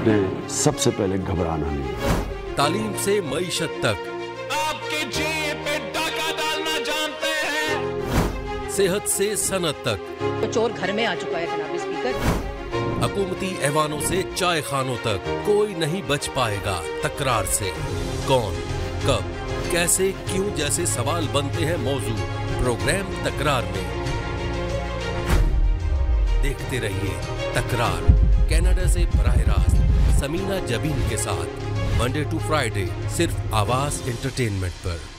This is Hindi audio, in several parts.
आपने सबसे पहले घबराना नहीं। तालीम से मईशत तक, आपके जेब पे डाका डालना जानते हैं। सेहत से सनत तक, तो चोर घर में आ चुका है जनाब स्पीकर। हुकूमती ऐवानों से चाय खानों तक कोई नहीं बच पाएगा तकरार से। कौन, कब, कैसे, क्यों जैसे सवाल बनते हैं मौजू प्रोग्राम तकरार में। देखते रहिए तकरार, कनाडा से बराह रास्त समीना जबीन के साथ, मंडे टू फ्राइडे सिर्फ आवाज एंटरटेनमेंट पर।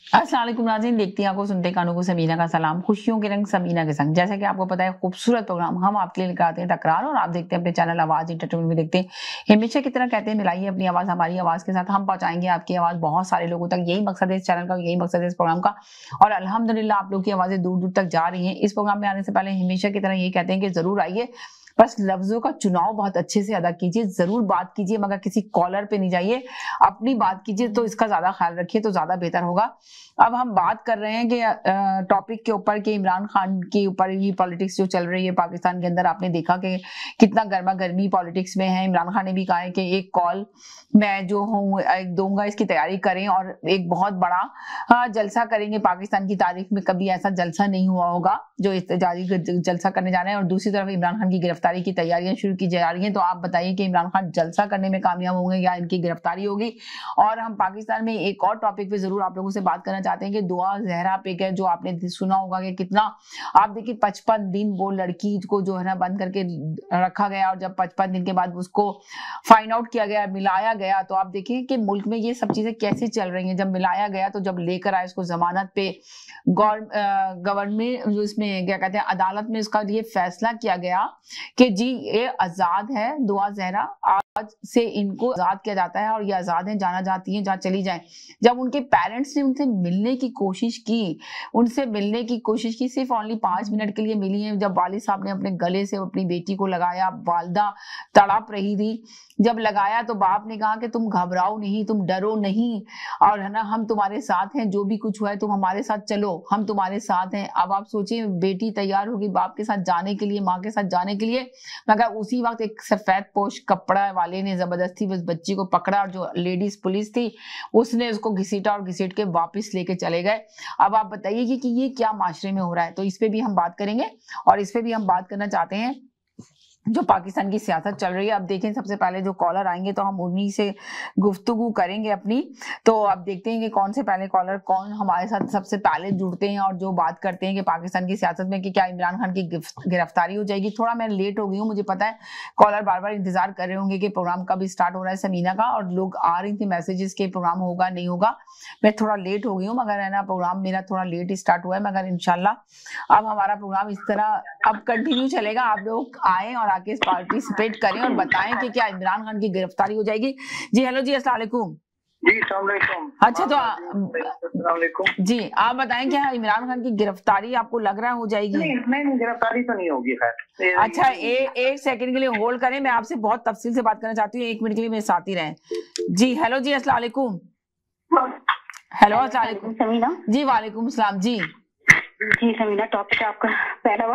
अस्सलाम वालेकुम नाज़रीन, देखती हैं आपको, सुनते कानों को समीना का सलाम। खुशियों के रंग समीना के संग। जैसा कि आपको पता है, खूबसूरत प्रोग्राम हम आपके लिए लेकर आते हैं तकरार, और आप देखते हैं अपने चैनल आवाज एंटरटेनमेंट में। देखते हैं हमेशा की तरह कहते हैं, मिलाइए अपनी आवाज हमारी आवाज के साथ, हम पहुंचाएंगे आपकी आवाज बहुत सारे लोगों तक। यही मकसद है इस चैनल का, यही मकसद है इस प्रोग्राम का, और अल्हम्दुलिल्लाह आप लोग की आवाजें दूर दूर तक जा रही हैं। इस प्रोग्राम में आने से पहले हमेशा की तरह यही कहते हैं कि जरूर आइए, बस लफ्जों का चुनाव बहुत अच्छे से अदा कीजिए, जरूर बात कीजिए, मगर किसी कॉलर पे नहीं जाइए, अपनी बात कीजिए, तो इसका ज्यादा ख्याल रखिए तो ज्यादा बेहतर होगा। अब हम बात कर रहे हैं कि टॉपिक के ऊपर, कि इमरान खान के ऊपर ये पॉलिटिक्स जो चल रही है पाकिस्तान के अंदर। आपने देखा कि कितना गर्मा गर्मी पॉलिटिक्स में है। इमरान खान ने भी कहा है कि एक कॉल मैं जो हूँ दूंगा, इसकी तैयारी करें, और एक बहुत बड़ा जलसा करेंगे पाकिस्तान की तारीख में। कभी ऐसा जलसा नहीं हुआ होगा जो इत्तेजारी जलसा करने जा रहे हैं। और दूसरी तरफ इमरान खान की गिरफ्तारी की तैयारियां शुरू की जा रही हैं। तो आप बताइए कि इमरान खान जलसा करने में कामयाब होंगे या इनकी गिरफ्तारी होगी। और हम पाकिस्तान में एक और टॉपिक पे जरूर आप लोगों से बात करना चाहते हैं कि दुआ जहरा पे है, जो आपने सुना होगा कि कितना, आप देखिए 55 दिन वो लड़की को जो है ना बंद करके रखा गया, और जब 55 दिन के बाद उसको फाइंड आउट किया गया, मिलाया गया, तो आप देखिए कि मुल्क में ये सब चीजें कैसी चल रही हैं। जब मिलाया गया, तो जब लेकर आए उसको जमानत पे, गवर्नमेंट जो इसमें क्या कहते हैं, अदालत में उसका ये फैसला किया गया कि जी ये आजाद है, दुआ जहरा, आज से इनको आजाद किया जाता है, और ये आजाद हैं, जाना जाती हैं, जहाँ चली जाएं। जब उनके पेरेंट्स ने उनसे मिलने की कोशिश की, सिर्फ ओनली 5 मिनट के लिए मिली है। जब वालिद साहब ने अपने गले से अपनी बेटी को लगाया, वालिदा तड़प रही थी, जब लगाया तो बाप ने कहा कि तुम घबराओ नहीं, तुम डरो नहीं, और है ना, हम तुम्हारे साथ हैं, जो भी कुछ हुआ है तुम हमारे साथ चलो, हम तुम्हारे साथ हैं। अब आप सोचिए, बेटी तैयार होगी बाप के साथ जाने के लिए, माँ के साथ जाने के लिए, मगर उसी वक्त एक सफेद पोश कपड़ा वाले ने जबरदस्ती उस बच्ची को पकड़ा, और जो लेडीज पुलिस थी उसने उसको घसीटा, और घसीट के वापस लेके चले गए। अब आप बताइए कि ये क्या माशरे में हो रहा है। तो इस पे भी हम बात करेंगे, और इस पे भी हम बात करना चाहते हैं जो पाकिस्तान की सियासत चल रही है। अब देखें, सबसे पहले जो कॉलर आएंगे तो हम उन्हीं से गुफ्तगू करेंगे अपनी। तो अब देखते हैं कि कौन से पहले कॉलर, कौन हमारे साथ सबसे पहले जुड़ते हैं, और जो बात करते हैं कि पाकिस्तान की सियासत में कि क्या इमरान खान की गिरफ्तारी हो जाएगी। थोड़ा मैं लेट हो गई हूँ, मुझे पता है कॉलर बार बार इंतजार कर रहे होंगे कि प्रोग्राम कब स्टार्ट हो रहा है समीना का, और लोग आ रही थी मैसेजेस के प्रोग्राम होगा नहीं होगा। मैं थोड़ा लेट हो गई हूँ, मगर है ना, प्रोग्राम मेरा थोड़ा लेट स्टार्ट हुआ है, मगर इंशाल्लाह अब हमारा प्रोग्राम इस तरह अब कंटिन्यू चलेगा। आप लोग आए और आके पार्टिसिपेट करें और बताएं कि क्या इमरान खान की गिरफ्तारी हो जाएगी। जी हेलो जी, अस्सलाम वालेकुम। जी अस्सलाम वालेकुम। अच्छा, तो अस्सलाम वालेकुम जी आप बताएं, क्या इमरान खान की गिरफ्तारी आपको लग रहा है हो जाएगी? नहीं, गिरफ्तारी तो नहीं होगी। खैर अच्छा, एक सेकंड के लिए होल्ड करें, मैं आपसे बहुत तफसील से बात करना चाहती हूँ, 1 मिनट के लिए मेरे साथ ही रहें। जी हेलो जी, अस्सलाम वालेकुम। हेलो अस्सलाम वालेकुम समीना। जी वालेकुम सलाम। जी समीना, टॉपिक आपका पहला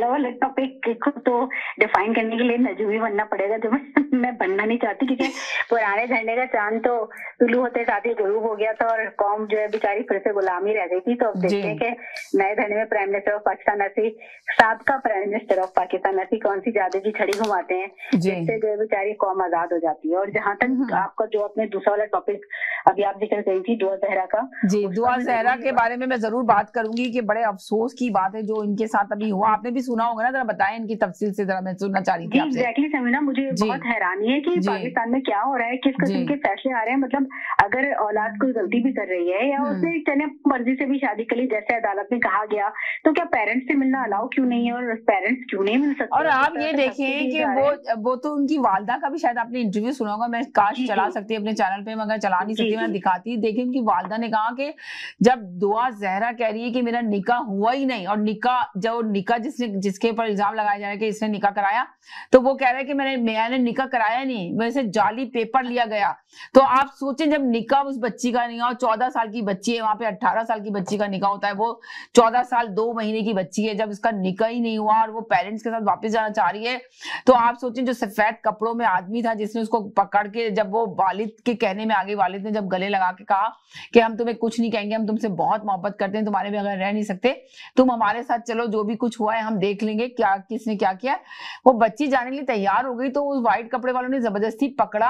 वाला टॉपिक को तो डिफाइन करने के लिए नजूमी बनना पड़ेगा, जो मैं बनना नहीं चाहती, क्योंकि पुराने झंडे का चांद तो तुलू होते साथ ही गुरूब हो गया था, और कौम जो है बेचारी फिर से गुलामी रह गई थी। तो अब देखते हैं कि नए झंडे में प्राइम मिनिस्टर ऑफ पाकिस्तान ऐसी, साबका प्राइम मिनिस्टर ऑफ पाकिस्तान ऐसी कौन सी जादू की छड़ी घुमाते हैं जिससे जो है बेचारी कौम आजाद हो जाती है। और जहाँ तक आपका जो अपने दूसरा वाला टॉपिक अभी आप जिक्र करी थी दुआ जहरा का। जी, दुआ जहरा के बारे में मैं जरूर बात करूंगी कि बड़े अफसोस की बात है जो इनके साथ अभी हुआ। आपने भी सुना होगा ना, जरा बताएं इनकी तफसील से, जरा मैं सुनना चाह रही थी आपसे। एग्जैक्टली समीना, मुझे बहुत हैरानी है कि पाकिस्तान में क्या हो रहा है, किस किस्म के फैसले आ रहे हैं। मतलब अगर औलाद कोई गलती भी कर रही है या उसने चले मर्जी से भी शादी कर ली जैसे अदालत में कहा गया, तो क्या पेरेंट्स से मिलना अलाउ क्यों नहीं है और पेरेंट्स क्यों नहीं मिल सकते? और आप ये देखें कि वो तो उनकी वालदा का भी शायद आपने इंटरव्यू सुना होगा, मैं काश चला सकती अपने चैनल पे मगर चला नहीं सकती, मैं दिखाती। देखिए उनकी वालदा ने कहा कि जब दुआ जहरा कह रही है कि मेरा निकाह हुआ ही नहीं, और निकाह जिसके ऊपर इल्जाम लगाया जा रहा है कि इसने निकाह कराया, तो वो कह रहा है कि मैंने निकाह कराया नहीं, मेरे से जाली पेपर लिया गया। तो आप सोचें जब निकाह उस बच्ची का निकाह 14 साल की बच्ची है, वहां पे 18 साल की बच्ची का निकाह होता है, वो 14 साल 2 महीने की बच्ची है, जब इसका निकाह ही नहीं हुआ और वो पेरेंट्स के साथ वापस जाना चाह रही है, तो आप सोचें जो सफेद कपड़ों में आदमी था जिसने उसको पकड़ के, जब वो वालिद के कहने में आगे, वालिद ने जब गले लगा के कहा कि हम तुम्हें कुछ नहीं कहेंगे, हम तुमसे बहुत मोहब्बत करते हैं, तुम्हारे बगैर रह नहीं सकते, तुम हमारे साथ चलो, जो भी कुछ हुआ है हम देख लेंगे क्या किसने क्या किया। वो बच्ची जाने के लिए तैयार हो गई तो उस व्हाइट कपड़े वालों ने जबरदस्ती पकड़ा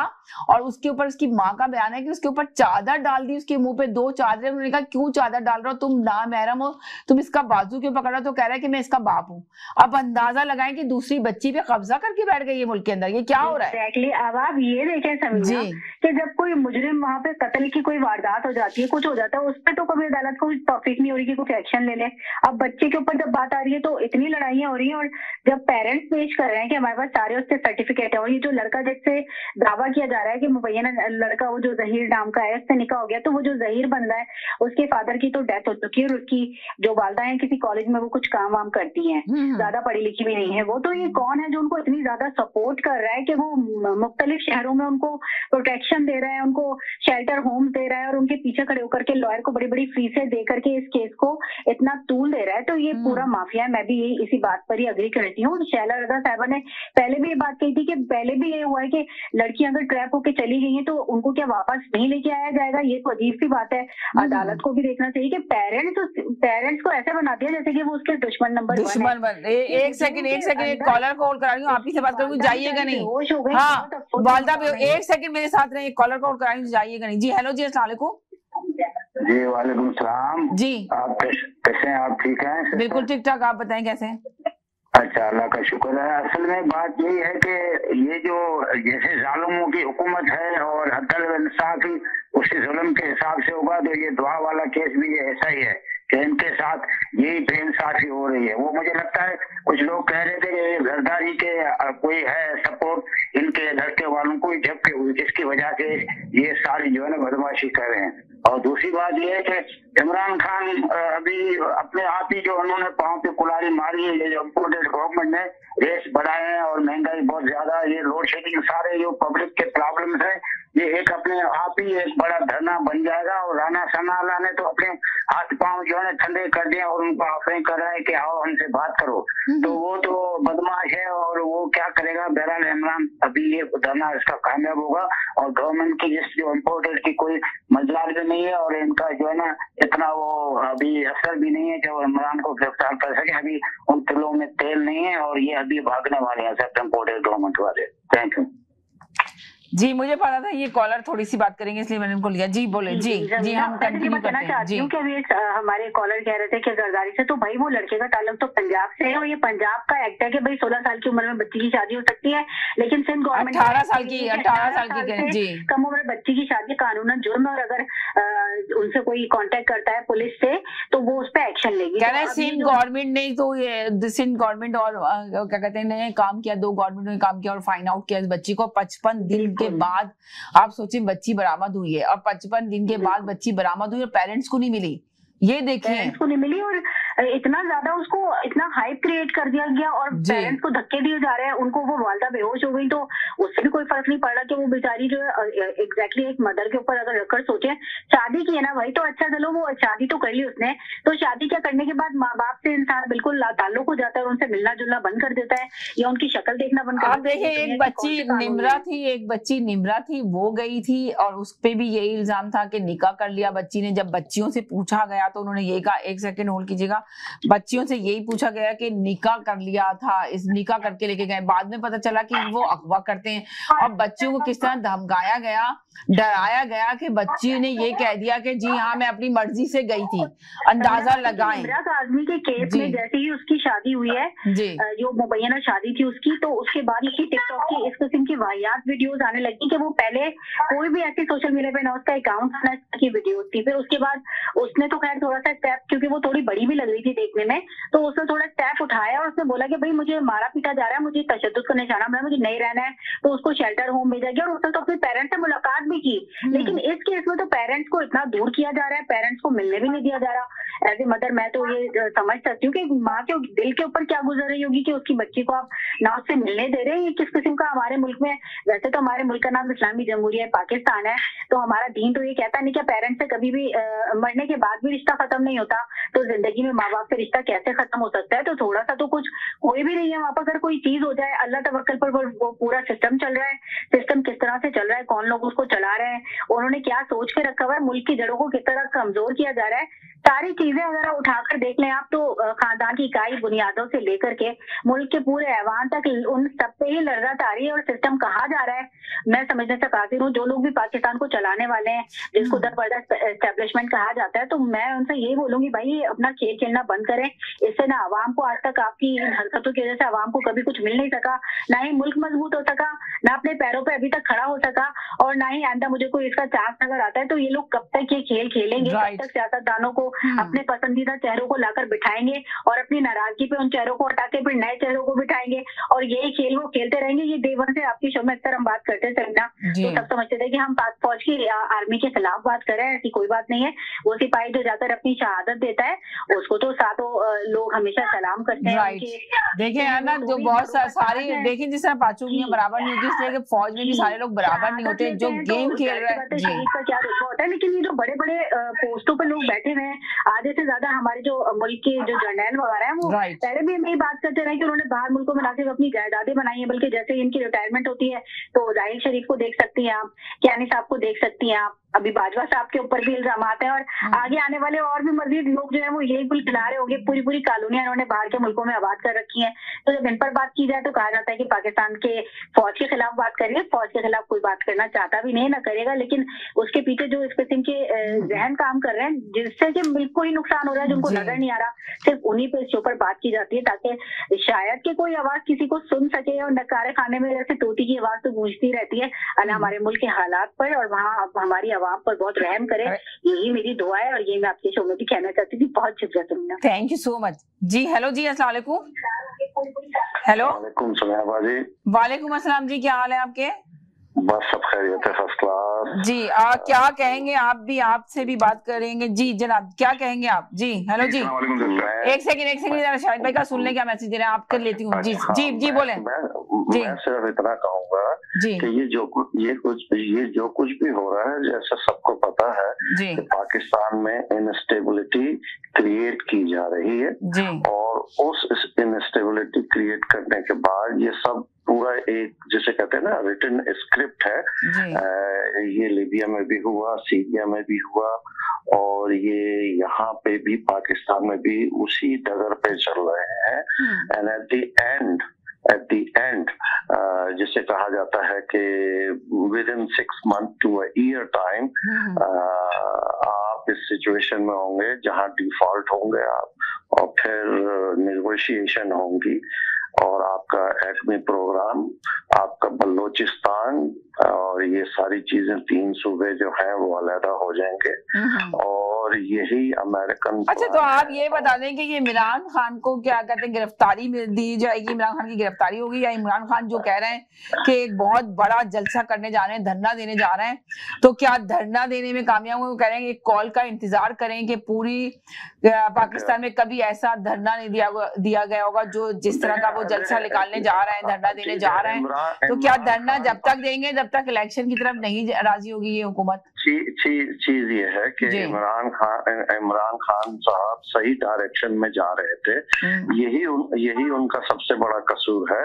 और उसके ऊपर, उसकी माँ का बयान है कि उसके ऊपर चादर डाल दी, उसके मुंह पे 2 चादरें। उन्होंने कहा क्यों चादर डाल रहे हो, तुम नामहरम हो, तुम इसका बाजू क्यों पकड़ा? तो कह रहा है कि मैं इसका बाप हूँ। अब अंदाजा लगाएं कि दूसरी बच्ची पे कब्जा करके बैठ गई है मुल्क के अंदर, ये क्या हो रहा है? Exactly, अब आप ये देखें समीना कि जब कोई मुजरिम वहाँ पे कत्ल की कोई वारदात हो जाती है, कुछ हो जाता है, उस पर तो कभी अदालत को तौफीक नहीं हो रही कि कुछ एक्शन ले ले। अब बच्चे के ऊपर जब बात आ रही है तो इतनी लड़ाइयाँ हो रही हैं, और जब पेरेंट्स पेश कर रहे हैं कि हमारे पास सारे उसके सर्टिफिकेट है, और ये जो लड़का जिससे दावा किया जा रहा है कि मुबैना लड़का वो जो जहीर नाम का है उससे निकाह हो गया, तो वो जो जहीर बंदा है उसके फादर की तो डेथ हो चुकी है और उसकी जो वालदा है किसी कॉलेज में वो कुछ काम वाम करती हैं, ज्यादा पढ़ी लिखी भी नहीं है वो। तो ये कौन है जो उनको इतनी ज्यादा सपोर्ट कर रहा है कि वो मुख्तलिफ शहरों में उनको प्रोटेक्शन दे रहा है, उनको शेल्टर होम दे रहा है, और उनके पीछे खड़े होकर के लॉयर को बड़ी बड़ी फीसें दे करके इस केस को इतना तूल दे रहा है। तो ये पूरा माफिया है। मैं भी इसी बात पर ही अग्री करती हूँ। शैला रजा साहिबा ने पहले भी ये बात कही थी कि पहले भी ये हुआ है कि लड़कियां अगर ट्रैप होकर चली गई हैं तो उनको क्या वापस नहीं लेके आया जाएगा? ये तो अजीब सी बात है। अदालत को भी देखना चाहिए कि पेरेंट्स को ऐसे बना दिया जैसे कि वो उसके दुश्मन नंबर 1 है। एक सेकंड कॉलर को होल्ड करा रही हूँ, आप ही से बात करूंगी, जाइएगा नहीं। हाँ वालदा, 1 सेकंड मेरे साथ रहे, कॉलर को होल्ड करा रही हूँ, जाइएगा नहीं। जी हेलो जी, अस्सलाम वालेकुम। जी वालेकुम सलाम। जी आप कैसे हैं? आप ठीक हैं? बिल्कुल ठीक ठाक, आप बताएं कैसे हैं? अच्छा, अल्लाह का शुक्र है। असल में बात यही है कि ये जो जैसे जालिमों की हुकूमत है और अदल व इंसाफ उसी जुल्म के हिसाब से होगा, तो ये दुआ वाला केस भी ऐसा ही है कि इनके साथ यही बेइंसाफी हो रही है। वो मुझे लगता है कुछ लोग कह रहे थे कि जरदारी के कोई है सपोर्ट इनके लड़के वालों को, जबकि जिसकी वजह से ये सारी जो है ना बदमाशी कर रहे हैं। और दूसरी बात ये है कि इमरान खान अभी अपने आप ही जो उन्होंने पांव पे कुल्हाड़ी मारी है, ये जो इम्पोर्टेड गवर्नमेंट ने रेस बढ़ाए हैं और महंगाई बहुत ज्यादा, ये लोड शेडिंग, सारे जो पब्लिक के प्रॉब्लम्स है, ये एक अपने आप ही एक बड़ा धरना बन जाएगा। और राना सनाला ने तो अपने हाथ पांव जो है ठंडे कर दिया और उनको ऑफरिंग कर रहा है कि आओ हमसे बात करो, तो वो तो बदमाश है और वो क्या करेगा। बहरहाल इमरान अभी ये धरना इसका कामयाब होगा और गवर्नमेंट की जिस जो इम्पोर्टेड की कोई मजलाल भी नहीं है और इनका जो है ना इतना वो अभी असर भी नहीं है कि वो इमरान को गिरफ्तार कर सके। अभी उन तिलों में तेल नहीं है और ये अभी भागने वाले हैं सब इम्पोर्टेड गवर्नमेंट वाले। Thank you. जी मुझे पता था ये कॉलर थोड़ी सी बात करेंगे इसलिए मैंने उनको लिया। जी बोले। जी हम कंटिन्यू करते हैं। जी अभी हमारे कॉलर कह रहे थे कि जरदारी से, तो भाई वो लड़के का ताल्लुक तो पंजाब से है और ये पंजाब का एक्ट है कि भाई 16 साल की उम्र में बच्ची की शादी हो सकती है, लेकिन सिंध गवर्नमेंट 18 साल की जी कम उम्र बच्ची की शादी कानूनन जुर्म है और अगर उनसे कोई कांटेक्ट करता है पुलिस से तो वो उस पर एक्शन लेगी। कह रहे सिंध गवर्नमेंट ने तो ये सिंध गवर्नमेंट और क्या कहते हैं काम किया, 2 गवर्नमेंट ने काम किया और फाइन आउट किया इस बच्ची को। 55 दिन के बाद आप सोचिए बच्ची बरामद हुई है और 55 दिन के बाद बच्ची बरामद हुई और पेरेंट्स को नहीं मिली। ये देखिए पेरेंट्स को नहीं मिली और इतना ज्यादा उसको इतना हाइप क्रिएट कर दिया गया और पेरेंट्स को धक्के दिए जा रहे हैं। उनको वो वालदा बेहोश हो गई तो उससे भी कोई फर्क नहीं पड़ रहा कि वो बेचारी जो है एग्जैक्टली एक मदर के ऊपर अगर रखकर सोचे शादी की है ना भाई, तो अच्छा चलो वो शादी तो कर ली उसने, तो शादी क्या करने के बाद माँ बाप से इंसान बिल्कुल ताल्लुक हो जाता है और उनसे मिलना जुलना बंद कर देता है या उनकी शक्ल देखना बंद कर देता है। देखिए एक बच्ची निम्रा थी वो गई थी और उस पे भी यही इल्जाम था कि निकाह कर लिया बच्ची ने। जब बच्चियों से पूछा गया तो उन्होंने ये कहा, 1 सेकंड होल्ड कीजिएगा, बच्चियों से यही पूछा गया कि निकाह कर लिया था, इस निकाह करके लेके गए, बाद में पता चला कि वो अगवा करते हैं। और बच्चियों को किस तरह धमकाया गया, डराया गया कि बच्ची ने ये कह दिया कि जी हाँ मैं अपनी मर्जी से गई थी। अंदाजा लगाएं। इमरान आजमी के केस में जैसे ही उसकी शादी हुई है, जो मुबैना शादी थी उसकी, तो उसके बाद उसकी टिकटॉक की इस किस्म की वाहियात वीडियोस आने लगी कि वो पहले कोई भी ऐसी सोशल मीडिया पे ना उसका अकाउंट ना की वीडियो थी। फिर उसके बाद उसने तो खैर थोड़ा सा स्टेप, क्योंकि वो थोड़ी बड़ी भी लग रही थी देखने में, तो उसने थोड़ा स्टेप उठाया और उसने बोला कि भाई मुझे मारा पीटा जा रहा है, मुझे तशद्दुद का निशाना बना, मुझे नहीं रहना है, तो उसको शेल्टर होम भेजा गया। और उसने तो अपने पेरेंट्स से मुलाकात भी की, लेकिन इस केस में तो पेरेंट्स को इतना दूर किया जा रहा है, पेरेंट्स को मिलने भी नहीं दिया जा रहा। एज ए मदर मैं तो ये समझ सकती हूँ कि माँ के दिल के ऊपर क्या गुजर रही होगी कि उसकी बच्ची को आप ना उससे मिलने दे रहे हैं। किस किस्म का हमारे मुल्क में, वैसे तो हमारे मुल्क का नाम इस्लामी जमहूरिया पाकिस्तान है, तो हमारा दीन तो ये कहता नहीं कि पेरेंट्स से कभी भी मरने के बाद भी रिश्ता खत्म नहीं होता, तो जिंदगी में माँ बाप से रिश्ता कैसे खत्म हो सकता है। तो थोड़ा सा तो कुछ कोई भी नहीं है वहाँ पर, अगर कोई चीज हो जाए अल्लाह तवक्कल पर वो पूरा सिस्टम चल रहा है। सिस्टम किस तरह से चल रहा है, कौन लोग उसको चला रहे हैं, उन्होंने क्या सोच के रखा हुआ है, मुल्क की जड़ों को किस तरह कमजोर किया जा रहा है, सारी चीजें अगर उठाकर देख लें आप, तो खानदान की इकाई बुनियादों से लेकर के मुल्क के पूरे ऐवान तक उन सब पे ही लर्जा तारी है और सिस्टम कहा जा रहा है। मैं समझने से काफिर हूँ, जो लोग भी पाकिस्तान को चलाने वाले हैं, जिसको जबरदस्त एस्टेब्लिशमेंट कहा जाता है, तो मैं उनसे यही बोलूंगी भाई अपना खेल खेलना बंद करें। इससे ना आवाम को, आज तक आपकी इन हरकतों की वजह से आवाम को कभी कुछ मिल नहीं सका, ना ही मुल्क मजबूत हो सका, ना अपने पैरों पे अभी तक खड़ा हो सका, और ना ही आइंदा मुझे कोई इसका चांस नजर आता है। तो ये लोग कब तक ये खेल खेलेंगे, कब तक सियासतदानों को अपने पसंदीदा चेहरों को लाकर बिठाएंगे और अपनी नाराजगी पे उन चेहरों को हटा के फिर नए चेहरों को बिठाएंगे, और यही खेल वो खेलते रहेंगे। ये डे वन से आपकी शो में अक्सर हम बात करते थे ना, तो सब समझते थे कि हम पाक फौज की आर्मी के खिलाफ बात कर रहे हैं, ऐसी कोई बात नहीं है। वो सिपाही जो जाकर अपनी शहादत देता है उसको तो सातों लोग हमेशा सलाम करते हैं। देखिए ना, जो बहुत सारी देखिए जिस तरह पाचुगियां बराबर नहीं होती, इसलिए फौज में भी सारे लोग बराबर नहीं होते जो गेम खेल रहे हैं। इसका क्या रुतबा होता है, लेकिन ये जो बड़े बड़े पोस्टों पे लोग बैठे हुए हैं, आधे से ज्यादा हमारे जो मुल्क के जो जर्नल वगैरह हैं, वो पहले भी हमें बात करते रहे कि उन्होंने बाहर मुल्कों में ना सिर्फ अपनी जायदादें बनाई है, बल्कि जैसे ही इनकी रिटायरमेंट होती है तो जाहिर शरीफ को देख सकती हैं आप, कियानी साहब को देख सकती हैं आप, अभी बाजवा साहब के ऊपर भी इल्जाम आते हैं, और आगे आने वाले और भी मजीद लोग जो है वो यही कुल खिला रहे होंगे। पूरी पूरी कॉलोनियां इन्होंने बाहर के मुल्कों में आबाद कर रखी हैं। तो जब इन पर बात की जाए तो कहा जाता है कि पाकिस्तान के फौज के खिलाफ बात करिए, फौज के खिलाफ कोई बात करना चाहता भी नहीं, ना करेगा, लेकिन उसके पीछे जो इस किस्म के जहन काम कर रहे हैं जिससे कि मुल्क को ही नुकसान हो रहा है, जिनको नजर नहीं आ रहा, सिर्फ उन्हीं पे इसके ऊपर बात की जाती है ताकि शायद कि कोई आवाज किसी को सुन सके। और नकारे खाने में जैसे तोती की आवाज तो गूंजती रहती है, अल्लाह हमारे मुल्क के हालात पर और वहाँ हमारी आवाम पर बहुत रहम करे, यही मेरी दुआ है। और ये मैं आपके शो में भी कहना चाहती थी। बहुत शुक्रिया तुमने, थैंक यू सो मच जी। हेलो जी, अस्सलाम वालेकुम। हेलो, वालेकुम अस्सलाम जी, क्या हाल है आपके? बस सब खैरियत है, फर्स्ट क्लास जी। क्या कहेंगे आप भी, आपसे भी बात करेंगे जी जनाब, क्या कहेंगे आप जी? हेलो जी, एक सेकंड जरा शाहिद भाई का सुन ले क्या मैसेज दे रहे हैं, आप कर लेती हूँ जी। जी जी बोले। मैं सिर्फ इतना कहूँगा कि ये जो कुछ भी हो रहा है, जैसा सबको पता है कि पाकिस्तान में इनस्टेबिलिटी क्रिएट की जा रही है, और उस इनस्टेबिलिटी क्रिएट करने के बाद ये सब पूरा एक जिसे कहते हैं ना रिटन स्क्रिप्ट है। ये लीबिया में भी हुआ, सीरिया में भी हुआ, और ये यहाँ पे भी पाकिस्तान में भी उसी डगर पे चल रहे हैं। एंड एट द एंड जिसे कहा जाता है कि with in 6 months to a year time आप इस सिचुएशन में होंगे जहाँ डिफॉल्ट होंगे आप, और फिर नेगोशिएशन होंगी, और आपका एटमी प्रोग्राम, आपका बलोचिस्तान और ये सारी चीजें 3 सूबे जो हैं वो अलहदा हो जाएंगे, और यही अमेरिकन। अच्छा, तो आप ये बता दें कि ये इमरान खान को क्या कहते हैं, गिरफ्तारी दी जाएगी, इमरान खान की गिरफ्तारी होगी, या इमरान खान जो कह रहे हैं कि एक बहुत बड़ा जलसा करने जा रहे हैं, धरना देने जा रहे हैं, तो क्या धरना देने में कामयाब होंगे? कह रहे हैं एक कॉल का इंतजार करें कि पूरी पाकिस्तान में कभी ऐसा धरना नहीं दिया गया होगा जो जिस तरह का वो जलसा निकालने जा रहे हैं, धरना देने जा रहे हैं। तो क्या धरना जब तक देंगे जब तक इलेक्शन की तरफ नहीं राजी होगी ये हुकूमत? चीज ये है कि इमरान खान साहब सही डायरेक्शन में जा रहे थे, यही उनका सबसे बड़ा कसूर है।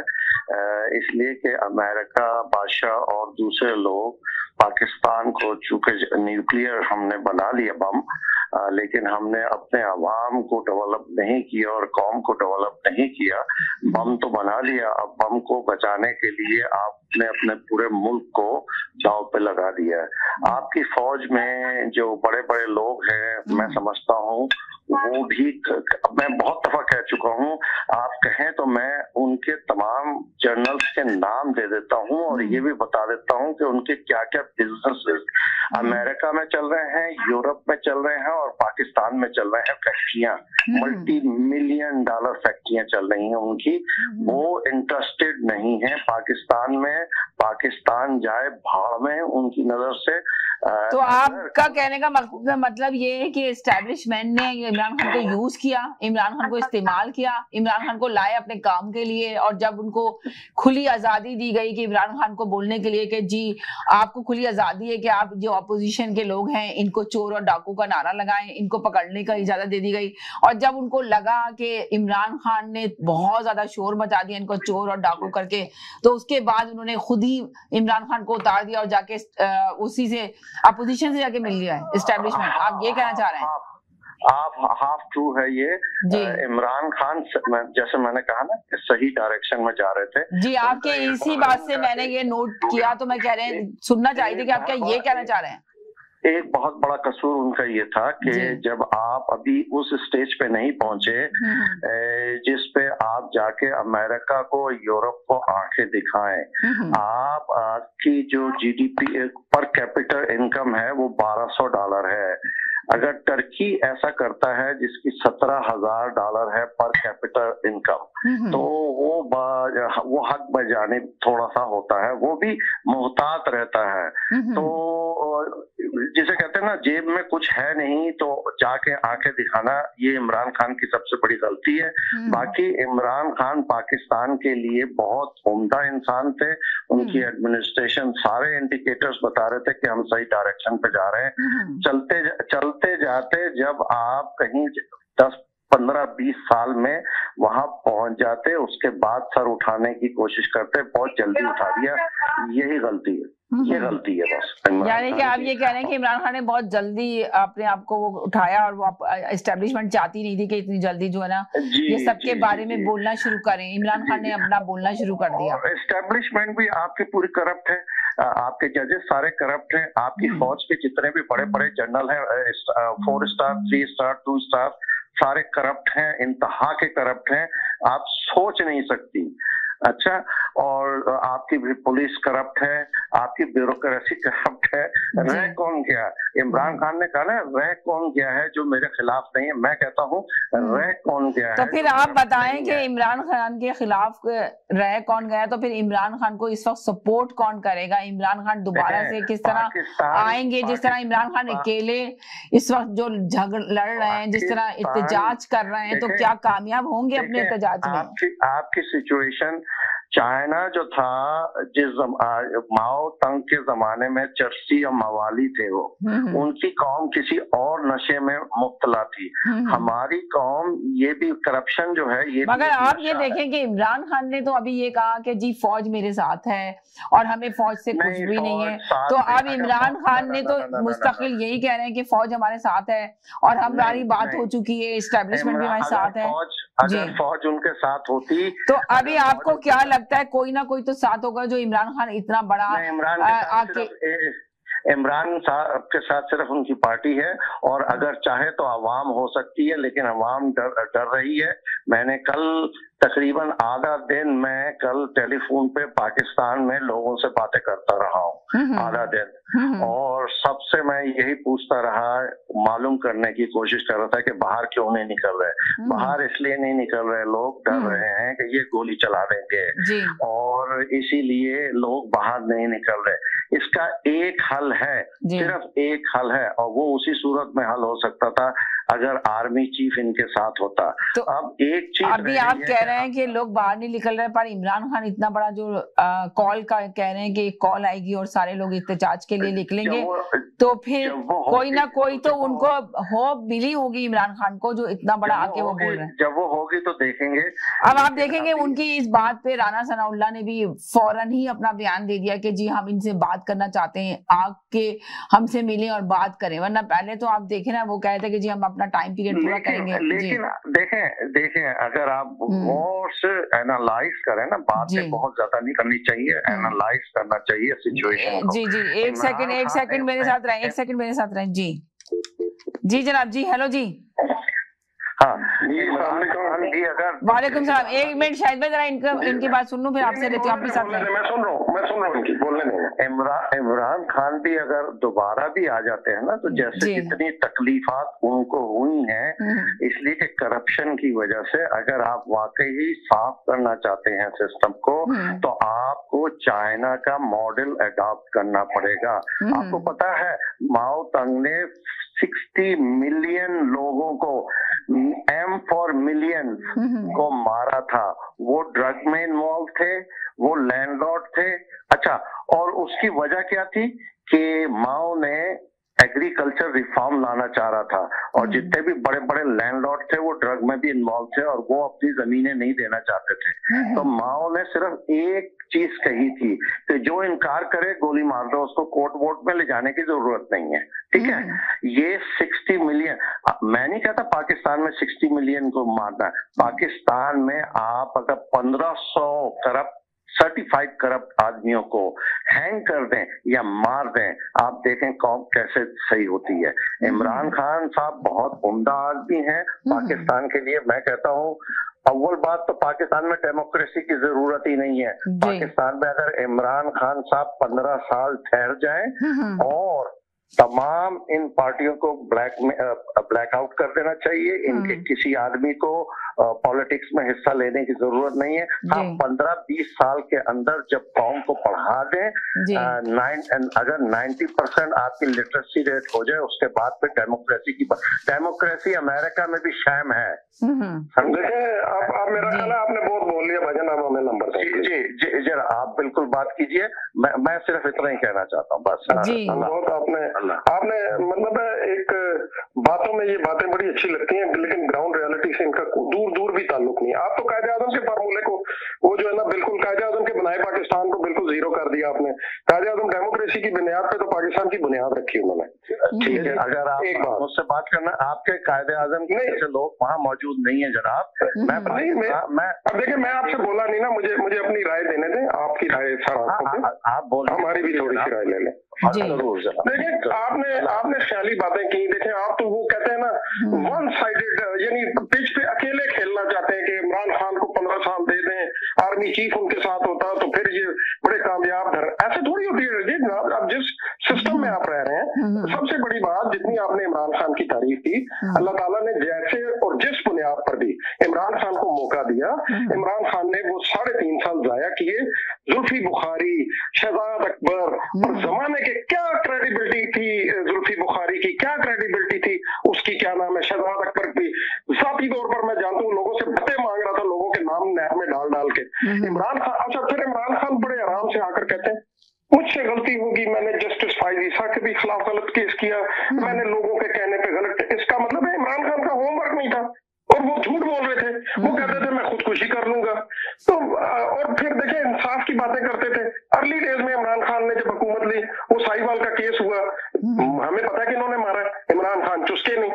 इसलिए कि अमेरिका बादशाह और दूसरे लोग पाकिस्तान को, चूंकि न्यूक्लियर हमने बना लिया बम, लेकिन हमने अपने अवाम को डेवलप नहीं किया और कौम को डेवलप नहीं किया। बम तो बना लिया, अब बम को बचाने के लिए आपने अपने पूरे मुल्क को दांव पे लगा दिया है। आपकी फौज में जो बड़े बड़े लोग हैं, मैं समझता हूँ वो भी, मैं बहुत दफा कह चुका हूँ, आप कहें तो मैं उनके तमाम जर्नल्स के नाम दे देता हूँ और ये भी बता देता हूँ कि उनके क्या क्या बिजनेस अमेरिका में चल रहे हैं, यूरोप में चल रहे हैं और पाकिस्तान में चल रहे हैं। फैक्ट्रियां, $multi-million फैक्ट्रियां चल रही हैं उनकी। वो इंटरेस्टेड नहीं है पाकिस्तान में, पाकिस्तान जाए भाड़ में उनकी नजर से। तो आपका कहने का मतलब ये है कि एस्टैब्लिशमेंट ने इमरान खान को यूज किया, इमरान खान को इस्तेमाल किया, इमरान खान को लाए अपने काम के लिए, और जब उनको खुली आजादी दी गई कि इमरान खान को बोलने के लिए कि जी आपको खुली आजादी है कि आप जो अपोजिशन के लोग हैं इनको चोर और डाकू का नारा लगाएं, इनको पकड़ने का इजाजत दे दी गई। और जब उनको लगा कि इमरान खान ने बहुत ज्यादा शोर मचा दिया इनको चोर और डाकू करके, तो उसके बाद उन्होंने खुद ही इमरान खान को उतार दिया और जाके उसी से अपोजिशन से जाके मिल लिया है एस्टैब्लिशमेंट। आप ये कहना चाह रहे हैं? आप हाफ ट्रू है ये। इमरान खान जैसे मैंने कहा ना कि सही डायरेक्शन में जा रहे थे जी। आपके इसी बात से मैंने ये नोट किया, तो मैं कह रहे हैं सुनना चाहिए थी कि आप क्या ये कहना चाह रहे हैं? एक बहुत बड़ा कसूर उनका ये था कि जब आप अभी उस स्टेज पे नहीं पहुंचे जिस पे आप जाके अमेरिका को, यूरोप को आंखें दिखाएं। आपकी जो जीडीपी पर कैपिटल इनकम है वो $1200 है। अगर टर्की ऐसा करता है जिसकी $17,000 है पर कैपिटल इनकम, तो वो हक बजाने थोड़ा सा होता है, वो भी मोहतात रहता है। तो जिसे कहते हैं ना जेब में कुछ है नहीं तो जाके आंखें दिखाना, ये इमरान खान की सबसे बड़ी गलती है। बाकी इमरान खान पाकिस्तान के लिए बहुत उम्दा इंसान थे। उनकी एडमिनिस्ट्रेशन सारे इंडिकेटर्स बता रहे थे कि हम सही डायरेक्शन पे जा रहे हैं। चलते जाते जब आप कहीं 10-15-20 साल में वहां पहुंच जाते, उसके बाद सर उठाने की कोशिश करते, बहुत जल्दी उठा दिया, यही गलती है। ये गलती है बस। यानी कि आप ये कह रहे हैं कि इमरान खान ने बहुत जल्दी अपने आप को उठाया और वो एस्टेब्लिशमेंट चाहती नहीं थी कि इतनी जल्दी जो है ना ये सबके बारे में बोलना शुरू करें। इमरान खान ने अपना बोलना शुरू कर दिया। एस्टेब्लिशमेंट भी आपकी पूरी करप्ट है, आपके जजेस सारे करप्ट हैं, आपकी फौज के जितने भी बड़े बड़े जनरल हैं, 4 स्टार, 3 स्टार, 2 स्टार, सारे करप्ट हैं, इंतहा के करप्ट हैं, आप सोच नहीं सकती। अच्छा, और आपकी भी पुलिस करप्ट है, आपकी ब्यूरोक्रेसी करप्ट है। रह कौन गया? इमरान खान ने कहा ना, रह कौन गया है जो मेरे खिलाफ नहीं है? मैं कहता हूँ रह कौन गया है। तो फिर आप बताएं कि इमरान खान के खिलाफ रह कौन गया, तो फिर इमरान खान को इस वक्त सपोर्ट कौन करेगा? इमरान खान दोबारा से किस तरह आएंगे? जिस तरह इमरान खान अकेले इस वक्त जो लड़ रहे हैं, जिस तरह एहतजाज कर रहे हैं, तो क्या कामयाब होंगे अपने एहतजाज में? आपकी सिचुएशन चाइना जो था, जिस माओ तंग के जमाने में चर्सी और मवाली थे, वो उनकी कौम किसी और नशे में मुब्तला थी। हमारी कौम ये भी करप्शन जो है ये, मगर आप ये देखें कि इमरान खान ने तो अभी ये कहा कि जी फौज मेरे साथ है और हमें फौज से कुछ भी नहीं है। तो अब इमरान खान ने तो मुस्तकिल यही कह रहे हैं कि फौज हमारे साथ है और हमारी बात हो चुकी है, एस्टेब्लिशमेंट भी हमारे साथ है। अगर फौज उनके साथ होती तो अभी आपको क्या लगता है कोई ना कोई तो साथ होगा जो इमरान खान इतना बड़ा इमरान साहब के साथ सिर्फ उनकी पार्टी है, और अगर चाहे तो अवाम हो सकती है, लेकिन अवाम डर रही है। मैंने कल तकरीबन आधा दिन मैं कल टेलीफोन पे पाकिस्तान में लोगों से बातें करता रहा हूँ, आधा दिन, और सबसे मैं यही पूछता रहा, मालूम करने की कोशिश कर रहा था कि बाहर क्यों नहीं निकल रहे। बाहर इसलिए नहीं निकल रहे, लोग डर रहे हैं कि ये गोली चला देंगे, और इसीलिए लोग बाहर नहीं निकल रहे। इसका एक हल है, सिर्फ एक हल है, और वो उसी सूरत में हल हो सकता था अगर आर्मी चीफ इनके साथ होता। तो अब एक चीज अभी आप कह रहे हैं कि लोग बाहर नहीं निकल रहे, पर इमरान खान इतना बड़ा जो कॉल का कह रहे हैं कि कॉल आएगी और सारे लोग एहतजाज के लिए निकलेंगे, तो फिर कोई ना कोई तो उनको होप मिली होगी इमरान खान को, जो इतना बड़ा आके वो बोल रहे हैं। जब वो होगी तो देखेंगे। अब आप देखेंगे उनकी इस बात पे राना सनाउल्लाह ने भी फौरन ही अपना बयान दे दिया कि जी हम इनसे बात करना चाहते हैं, आके हमसे मिलें और बात करें, वरना पहले तो आप देखें ना वो कह रहे थे कि जी हम अपना टाइम पीरियड पूरा करेंगे। लेकिन देखें अगर आप गौर से एनालाइज करें ना, बातें बहुत ज्यादा नहीं करनी चाहिए, एनालाइज करना चाहिए सिचुएशन को। जी जी, एक सेकंड मेरे साथ रहें, एक सेकंड मेरे साथ रहें। जी जनाब, जी हेलो जी। हाँ जी, अगर वालेकुम सलाम, एक मिनट शायद मैं जरा इनकी बात सुन लूं, फिर आपसे रहती हूँ, आप भी साथ में। मैं सुन रहा हूँ इनकी, बोलने नहीं। इमरान खान भी अगर दोबारा भी आ जाते हैं ना, तो जैसे इतनी तकलीफात उनको हुई हैं इसलिए कि करप्शन की वजह से, अगर आप वाकई साफ करना चाहते हैं सिस्टम को, तो आपको चाइना का मॉडल अडॉप्ट करना पड़ेगा। आपको पता है माओ तंग ने 60 मिलियन लोगों को, M फॉर मिलियन को मारा था। वो ड्रग में इन्वॉल्व थे, वो लैंडलॉर्ड थे। अच्छा, और उसकी वजह क्या थी कि माओ ने एग्रीकल्चर रिफॉर्म लाना चाह रहा था, और जितने भी बड़े बड़े लैंडलॉर्ड थे वो ड्रग में भी इन्वॉल्व थे, और वो अपनी जमीनें नहीं देना चाहते थे। तो माओ ने सिर्फ एक चीज कही थी कि जो इनकार करे गोली मार दो, उसको कोर्ट वोट में ले जाने की जरूरत नहीं है। ठीक है, ये 60 मिलियन, मैं नहीं कहता पाकिस्तान में 60 मिलियन को मारना है। पाकिस्तान में आप अगर 1500 करप्ट सर्टिफाइड करप्ट आदमियों को हैंग कर दें या मार दें, आप देखें कौम कैसे सही होती है। इमरान खान साहब बहुत उम्दा आदमी हैं पाकिस्तान के लिए। मैं कहता हूँ अव्वल बात तो पाकिस्तान में डेमोक्रेसी की जरूरत ही नहीं है। पाकिस्तान में अगर इमरान खान साहब 15 साल ठहर जाएं और तमाम इन पार्टियों को ब्लैकआउट कर देना चाहिए, इनके किसी आदमी को पॉलिटिक्स में हिस्सा लेने की जरूरत नहीं है। हाँ, 15-20 साल के अंदर जब कौम को पढ़ा दें, अगर 90% आपकी लिटरेसी रेट हो जाए, उसके बाद फिर डेमोक्रेसी अमेरिका में भी शैम है। समझे आप मेरा ख्याल है आपने बहुत बोल लिया भजन, आप हमें नंबर जी जरा आप बिल्कुल बात कीजिए, मैं सिर्फ इतना ही कहना चाहता हूँ बस। बहुत आपने मतलब एक बातों में ये बातें बड़ी अच्छी लगती हैं, लेकिन ग्राउंड रियलिटी से इनका दूर भी ताल्लुक नहीं है। आप तो कायदे आजम के फार्मूले को, वो जो है ना, बिल्कुल कायदे आजम के बनाए पाकिस्तान को बिल्कुल जीरो कर दिया आपने। कायदे आजम डेमोक्रेसी की बुनियाद पे तो पाकिस्तान की बुनियाद रखी उन्होंने। ठीक है, अगर आप एक बात मुझसे बात करना, आपके कायदे आजम के जैसे लोग वहाँ मौजूद नहीं है जनाब। मैं अब देखिए, मैं आपसे बोला नहीं ना, मुझे अपनी राय देने दें, आपकी राय सर आप बोल, हमारी भी थोड़ी सी राय ले लें। देखिए आपने ख्याली बातें की। देखें, आप तो वो कहते हैं ना वन साइडेड, यानी पिच पे अकेले खेलना चाहते हैं कि इमरान खान को 15 साल दे दें, आर्मी चीफ उनके साथ होता तो फिर ये बड़े कामयाब ऐसे थोड़ी होती है। आप जिस सिस्टम में आप रह रहे हैं, सबसे बड़ी बात जितनी आपने इमरान खान की तारीफ की, अल्लाह ताला ने जैसे और जिस बुनियाद पर भी इमरान खान को मौका दिया, इमरान खान ने वो 3.5 साल जाया किए। जुल्फी बुखारी, शहजाद अकबर, और जमाने के क्या क्रेडिबिलिटी थी जुल्फी बुखारी की, क्या क्रेडिबिलिटी थी उसकी, क्या नाम है, शहजाद अकबर की। जाती तौर पर मैं जानता हूँ, लोगों से भत्ते मांग रहा था, लोगों के नाम नहर में डाल के। इमरान खान, अच्छा फिर इमरान खान बड़े आराम से आकर कहते हैं मुझसे गलती होगी, मैंने जस्टिस फाइज ईसा के भी खिलाफ गलत केस किया, मैंने लोगों के कहने पे गलत। इसका मतलब है इमरान खान का होमवर्क नहीं था और वो झूठ बोल रहे थे। वो कहते थे मैं खुदकुशी कर लूंगा। तो और फिर देखिए इंसाफ की बातें करते थे। अर्ली डेज में इमरान खान ने जब हुकूमत ली, वो साहिवाल का केस हुआ, हमें पता है कि इन्होंने मारा, इमरान खान चुसके नहीं।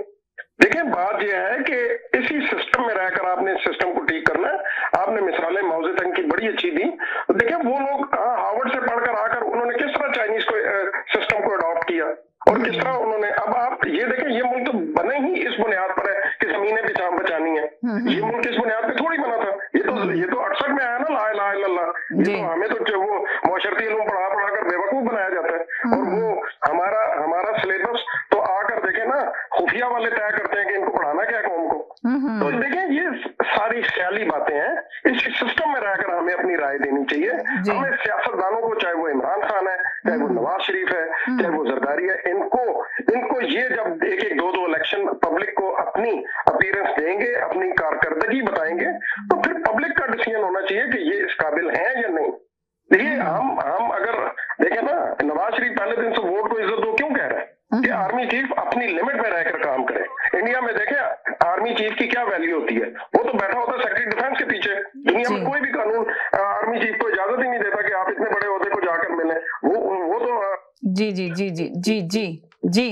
देखिए बात यह है कि इसी सिस्टम में रहकर आपने इस सिस्टम को ठीक करना है। आपने मिसालें माओ ज़ेडुंग की बड़ी अच्छी दी। देखिए वो लोग हार्वर्ड से पढ़कर आकर उन्होंने किस तरह चाइनीज को सिस्टम को अडॉप्ट किया और किस तरह उन्होंने, अब आप ये देखें, ये मुल्क तो बने ही इस बुनियाद पर है कि जमीनें बचानी है। ये मुल्क इस बुनियाद पे थोड़ी बना था। ये तो 68 में आया ना, ला इलाहा इल्लल्लाह। ये तो हमें तो वो मुआशरती इल्म पढ़ा कर बेवकूफ बनाया जाता है। और वो हमारा सिलेबस तो आकर देखे ना, खुफिया वाले तय करते हैं कि इनको पढ़ाना क्या कौम को। तो देखें ये सारी ख्याली बातें हैं। इस सिस्टम में रहकर हमें अपनी राय देनी चाहिए। हमें सियासतदानों को, चाहे वो इमरान खान है, चाहे वो नवाज शरीफ है, चाहे वो जरदारी है, इनको ये जब एक 2 इलेक्शन पब्लिक को अपनी अपीयरेंस देंगे, अपनी कारकर्दगी बताएंगे, तो फिर पब्लिक का डिसीजन होना चाहिए कि ये इस काबिल है या नहीं। देखिए हम अगर देखें ना, नवाज शरीफ पहले दिन से वोट को इज्जत दो क्यों कह रहे हैं कि आर्मी चीफ अपनी लिमिट में रहकर काम करे। इंडिया में देखें आर्मी चीफ की क्या वैल्यू होती है, वो तो बैठा होता है सेक्रेटरी डिफेंस के पीछे। दुनिया में कोई भी कानून आर्मी चीफ को इजाजत ही नहीं जी जी जी जी जी जी जी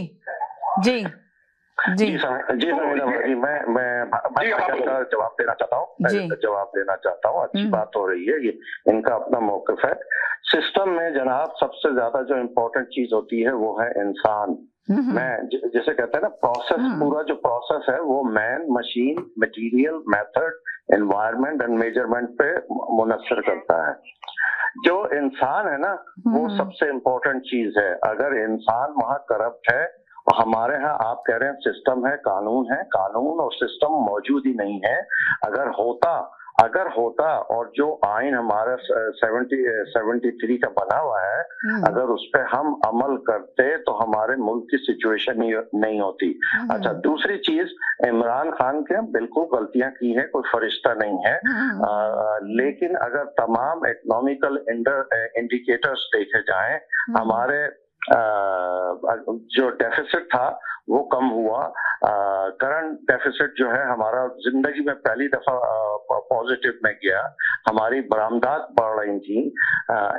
जी जी जी मैं का जवाब देना चाहता हूँ। अच्छी बात हो रही है, ये इनका अपना मौकफ है। सिस्टम में जनाब सबसे ज्यादा जो इम्पोर्टेंट चीज होती है वो है इंसान। मैं जैसे कहते हैं ना, प्रोसेस, पूरा जो प्रोसेस है वो man, machine, material, method, environment and measurement पे मुनस्सर करता है। जो इंसान है ना, वो सबसे इम्पोर्टेंट चीज है। अगर इंसान वहाँ करप्ट है, हमारे यहाँ आप कह रहे हैं सिस्टम है, कानून और सिस्टम मौजूद ही नहीं है। अगर होता और जो आइन हमारा 73 का बना हुआ है, अगर उस पर हम अमल करते तो हमारे मुल्क की सिचुएशन नहीं होती। अच्छा, दूसरी चीज, इमरान खान के बिल्कुल गलतियां की है, कोई फरिश्ता नहीं है, लेकिन अगर तमाम इकोनॉमिकल इंडिकेटर्स देखे जाएं, हमारे जो डेफिसिट था वो कम हुआ। करंट डेफिसिट जो है हमारा जिंदगी में पहली दफा पॉजिटिव में गया। हमारी बरामदात बढ़ रही थी,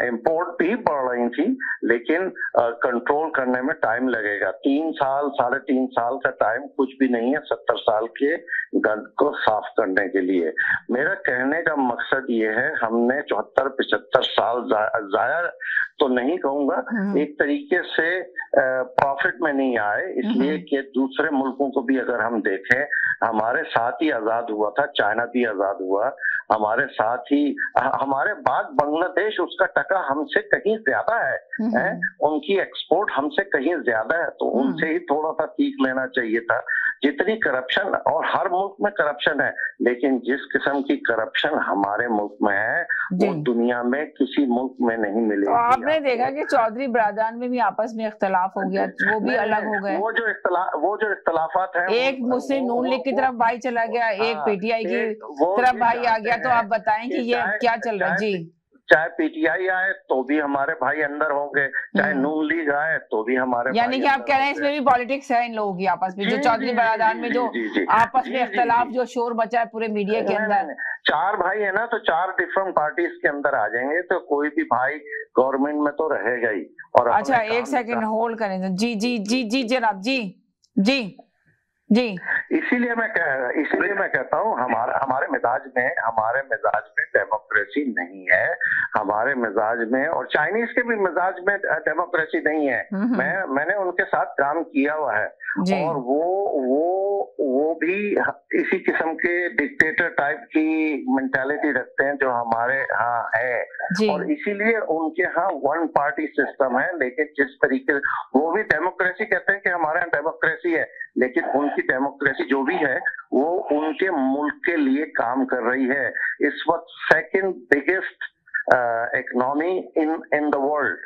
इंपोर्ट भी बढ़ रही थी, लेकिन कंट्रोल करने में टाइम लगेगा। 3 साल 3.5 साल का टाइम कुछ भी नहीं है 70 साल के गंद को साफ करने के लिए। मेरा कहने का मकसद ये है, हमने 74-75 साल जाया तो नहीं कहूंगा, एक तरीके से प्रॉफिट में नहीं आए, इसलिए कि दूसरे मुल्कों को भी अगर हम देखें, हमारे साथ ही आजाद हुआ था, चाइना भी आजाद हुआ हमारे साथ ही, हमारे बाद बांग्लादेश उसका टका हमसे कहीं ज्यादा है, उनकी एक्सपोर्ट हमसे कहीं ज्यादा है, तो उनसे ही थोड़ा सा सीख लेना चाहिए था। जितनी करप्शन, और हर मुल्क में करप्शन है, लेकिन जिस किस्म की करप्शन हमारे मुल्क में है वो दुनिया में किसी मुल्क में नहीं मिलेगी। तो आपने देखा कि चौधरी बरादरान में भी आपस में इख्तलाफ हो गया, वो भी अलग हो गए। वो जो इख्तलाफात है, एक मुस्लिम नून लीग की तरफ भाई चला गया, एक पीटीआई की तरफ भाई आ गया, तो आप बताएं कि ये क्या चल रहा है? जी, चाहे पीटीआई आए तो भी हमारे भाई अंदर होंगे, चाहे नून लीग आए तो भी हमारे, यानी कि आप कह रहे हैं इसमें भी पॉलिटिक्स है इन लोगों की आपस में, जो चौधरी बरादरान में जो आपस में इख्तलाफ, जो शोर बचा है पूरे मीडिया के अंदर। 4 भाई है ना, तो 4 डिफरेंट पार्टीज के अंदर आ जाएंगे, तो कोई भी भाई गवर्नमेंट में तो रहेगा ही। और अच्छा, एक सेकंड होल्ड करें। जी जी जी जी जनाब, जी जी जी। इसीलिए मैं कहता हूँ हमारे मिजाज में डेमोक्रेसी नहीं है, हमारे मिजाज में, और चाइनीज के भी मिजाज में डेमोक्रेसी नहीं है। मैंने उनके साथ काम किया हुआ है, और वो भी इसी किस्म के डिक्टेटर टाइप की मेंटालिटी रखते हैं जो हमारे यहाँ है, और इसीलिए उनके यहाँ 1 पार्टी सिस्टम है। लेकिन जिस तरीके वो भी डेमोक्रेसी कहते हैं कि हमारे यहाँ डेमोक्रेसी है, लेकिन उनकी डेमोक्रेसी जो भी है वो उनके मुल्क के लिए काम कर रही है। इस वक्त 2nd biggest economy in the world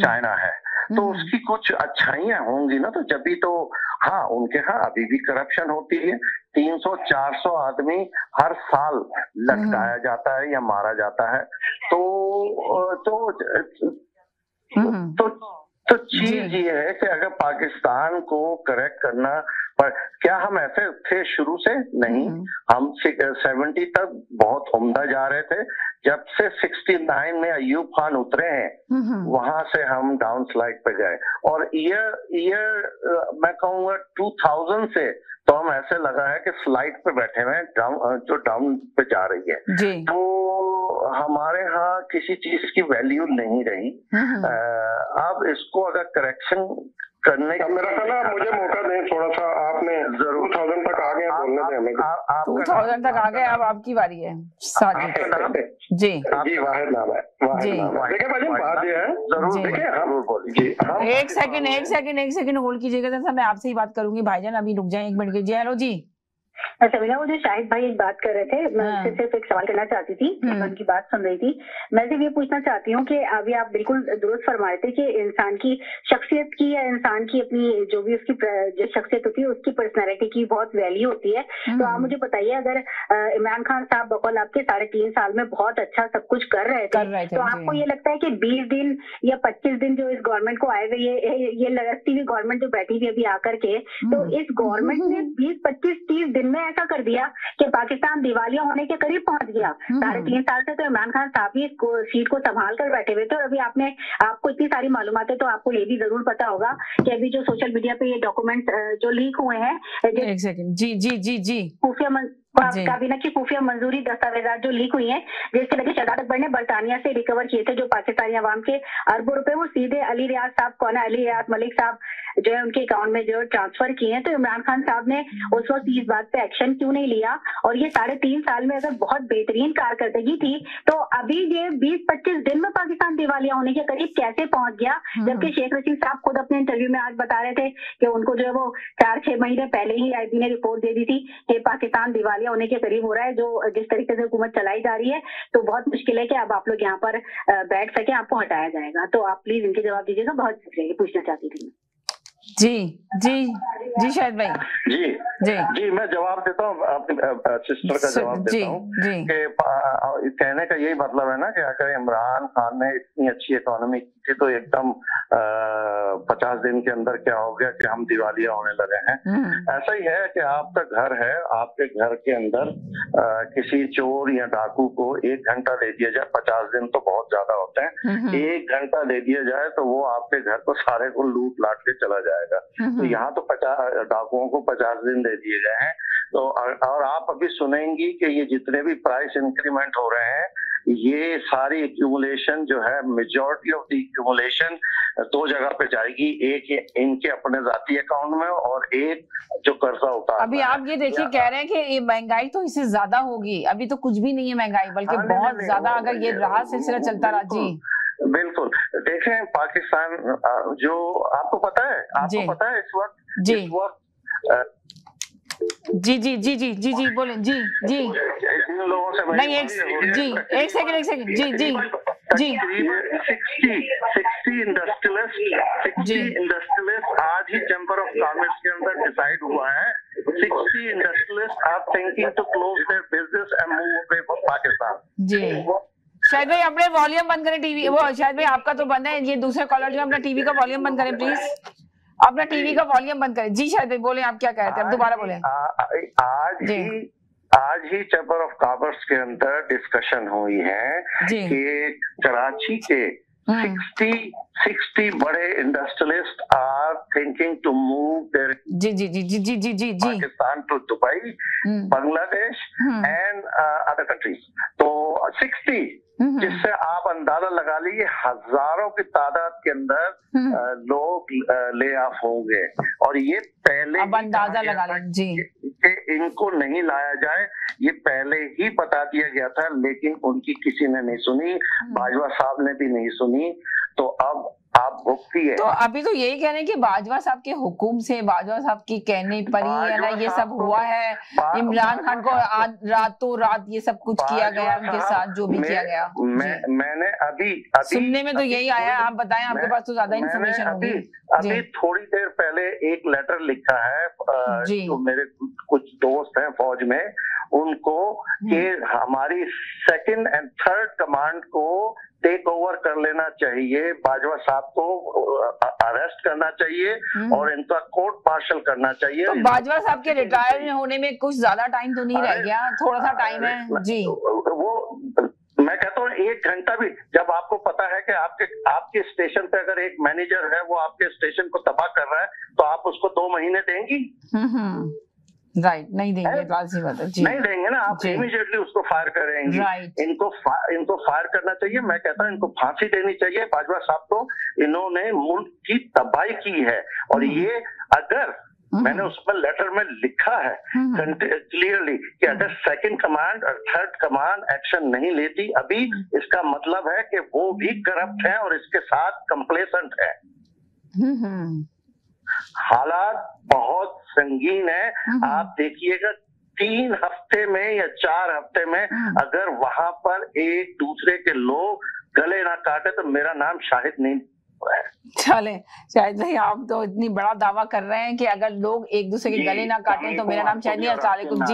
China है, तो उसकी कुछ अच्छाइयां होंगी ना, तो जब भी तो, हाँ उनके यहाँ अभी भी करप्शन होती है, 300-400 आदमी हर साल लटकाया जाता है या मारा जाता है। तो चीज ये है कि अगर पाकिस्तान को करेक्ट करना, पर क्या हम ऐसे थे शुरू से? नहीं, हम 70 तक बहुत उम्दा जा रहे थे। जब से 69 में अयूब खान उतरे हैं, वहां से हम डाउन स्लाइड पे गए, और ईयर मैं कहूँगा 2000 से तो हम ऐसे लगा है कि स्लाइड पे बैठे हुए हैं, डाउन पे जा रही है। तो हमारे यहाँ किसी चीज की वैल्यू नहीं रही। अब इसको अगर करेक्शन करने का, मेरा ख्याल है मुझे मौका दें थोड़ा सा, आपने जरूर 2000 तक आ गए बोलने दें हमें। 2000 तक आ गए, अब आपकी बारी है साजिद जी। वाहिद नाम है, देखिए भाई बात ये है, जरूर देखिए हम बोलिए। एक सेकंड होल्ड कीजिएगा, जैसा मैं आपसे ही बात करूंगी भाईजान, अभी रुक जाए 1 मिनट के। जी हेलो जी। समीना, वो जो शाहिद भाई एक बात कर रहे थे, मैं उससे सिर्फ एक सवाल करना चाहती थी, उनकी बात सुन रही थी। मैं सिर्फ ये पूछना चाहती हूँ कि अभी आप बिल्कुल दुरुस्त फरमा रहे थे कि इंसान की शख्सियत की, या इंसान की अपनी जो भी उसकी जो शख्सियत होती है उसकी पर्सनैलिटी की बहुत वैल्यू होती है। तो आप मुझे बताइए, अगर इमरान खान साहब बकौल आपके 3.5 साल में बहुत अच्छा सब कुछ कर रहे थे, तो आपको ये लगता है कि 20 दिन या 25 दिन जो इस गवर्नमेंट को आए हुए, ये लगती हुई गवर्नमेंट जो बैठी हुई अभी आकर के, तो इस गवर्नमेंट ने 20, 25, 30 दिन दिन में ऐसा कर दिया कि पाकिस्तान दिवालिया होने के करीब पहुंच गया। 3.5 साल से तो इमरान खान साहब ही सीट को संभाल कर बैठे हुए थे। और अभी आपको इतनी सारी मालूमात है तो आपको ये भी जरूर पता होगा कि अभी जो सोशल मीडिया पे ये डॉक्यूमेंट जो लीक हुए हैं, एक सेकंड, जी खुफिया काबीना की खुफिया मंजूरी दस्तावेजात जो लीक हुई हैं, जिसके लगे शहजाद अकबर ने बरतानिया से रिकवर किए थे, जो पाकिस्तानी अवाम के अरबों रुपए वो सीधे अली रियाज साहब कौन है, अली रियाज मलिक साहब जो है उनके अकाउंट में जो ट्रांसफर किए हैं। तो इमरान खान साहब ने उस वक्त इस बात पे एक्शन क्यों नहीं लिया? और ये 3.5 साल में अगर बहुत बेहतरीन कारकर्दगी थी तो अभी ये 20-25 दिन में पाकिस्तान दिवालिया होने के करीब कैसे पहुंच गया? जबकि शेख रशीद साहब खुद अपने इंटरव्यू में आज बता रहे थे कि उनको जो है वो 4-6 महीने पहले ही IB ने रिपोर्ट दे दी थी कि पाकिस्तान दिवालिया होने के करीब हो रहा है। जो जिस तरीके से हुकूमत चलाई जा रही है तो बहुत मुश्किल है कि अब आप लोग यहाँ पर बैठ सके, आपको हटाया जाएगा। तो आप प्लीज इनके जवाब दीजिएगा, बहुत शुक्रिया, पूछना चाहती थी। जी शाहिद भाई। जी मैं जवाब देता हूँ, अपनी सिस्टर का जवाब देता हूँ कि कहने का यही मतलब है ना कि अगर इमरान खान ने इतनी अच्छी इकोनॉमी की थी तो एकदम 50 दिन के अंदर क्या हो गया कि हम दिवालिया होने लगे हैं। ऐसा ही है कि आपका घर है, आपके घर के अंदर किसी चोर या डाकू को 1 घंटा दे दिया जाए, 50 दिन तो बहुत ज्यादा होते हैं, 1 घंटा दे दिया जाए तो वो आपके घर को सारे को लूट लाट के चला जाएगा। तो यहाँ तो 50 डाकुओं को 50 दिन दे दिए गए हैं। तो और आप अभी सुनेंगी कि ये जितने भी प्राइस इंक्रीमेंट हो रहे हैं, ये सारी एक्यूमुलेशन जो है, मेजॉरिटी ऑफ द एक्यूमुलेशन 2 जगह पे जाएगी, एक इनके अपने जाती अकाउंट में और एक जो कर्जा उतार। अभी आप ये देखिए कह रहे हैं कि ये महंगाई तो इससे ज्यादा होगी, अभी तो कुछ भी नहीं है महंगाई, बल्कि बहुत ज्यादा अगर ये रहा सिलसिला चलता रहा। जी बिल्कुल, देखें पाकिस्तान जो आपको पता है इस वक्त जी बोले जी इन लोगों से नहीं एक सेकंड जी 60 इंडस्ट्रियलिस्ट आज ही चैम्बर ऑफ कॉमर्स के अंदर डिसाइड हुआ है, 60 industrialist are thinking to close their business and move away from Pakistan. जी शायद भाई अपने वॉल्यूम बंद करें टीवी, वो शायद भाई आपका तो बंद है, ये दूसरे कॉलर जो अपना टीवी का वॉल्यूम बंद करें प्लीज, अपना टीवी का वॉल्यूम बंद करें। जी शायद भाई बोले, आप क्या कहते हैं, दोबारा बोले। आज ही चैम्बर ऑफ कॉमर्स के अंदर डिस्कशन हुई है कि कराची के 60 बड़े industrialist are thinking to move there Pakistan to Dubai, Bangladesh and other countries. तो 60 जिससे आप अंदाजा लगा लीजिए हजारों की तादाद के अंदर लोग ले ऑफ होंगे। और ये पहले अब अंदाजा लगा लीजिए कि इनको नहीं लाया जाए, ये पहले ही बता दिया गया था, लेकिन उनकी किसी ने नहीं सुनी, बाजवा साहब ने भी नहीं सुनी। तो अब आप भुगती है। तो अभी तो यही कह रहे हैं कि बाजवा साहब के हुक्म से, बाजवा साहब की कहने पर ही है ना ये सब हुआ है। इमरान खान को रातों रात ये सब कुछ किया गया, उनके साथ जो भी किया गया। मैंने अभी सुनने में तो यही आया, आप बताएं, आपके पास तो ज्यादा इन्फॉर्मेशन होगी। अभी थोड़ी देर पहले एक लेटर लिखा है जो मेरे कुछ दोस्त हैं फौज में, उनको कि हमारी 2nd and 3rd कमांड को टेक ओवर कर लेना चाहिए, बाजवा साहब को अरेस्ट करना चाहिए और इनका कोर्ट मार्शल करना चाहिए। तो बाजवा साहब के रिटायर होने में कुछ ज्यादा टाइम तो नहीं रह गया, थोड़ा सा टाइम है। जी वो मैं कहता हूँ 1 घंटा भी, जब आपको पता है कि आपके स्टेशन पे अगर एक मैनेजर है वो आपके स्टेशन को तबाह कर रहा है तो आप उसको 2 महीने देंगी? राइट, नहीं देंगे, लाज़मी बात है। नहीं देंगे ना, आप इमीडिएटली उसको फायर करेंगे। इनको फायर करना चाहिए। मैं कहता हूँ इनको फांसी देनी चाहिए बाजवा साहब को। इन्होंने मुल्क की तबाही की है और ये अगर मैंने उसमें लेटर में लिखा है क्लियरली कि अगर 2nd कमांड और 3rd कमांड एक्शन नहीं लेती अभी, इसका मतलब है कि वो भी करप्ट है और इसके साथ कंप्लेसेंट है। हालात बहुत संगीन है। आप देखिएगा 3 हफ्ते में या 4 हफ्ते में अगर वहां पर एक दूसरे के लोग गले ना काटे तो मेरा नाम शाहिद नहीं है। चले शाहिद भाई, आप तो इतनी बड़ा दावा कर रहे हैं कि अगर लोग एक दूसरे के गले ना काटें तो मेरा नाम शाहिद नहीं है। अस्सलाम वालेकुम।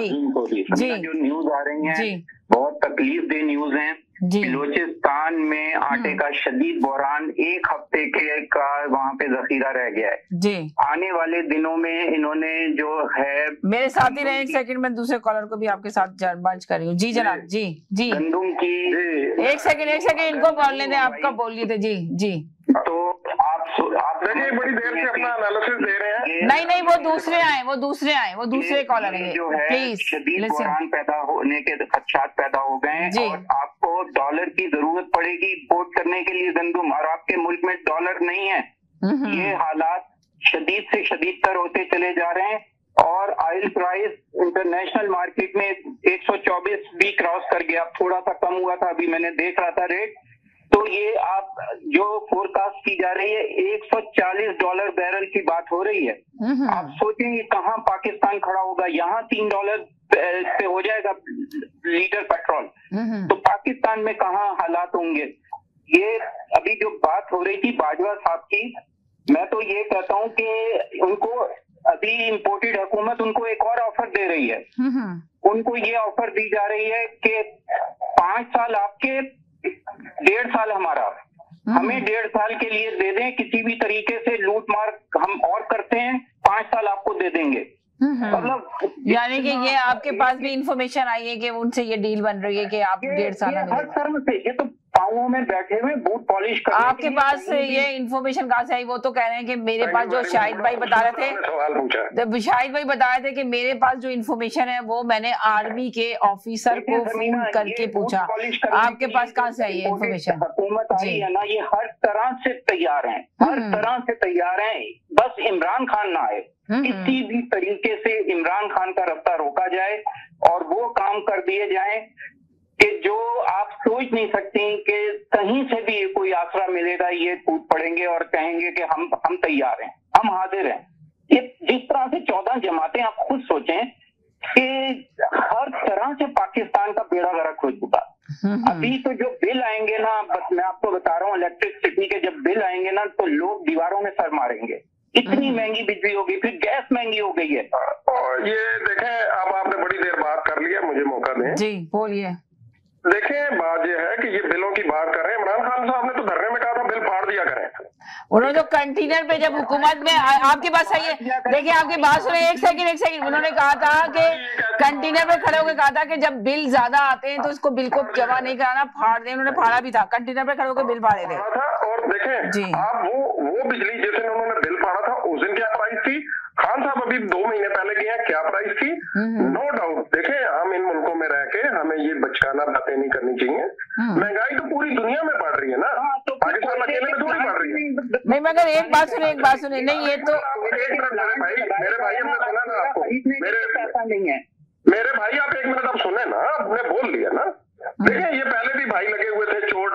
जी जो न्यूज आ रही है बहुत तकलीफ दे न्यूज है। बलूचिस्तान में आटे का शदीद बहरान 1 हफ्ते का वहाँ पे जखीरा रह गया है जी। आने वाले दिनों में इन्होंने जो है, मेरे साथ ही रहे, 1 सेकंड में दूसरे कॉलर को भी आपके साथ बात कर रही हूँ। जी जनाब, जी जी गंदुम की 1 सेकंड इनको बोलने दें, आपका बोलिए थे। जी जी। तो आप देखिए बड़ी देर से अपना एनालिसिस दे रहे हैं। नहीं वो दूसरे आए, वो दूसरे कॉलर हैं। जो है प्लीज शदीद बहरान पैदा होने के खदशात पैदा हो गए हैं और आपको डॉलर की जरूरत पड़ेगी इंपोर्ट करने के लिए गंदुम, और आपके मुल्क में डॉलर नहीं है। ये हालात शदीद से शदीदतर होते चले जा रहे हैं और ऑयल प्राइस इंटरनेशनल मार्केट में 124 भी क्रॉस कर गया, थोड़ा सा कम हुआ था, अभी मैंने देख रहा था रेट। तो ये आप जो फोरकास्ट की जा रही है $140 बैरल की बात हो रही है। आप सोचेंगे कहाँ पाकिस्तान खड़ा होगा, यहाँ $3 पे हो जाएगा लीटर पेट्रोल, तो पाकिस्तान में कहाँ हालात होंगे। ये अभी जो बात हो रही थी बाजवा साहब की, मैं तो ये कहता हूँ कि उनको अभी इम्पोर्टेड हुकूमत उनको एक और ऑफर दे रही है। उनको ये ऑफर दी जा रही है कि 5 साल आपके 1.5 साल हमारा, हमें 1.5 साल के लिए दे दें, किसी भी तरीके से लूट मार हम और करते हैं, 5 साल आपको दे देंगे। मतलब यानी कि ये आपके पास भी इंफॉर्मेशन आई है कि उनसे ये डील बन रही है कि आप 1.5 साल हर तरह से, ये तो पाँवों में बैठे हुए बूट पॉलिश कर। आपके पास ये इन्फॉर्मेशन कहाँ से आई? वो तो कह रहे हैं कि मेरे पास जो शाहिद भाई बता रहे थे, शाहिद भाई बता रहे थे कि मेरे पास जो इन्फॉर्मेशन है वो मैंने आर्मी के ऑफिसर को फोन करके पूछा। आपके पास कहाँ से आई है इन्फॉर्मेशन? हुकूमत आई है ना, ये हर तरह से तैयार है, हर तरह से तैयार है, बस इमरान खान ना आए, किसी भी तरीके से इमरान खान का रफ्ता रोका जाए और वो काम कर दिए जाए कि जो आप सोच नहीं सकते कि कहीं से भी कोई आसरा मिलेगा, ये टूट पड़ेंगे और कहेंगे कि हम तैयार हैं, हम हाजिर हैं। ये जिस तरह से 14 जमातें, आप खुद सोचें कि हर तरह से पाकिस्तान का बेड़ा गर्क हो चुका। अभी तो जो बिल आएंगे ना, बस मैं आपको बता रहा हूँ, इलेक्ट्रिसिटी के जब बिल आएंगे ना तो लोग दीवारों में सर मारेंगे, इतनी महंगी बिजली होगी, फिर गैस महंगी हो गई है। और ये देखें, अब आपने बड़ी देर बात कर लिया, मुझे मौका दें। जी बोलिए। देखें, बात ये है कि ये बिलों की बात कर रहे हैं, इमरान खान साहब ने तो धरने में कहा था बिल फाड़ दिया करें। उन्होंने जो कंटेनर पे जब हुकूमत में आपके पास सही है, देखिए आपकी बात सुने, एक सेकंड, उन्होंने कहा था कि कंटेनर पे खड़े होकर कहा था कि जब बिल ज्यादा आते हैं तो इसको बिल को जमा नहीं कराना, फाड़ दें। उन्होंने फाड़ा भी था, कंटेनर पे खड़े होकर बिल फाड़े थे। और देखें आप वो बिजली जिस दिन उन्होंने बिल फाड़ा था उस दिन क्या प्राइस थी, खान साहब अभी 2 महीने पहले गए हैं, क्या प्राइस थी। नो डाउट, देखें हम इन मुल्कों में रह के हमें ये बचकाना बातें नहीं करनी चाहिए। महंगाई तो पूरी दुनिया में बढ़ रही है ना, तो पाकिस्तान अकेले में थोड़ी बढ़ रही है। नहीं मगर एक बात सुने, नहीं ये तो मेरे भाई हमने सुना ना आपको, मेरे भाई आप 1 मिनट आप सुने ना, आपने बोल लिया ना। देखिए ये पहले भी भाई लगे हुए थे, चोर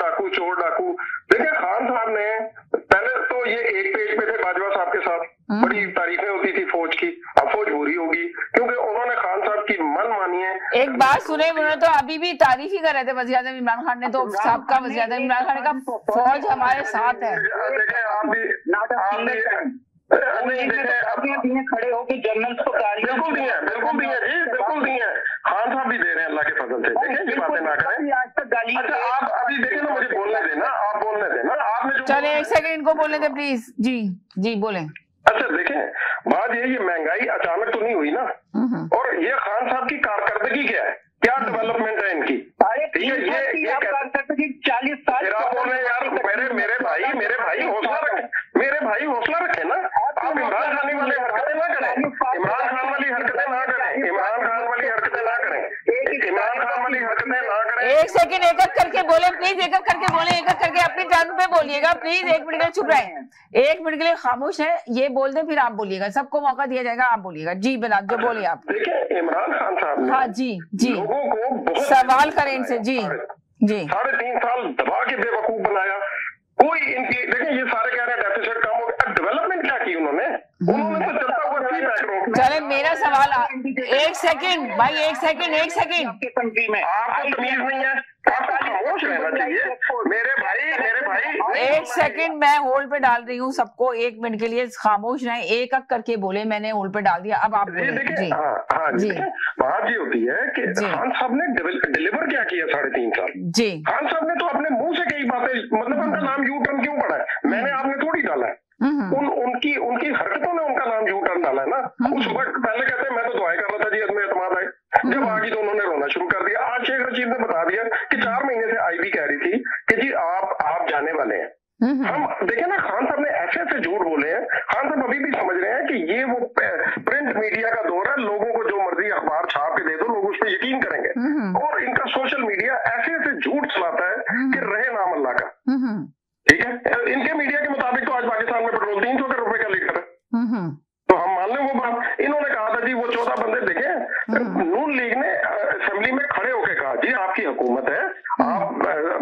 डाकू। देखिए खान साहब ने पहले तो ये एक पेज पे थे बाजवा साहब के साथ, बड़ी तारीफें होती थी फौज की, अब फौज बुरी होगी क्योंकि उन्होंने खान साहब की मन मानी है। एक बात सुने, उन्होंने तो अभी भी तारीफ ही कर रहे थे वज़ीर-ए-आज़म इमरान खान ने, तो सबका वज़ीर-ए-आज़म इमरान खान का फौज हमारे साथ है। देखें आप भी खड़े होकर जनरल्स को बिल्कुल दी है, खान साहब भी दे रहे हैं अल्लाह के फजल से। देखिए ये बातें ना करें। अच्छा आप अभी देखें ना, मुझे बोलने देना, आप बोलने देना। आपने चले 1 सेकंड इनको बोलने दे प्लीज। जी बोले। अच्छा देखें, बात ये महंगाई अचानक तो नहीं हुई ना, और ये खान साहब की कारकर्दगी क्या है, क्या डेवलपमेंट है इनकी। ठीक है, ये 40 साल बोल रहे यार, मेरे भाई हौसला रखे ना। आप इमरान खान वाली हरकतें ना करें, इमरान खान वाली हरकतें ना करें। 1 सेकंड एक करके बोले प्लीज, एक करके अपनी टर्न पे बोलिएगा प्लीज। 1 मिनट के लिए चुप रहे, 1 मिनट के लिए खामोश है, ये बोल दे फिर आप बोलिएगा, सबको मौका दिया जाएगा, आप बोलिएगा। जी बिलाल जो बोलिए आप। देखिए इमरान खान साहब ने, हाँ जी लोगों को बहुत सवाल करें इनसे। जी 3.5 साल दबा के बेवकूफ बनाया। कोई इनकी देखें, ये सारे कह रहे हैं डेफिसिट कम हो गया, डेवलपमेंट क्या की उन्होंने तो चलता हुआ चले मेरा सवाल 1 सेकंड भाई, 1 सेकंड कंट्री में आपको तमीज नहीं है, आपको खामोश रहना चाहिए मेरे भाई। एक सेकंड मैं होल्ड पे डाल रही हूँ सबको, 1 मिनट के लिए खामोश रहे, एक एक करके बोले, मैंने होल्ड पे डाल दिया, अब आप बोले। देखिए बात ये होती है कि खान साहब ने डिलीवर क्या किया 3.5 साल। जी खान साहब ने तो अपने मुंह से कई बातें, मतलब उनका नाम यू टर्न क्यों पड़ा है, मैंने आपने थोड़ी डाला है, उनकी हरकतों ने उनका नाम यू टर्न डाला है ना। उस वक्त पहले कहते हैं मैं तो दुआएं कर रहा था जी इसमें एतमाद आए, जब आ गई तो उन्होंने रोना शुरू कर दिया। आज शेख रशीद ने बता दिया कि 4 महीने से आईबी कह रही थी कि जी आप जाने वाले हैं। हम देखे ना, खान साहब ने ऐसे झूठ बोले हैं। खान साहब अभी भी समझ रहे हैं कि ये वो प्रिंट मीडिया का दौर है, लोगों को जो मर्जी अखबार छाप के दे दो लोग उस पर यकीन करेंगे, और इनका सोशल मीडिया ऐसे झूठ चलाता है कि रहे नाम अल्लाह का। ठीक है, इनके मीडिया के मुताबिक तो आज पाकिस्तान में पेट्रोल 300 करोड़ रुपए का लीटर है, तो हम मान लें वो बात। इन्होंने कहा था जी वो 14 बंदे देखे, नून लीग ने असेंबली में खड़े होकर कहा जी आपकी हुकूमत है, आप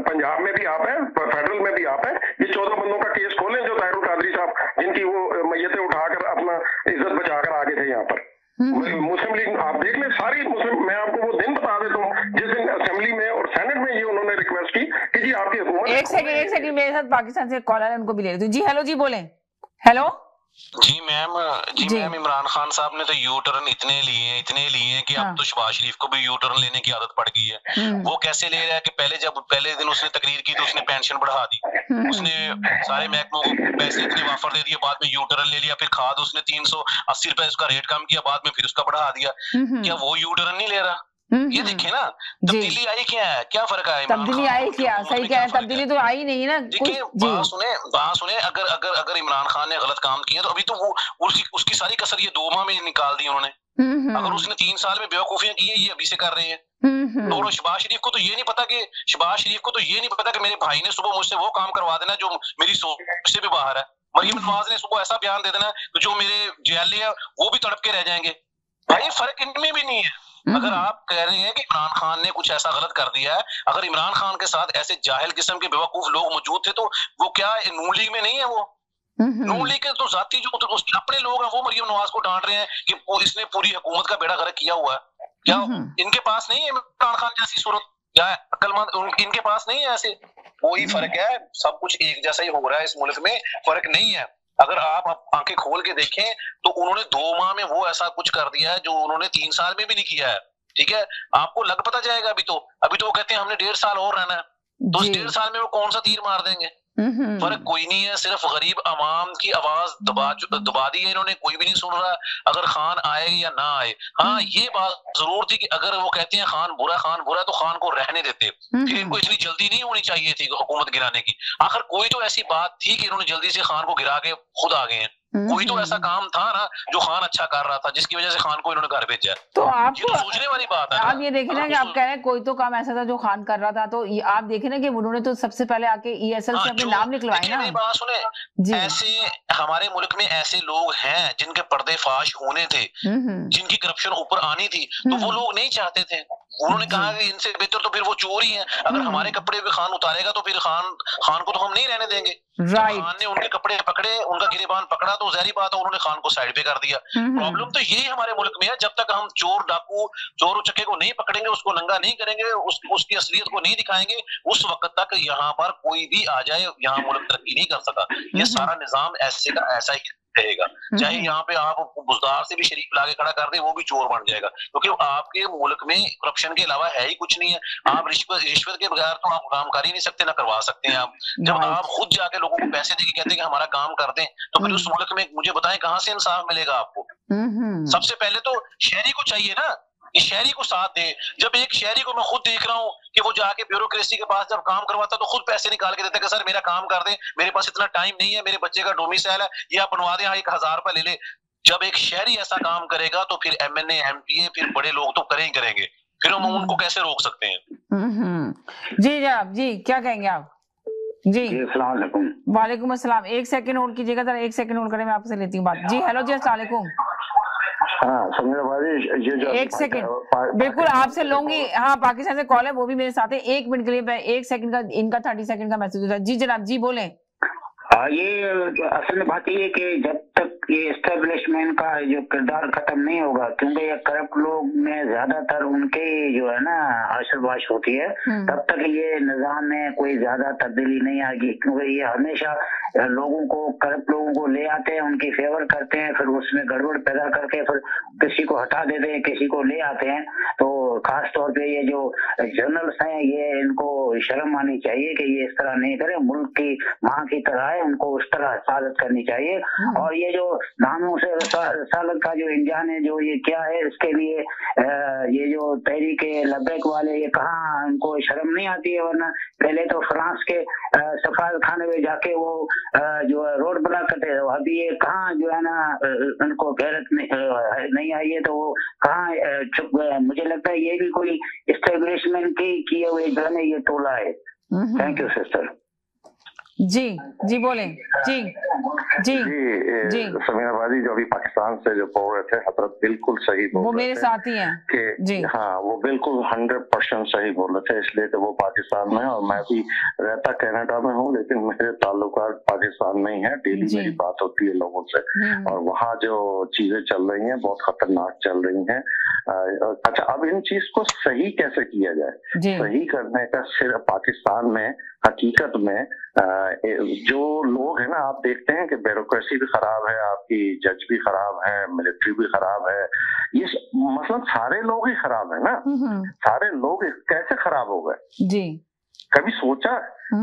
पंजाब में भी आप हैं, फेडरल में भी आप हैं, ये 14 बंदों का केस खोलें जो ताहिरुल कादरी साहब जिनकी वो मैयतें उठाकर अपना इज्जत बचाकर आगे थे यहाँ पर। मुस्लिम लीग आप देख लें सारी मुस्लिम, मैं आपको वो दिन बता देता हूँ जिस दिन असेंबली में और सेनेट में ये उन्होंने रिक्वेस्ट की कि जी आपकी हुकूमत। एक सेकंड मेरे साथ पाकिस्तान से कॉलर है, उनको भी ले लेती हूँ। जी हेलो जी, बोले। हेलो जी मैम इमरान खान साहब ने तो यू टर्न इतने लिए हैं कि अब तो शहबाज शरीफ को भी यू टर्न लेने की आदत पड़ गई है। वो कैसे ले रहा है कि पहले दिन उसने तकरीर की तो उसने पेंशन बढ़ा दी, उसने सारे महकमों को पैसे इतने वाफर दे दिए, बाद में यू टर्न ले लिया, फिर खाद उसने 380 रुपए उसका रेट कम किया, बाद में फिर उसका बढ़ा दिया। क्या वो यू टर्न नहीं ले रहा? ये देखिए ना, तब्दीली आई क्या है, क्या फर्क है? तब्दीली आई क्या? सही क्या है, तब्दीली तो आई नहीं ना। देखिए बात सुने, अगर इमरान खान ने गलत काम किया तो अभी तो वो उसकी सारी कसर ये 2 माह में निकाल दी उन्होंने। अगर उसने 3 साल में बेवकूफियां की है ये अभी से कर रहे हैं। और शहबाज शरीफ को तो ये नहीं पता कि मेरे भाई ने सुबह मुझसे वो काम करवा देना जो मेरी सोच से भी बाहर है। मरियम नवाज ने सुबह ऐसा बयान दे देना जो मेरे जेएलए है वो भी तड़प के रह जाएंगे। भाई फर्क इनमें भी नहीं है। अगर आप कह रहे हैं कि इमरान खान ने कुछ ऐसा गलत कर दिया है, अगर इमरान खान के साथ ऐसे जाहिल किस्म के बेवकूफ लोग मौजूद थे तो वो क्या नून लीग में नहीं है? वो नून लीग के तो जाती जो उसके अपने लोग हैं वो मरियम नवाज को डांट रहे हैं कि इसने पूरी हुकूमत का बेड़ा गर्क किया हुआ है। क्या इनके पास नहीं है इमरान खान जैसी सूरत या अक्लमंद? इनके पास नहीं है ऐसे? कोई फर्क है, सब कुछ एक जैसा ही हो रहा है इस मुल्क में, फर्क नहीं है। अगर आप आंखें खोल के देखें तो उन्होंने 2 माह में वो ऐसा कुछ कर दिया है जो उन्होंने 3 साल में भी नहीं किया है। ठीक है, आपको लग पता जाएगा। अभी तो वो कहते हैं हमने 1.5 साल और रहना है, तो इस 1.5 साल में वो कौन सा तीर मार देंगे? फर्क कोई नहीं है, सिर्फ गरीब अवाम की आवाज दबा दी है इन्होंने, कोई भी नहीं सुन रहा अगर खान आए या ना आए। हाँ ये बात जरूर थी कि अगर वो कहते हैं खान बुरा तो खान को रहने देते, फिर इनको इतनी जल्दी नहीं होनी चाहिए थी हुकूमत गिराने की। आखिर कोई तो ऐसी बात थी कि इन्होंने जल्दी से खान को गिरा के खुद आ गए हैं। कोई तो ऐसा काम था ना जो खान अच्छा कर रहा था जिसकी वजह से खान को इन्होंने घर भेजा। तो आपको तो सोचने वाली बात है। आप ये देखें ना कि आप कह रहे हैं कोई तो काम ऐसा था जो खान कर रहा था, तो आप देखें ना कि उन्होंने तो सबसे पहले आके ईएसएल से अपने नाम निकलवाए ना। बात सुने, ऐसे हमारे मुल्क में ऐसे लोग हैं जिनके पर्दे फाश होने थे, जिनकी करप्शन ऊपर आनी थी, तो वो लोग नहीं चाहते थे। उन्होंने कहा कि इनसे बेहतर तो फिर वो चोर ही है। अगर हमारे कपड़े पे खान उतारेगा तो फिर खान को तो हम नहीं रहने देंगे। खान ने उनके कपड़े पकड़े, उनका गिरेबान पकड़ा तो जाहिर बात है उन्होंने खान को साइड पे कर दिया। प्रॉब्लम तो यही हमारे मुल्क में है, जब तक हम चोर चक्के को नहीं पकड़ेंगे, उसको नंगा नहीं करेंगे, उसकी असलियत को नहीं दिखाएंगे, उस वक्त तक यहाँ पर कोई भी आ जाए यहाँ मुल्क तरक्की नहीं कर सका। ये सारा निजाम ऐसे का ऐसा ही रहेगा। चाहे यहाँ पे आप बुजदार से भी शरीफ लाके खड़ा कर दे वो भी चोर बन जाएगा, क्योंकि आपके मुल्क में करप्शन के अलावा है ही कुछ नहीं है। आप रिश्वत के बगैर तो आप काम कर ही नहीं सकते, ना करवा सकते हैं आप। जब आप खुद जाके लोगों को पैसे देके कहते हैं कि हमारा काम कर दें, तो फिर उस मुल्क में मुझे बताएं कहाँ से इंसाफ मिलेगा आपको? सबसे पहले तो शहरी को चाहिए ना कि शहरी को साथ दे। जब एक शहरी को मैं खुद देख रहा हूँ कि वो जाके ब्यूरोक्रेसी के पास जब काम करवाता तो खुद पैसे निकाल के देता है कि सर मेरा काम कर दे, मेरे पास इतना टाइम नहीं है, मेरे बच्चे का डोमिसाइल है, ये आप बनवा दें, यहाँ 1000 रुपए ले ले। जब एक शहरी ऐसा काम करेगा तो फिर एमएनए एमपीए फिर बड़े लोग तो करेंगे, फिर हम उनको कैसे रोक सकते हैं? जी जनाब, जी क्या कहेंगे आप? जी वालेकुम अस्सलाम। 1 सेकंड होल्ड कीजिएगा, जरा 1 सेकंड होल्ड करें, मैं आपसे लेती हूँ बात। जी हेलो जी अस्सलाम वालेकुम। एक सेकंड बिल्कुल आपसे लूंगी। हाँ पाकिस्तान से कॉल है, वो भी मेरे साथ है। 1 मिनट के लिए 1 सेकंड का इनका 30 सेकंड का मैसेज होता है। जी जनाब, जी बोले। ये असल में बात ये है कि जब तक ये एस्टेब्लिशमेंट का जो किरदार खत्म नहीं होगा, क्योंकि ये करप्ट लोग में ज्यादातर उनके जो है ना आशीर्वाद होती है, तब तक ये निजाम में कोई ज्यादा तब्दीली नहीं आएगी। क्योंकि ये हमेशा लोगों को, करप्ट लोगों को ले आते हैं, उनकी फेवर करते हैं, फिर उसमें गड़बड़ पैदा करके फिर किसी को हटा देते हैं, किसी को ले आते हैं। तो खास तौर पे ये जो जर्नल्स हैं, ये इनको शर्म आनी चाहिए कि ये इस तरह नहीं करे। मुल्क की माँ की तरह है, उनको उस तरह हिफाजत करनी चाहिए। और ये जो नामों से रसालत का जो इंजान है, जो ये क्या है, इसके लिए ये जो तहरीक लब्बैक वाले, ये कहाँ उनको शर्म नहीं आती है? वरना पहले तो फ्रांस के सफारत खाने में जाके वो जो रोड ब्लॉक करते थे, अभी ये कहाँ जो है ना उनको गैरत नहीं आई है, तो वो कहाँ चुप गए? मुझे लगता है ये भी कोई एस्टेब्लिशमेंट की किए हुए जो है ये टोला है। Thank you sister. जी बोले। जी समीना बाजी, जो अभी पाकिस्तान से जो बोल रहे थे हजरत, बिल्कुल सही बोल रहे थे। वो मेरे साथ ही हैं कि जी हाँ, वो बिल्कुल 100% सही बोल रहे थे। इसलिए तो वो पाकिस्तान में है और मैं भी रहता कनाडा में हूँ, लेकिन मेरे ताल्लुकात पाकिस्तान में ही है। डेली मेरी बात होती है लोगों से, और वहाँ जो चीजें चल रही हैं बहुत खतरनाक चल रही हैं। अच्छा, अब इन चीज को सही कैसे किया जाए? सही करने का सिर्फ पाकिस्तान में हकीकत में जो लोग हैं ना, आप देखते हैं कि ब्यूरोक्रेसी भी खराब है, आपकी जज भी खराब है, मिलिट्री भी खराब है, ये मतलब सारे लोग ही खराब है ना। सारे लोग कैसे खराब हो गए जी? कभी सोचा,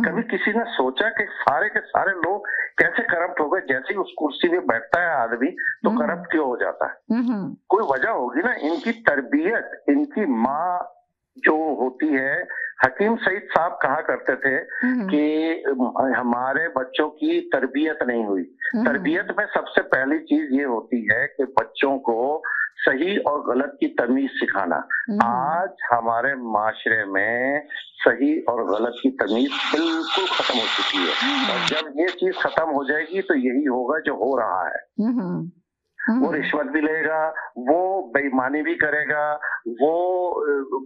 कभी किसी ने सोचा कि सारे के सारे लोग कैसे करप्ट हो गए? जैसे ही उस कुर्सी पे बैठता है आदमी तो करप्ट क्यों हो जाता है? कोई वजह होगी ना। इनकी तरबियत, इनकी माँ जो होती है, हकीम सईद साहब कहा करते थे कि हमारे बच्चों की तरबियत नहीं हुई। तरबियत में सबसे पहली चीज ये होती है कि बच्चों को सही और गलत की तमीज सिखाना। आज हमारे माशरे में सही और गलत की तमीज बिल्कुल खत्म हो चुकी है, और जब ये चीज खत्म हो जाएगी तो यही होगा जो हो रहा है। वो रिश्वत भी लेगा, वो बेईमानी भी करेगा, वो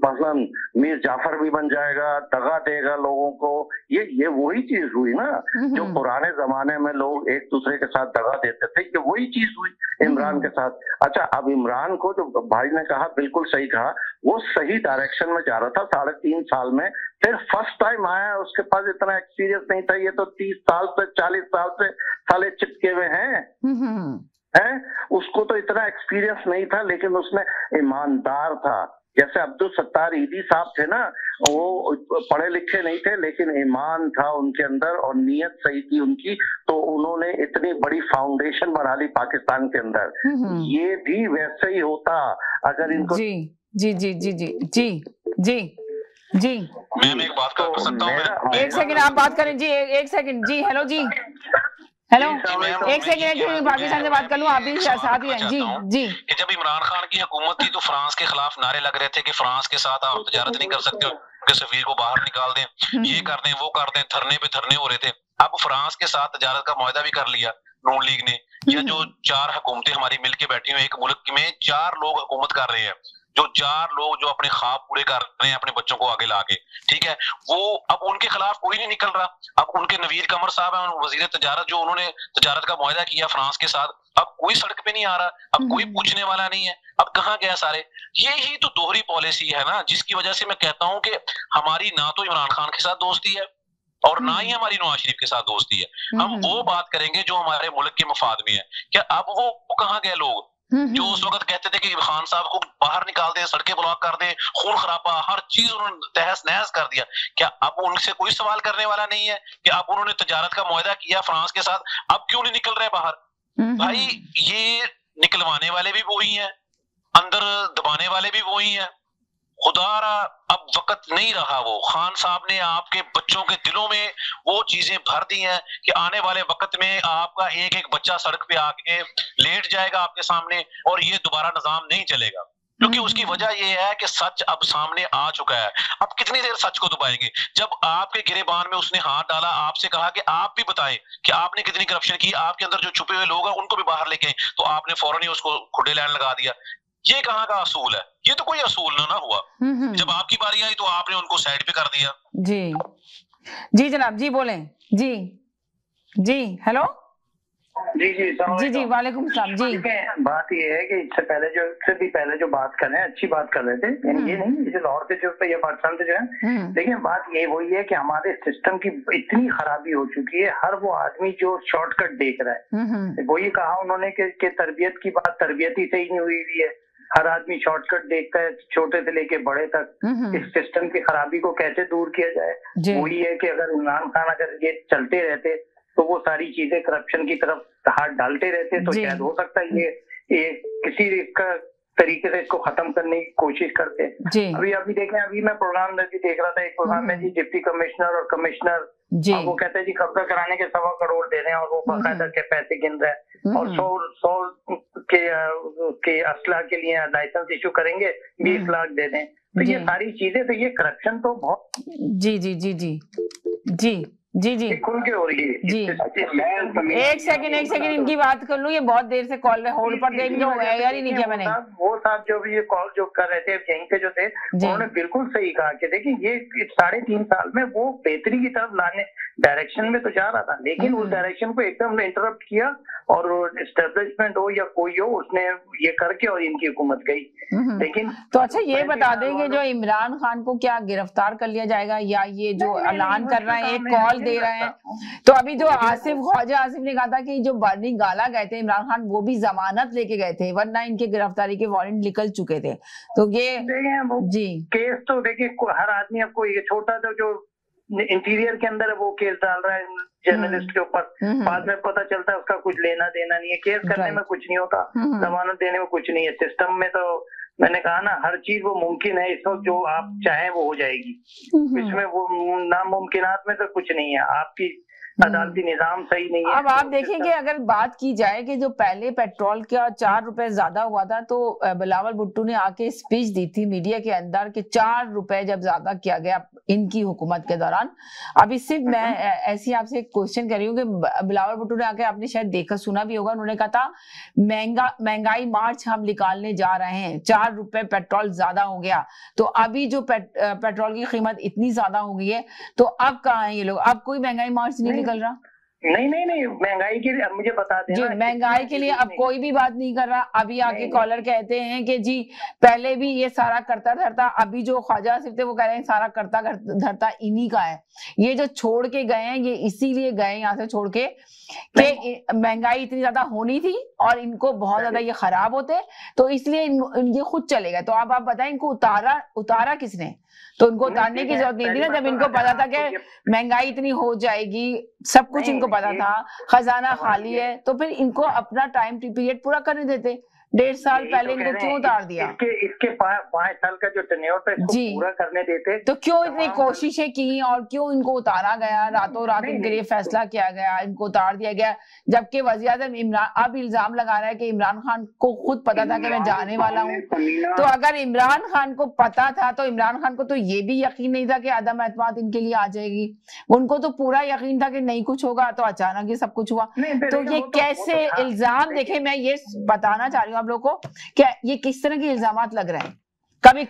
मसलन मीर जाफर भी बन जाएगा, दगा देगा लोगों को। ये वही चीज हुई ना जो पुराने जमाने में लोग एक दूसरे के साथ दगा देते थे, ये वही चीज हुई इमरान के साथ। अच्छा, अब इमरान को जो भाई ने कहा बिल्कुल सही कहा, वो सही डायरेक्शन में जा रहा था 3.5 साल में। फिर फर्स्ट टाइम आया, उसके पास इतना एक्सपीरियंस नहीं था। ये तो 30 साल से 40 साल से साले चिपके हुए हैं। उसको तो इतना एक्सपीरियंस नहीं था, लेकिन उसने ईमानदार था। जैसे अब्दुल सत्तार ईदी साहब थे ना, वो पढ़े लिखे नहीं थे, लेकिन ईमान था उनके अंदर और नीयत सही थी उनकी, तो उन्होंने इतनी बड़ी फाउंडेशन बना ली पाकिस्तान के अंदर। ये भी वैसे ही होता अगर इनको जी मैम एक बात कर सकता हूँ? एक सेकंड आप बात करें जी, एक सेकंड जी। हेलो जी, हेलो, एक सेकंड पाकिस्तान से बात कर लूं, आप भी साथ ही हैं। जी कि जब इमरान खान की हुकूमत थी तो फ्रांस के खिलाफ नारे लग रहे थे कि फ्रांस के साथ आप तजारत नहीं कर सकते, उनके सफीर को बाहर निकाल दें, ये कर दें, वो कर दें, धरने पे धरने हो रहे थे। अब फ्रांस के साथ तजारत का मुआहदा भी कर लिया नून लीग ने, या जो 4 हुकूमतें हमारी मिलके बैठी हुई, एक मुल्क में 4 लोग हुकूमत कर रहे हैं, जो 4 लोग जो अपने ख्वाब पूरे कर रहे हैं अपने बच्चों को आगे लाके, ठीक है, वो अब उनके खिलाफ कोई नहीं निकल रहा। अब उनके नवीर कमर साहब हैं, वजीर तजारत, जो उन्होंने तजारत का मुआहदा किया फ्रांस के साथ, अब कोई सड़क पे नहीं आ रहा, अब कोई पूछने वाला नहीं है। अब कहाँ गया सारे? यही तो दोहरी पॉलिसी है ना, जिसकी वजह से मैं कहता हूँ कि हमारी ना तो इमरान खान के साथ दोस्ती है और ना ही हमारी नवाज शरीफ के साथ दोस्ती है। हम वो बात करेंगे जो हमारे मुल्क के मफाद में है। क्या अब वो कहाँ गए लोग जो उस वक्त कहते थे कि खान साहब को बाहर निकाल दें, सड़कें ब्लॉक कर दें, खून खराबा, हर चीज उन्होंने तहस नहस कर दिया? क्या अब उनसे कोई सवाल करने वाला नहीं है कि अब उन्होंने तजारत का मुआहदा किया फ्रांस के साथ, अब क्यों नहीं निकल रहे बाहर? भाई ये निकलवाने वाले भी वही हैं, अंदर दबाने वाले भी वही हैं। खुदारा अब वक्त नहीं रहा। वो खान साहब ने आपके बच्चों के दिलों में वो चीजें भर दी हैं कि आने वाले वक्त में आपका एक एक बच्चा सड़क पे आके लेट जाएगा आपके सामने और ये दोबारा निजाम नहीं चलेगा, क्योंकि उसकी वजह ये है कि सच अब सामने आ चुका है। अब कितनी देर सच को दबाएंगे? जब आपके गिरेबान में उसने हाथ डाला, आपसे कहा कि आप भी बताएं कि आपने कितनी करप्शन की, आपके अंदर जो छुपे हुए लोग हैं उनको भी बाहर लेके आए, तो आपने फौरन ही उसको खुडे लैंड लगा दिया। ये कहाँ का असूल है? ये तो कोई असूल ना हुआ। जब आपकी बारी आई तो आपने उनको साइड पे कर दिया। जी जनाब, जी बोलें। जी हेलो जी वालेकुम सलाम जी। बात ये है कि इससे भी पहले जो बात कर रहे हैं अच्छी बात कर रहे थे, ये नहीं जैसे लाहौर से जो ये पाकिस्तान से जो है, देखिए बात ये वही है कि हमारे सिस्टम की इतनी खराबी हो चुकी है, हर वो आदमी जो शॉर्टकट देख रहा है, वही कहा उन्होंने कि तरबियत की बात तरबियत ही सही नहीं हुई है, हर आदमी शॉर्टकट देखता है, छोटे से लेके बड़े तक। इस सिस्टम की खराबी को कैसे दूर किया जाए, वही है कि अगर इमरान खान अगर ये चलते रहते तो वो सारी चीजें करप्शन की तरफ हाथ डालते रहते तो शायद हो सकता है ये किसी का तरीके से इसको खत्म करने की कोशिश करते। अभी देखें, अभी मैं प्रोग्राम में भी देख रहा था, एक प्रोग्राम में जी डिप्टी कमिश्नर और कमिश्नर वो कहते हैं जी कब्जा कराने के 1.25 करोड़ दे रहे हैं और वो बाकायदा के पैसे गिन रहे हैं और 100 के असला के लिए लाइसेंस इशू करेंगे 20 लाख दे दें, तो ये सारी चीजें, तो ये करप्शन तो बहुत जी खुल के हो रही है जी। एक सेकंड इनकी बात कर लूं, ये बहुत देर से कॉल में होल्ड पर थे, इनको यार ही नहीं किया मैंने। वो साहब जो भी ये कॉल जो कर रहे थे यहीं पे जो थे, उन्होंने बिल्कुल सही कहा कि देखिए ये 3.5 साल में वो बेहतरी की तरफ लाने डायरेक्शन में तो जा रहा था, लेकिन उस डायरेक्शन को एकदम इंटरप्ट किया और एस्टेब्लिशमेंट हो या कोई हो उसने ये करके और इनकी हुकूमत गई। लेकिन तो अच्छा ये बता दें कि जो इमरान खान को क्या गिरफ्तार कर लिया जाएगा या ये जो ऐलान कर रहे हैं, एक कॉल दे रहे हैं, तो अभी जो ख्वाजा आसिफ ने कहा था कि जो बर्नी गाला गए थे इमरान खान, वो भी जमानत लेके गए थे, वरना इनके गिरफ्तारी के वारंट निकल चुके थे। तो ये जी केस तो देखिए हर आदमी आपको ये छोटा तो जो इंटीरियर के अंदर वो केस डाल रहा है जर्नलिस्ट के ऊपर, बाद में पता चलता है उसका कुछ लेना देना नहीं है, केस करने में कुछ नहीं होता, जमानत देने में कुछ नहीं है। सिस्टम में तो मैंने कहा ना हर चीज वो मुमकिन है, इस वक्त जो आप चाहें वो हो जाएगी, इसमें वो नामुमकिनात में तो कुछ नहीं है, आपकी अदालती निजाम सही नहीं है। अब आप देखेंगे अगर बात की जाए कि जो पहले पेट्रोल का 4 रुपए ज्यादा हुआ था, तो बिलावल भुट्टो ने आके स्पीच दी थी मीडिया के अंदर कि 4 रुपए जब ज्यादा किया गया इनकी हुकूमत के दौरान। अभी सिर्फ मैं ऐसी आपसे एक क्वेश्चन कर रही हूँ कि बिलावल भुट्टो ने आके, आपने शायद देखा सुना भी होगा, उन्होंने कहा था महंगाई मार्च हम निकालने जा रहे हैं, 4 रुपए पेट्रोल ज्यादा हो गया। तो अभी जो पेट्रोल की कीमत इतनी ज्यादा हो गई है, तो अब कहाँ है ये लोग? अब कोई महंगाई मार्च नहीं निकल रहा? नहीं महंगाई के लिए अब मुझे बता दें, महंगाई के लिए अब कोई भी बात नहीं कर रहा। अभी आके कॉलर कहते हैं कि जी पहले भी ये सारा करता धरता, अभी जो ख्वाजा आसिफ थे वो कह रहे हैं सारा करता धरता इन्हीं का है, ये जो छोड़ के गए हैं ये इसीलिए गए यहाँ से छोड़ के कि महंगाई इतनी ज्यादा होनी थी और इनको बहुत ज्यादा ये खराब होते, तो इसलिए ये खुद चले गए। तो अब आप बताएं इनको उतारा किसने? तो इनको उतारने की जरूरत नहीं थी ना, जब इनको पता था कि महंगाई इतनी हो जाएगी, सब कुछ इनको पता था, खजाना खाली है, तो फिर इनको अपना टाइम पीरियड पूरा करने देते। 1.5 साल पहले इनको क्यों उतार दिया? इसके 5 साल का जो टेन्योर था इसको पूरा करने देते, तो क्यों इतनी कोशिशें की और क्यों इनको उतारा गया? रातों रात इनके लिए फैसला किया गया, इनको उतार दिया गया, जबकि वज़ीर-ए-आज़म इमरान अब इल्जाम लगा रहा है कि इमरान खान को खुद पता था कि मैं जाने वाला हूँ। तो अगर इमरान खान को पता था तो इमरान खान को तो ये भी यकीन नहीं था कि अदम एतमाद इनके लिए आ जाएगी, उनको तो पूरा यकीन था कि नहीं कुछ होगा, तो अचानक ये सब कुछ हुआ। तो ये कैसे इल्जाम, देखे मैं ये बताना चाह रही हूँ आप लोग को, क्या ये किस तरह के इल्जामात लग रहे हैं, कभी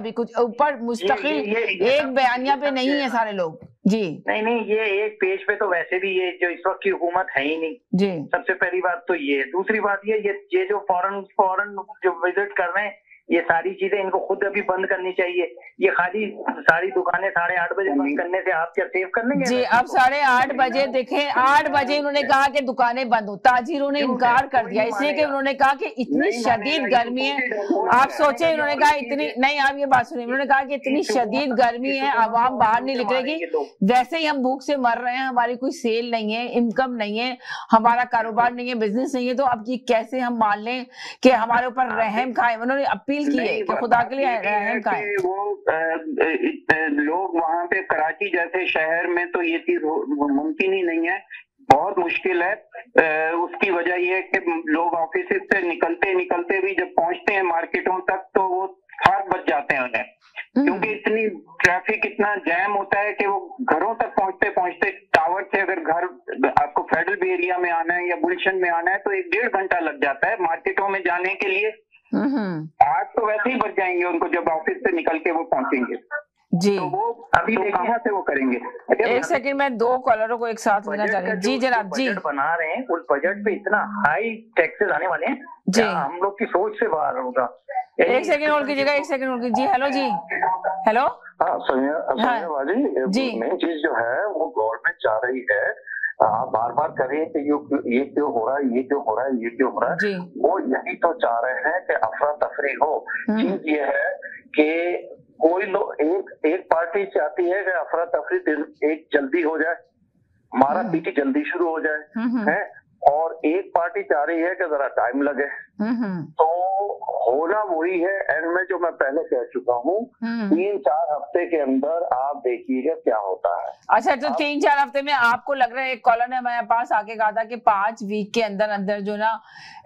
कुछ ऊपर मुस्तकिल एक बयानिया पे नहीं है सारे लोग जी। नहीं ये एक पेज पे तो वैसे भी ये जो इस वक्त की हुकूमत है ही नहीं जी। सबसे पहली बात तो ये, दूसरी बात ये जो फॉरेन जो विजिट कर रहे हैं, ये सारी चीजें इनको खुद अभी बंद करनी चाहिए। ये खाली सारी दुकानें 8:30 बजे बंद करने से आप क्या सेव कर लेंगे? जी अब 8:30 बजे देखें, 8 बजे उन्होंने कहा कि दुकानें बंद हो, ताजिरों ने इनकार कर दिया, इसलिए कि उन्होंने कहा कि इतनी शदीद गर्मी है। आप सोचे, उन्होंने कहा इतनी नहीं, आप ये बात सुनिए, उन्होंने कहा कि इतनी शदीद गर्मी है, आवाम बाहर नहीं निकलेगी, वैसे ही हम भूख से मर रहे हैं, हमारी कोई सेल नहीं है, इनकम नहीं है, हमारा कारोबार नहीं है, बिजनेस नहीं है, तो अब ये कैसे हम मान लें कि हमारे ऊपर रहम खाए? उन्होंने अपील की है कि खुदा के लिए रहम खाए। वो लोग वहाँ पे कराची जैसे शहर में तो ये चीज मुमकिन ही नहीं है, बहुत मुश्किल है। उसकी वजह ये है कि लोग ऑफिस से निकलते भी जब पहुंचते हैं मार्केटों तक तो वो 7 बज जाते हैं उन्हें, क्योंकि इतनी ट्रैफिक, इतना जैम होता है कि वो घरों तक पहुंचते टावर से अगर घर आपको फेडरल एरिया में आना है या गुलशन में आना है तो 1-1.5 घंटा लग जाता है मार्केटों में जाने के लिए। 8 तो वैसे ही बच जाएंगे उनको जब ऑफिस से निकल के वो पहुंचेंगे। जी, तो वो अभी कहाँ से वो करेंगे? एक सेकंड में 2 कॉलरों को एक साथ लेना चाह रही हूँ। जी जनाब, जी बजट बना रहे हैं, उस बजट पे इतना हाई टैक्सेस आने वाले हैं जी, हम लोग की सोच से बाहर होगा। एक सेकंड होल्ड कीजिएगा, एक सेकंड होल्ड कीजिए। हेलो जी, हेलो। हाँ सोनिया बाजी, जी, मेन चीज जो है वो गवर्नमेंट चाह रही है, आप बार बार करें कि ये क्यों हो रहा है, ये क्यों हो रहा है, ये क्यों हो रहा है, वो यही तो चाह रहे हैं कि अफरा तफरी हो। चीज ये है कि कोई लोग एक पार्टी चाहती है कि अफरा तफरी एक जल्दी हो जाए, मारा पीटी जल्दी शुरू हो जाए है, और एक पार्टी चाह रही है कि जरा टाइम लगे। तो होना वही है एंड में, जो मैं पहले कह चुका हूँ, 3-4 हफ्ते के अंदर आप देखिएगा क्या होता है। अच्छा, तो 3-4 हफ्ते में आपको लग रहा है? एक कॉलर ने हमारे पास आके कहा था कि 5 वीक के अंदर अंदर जो ना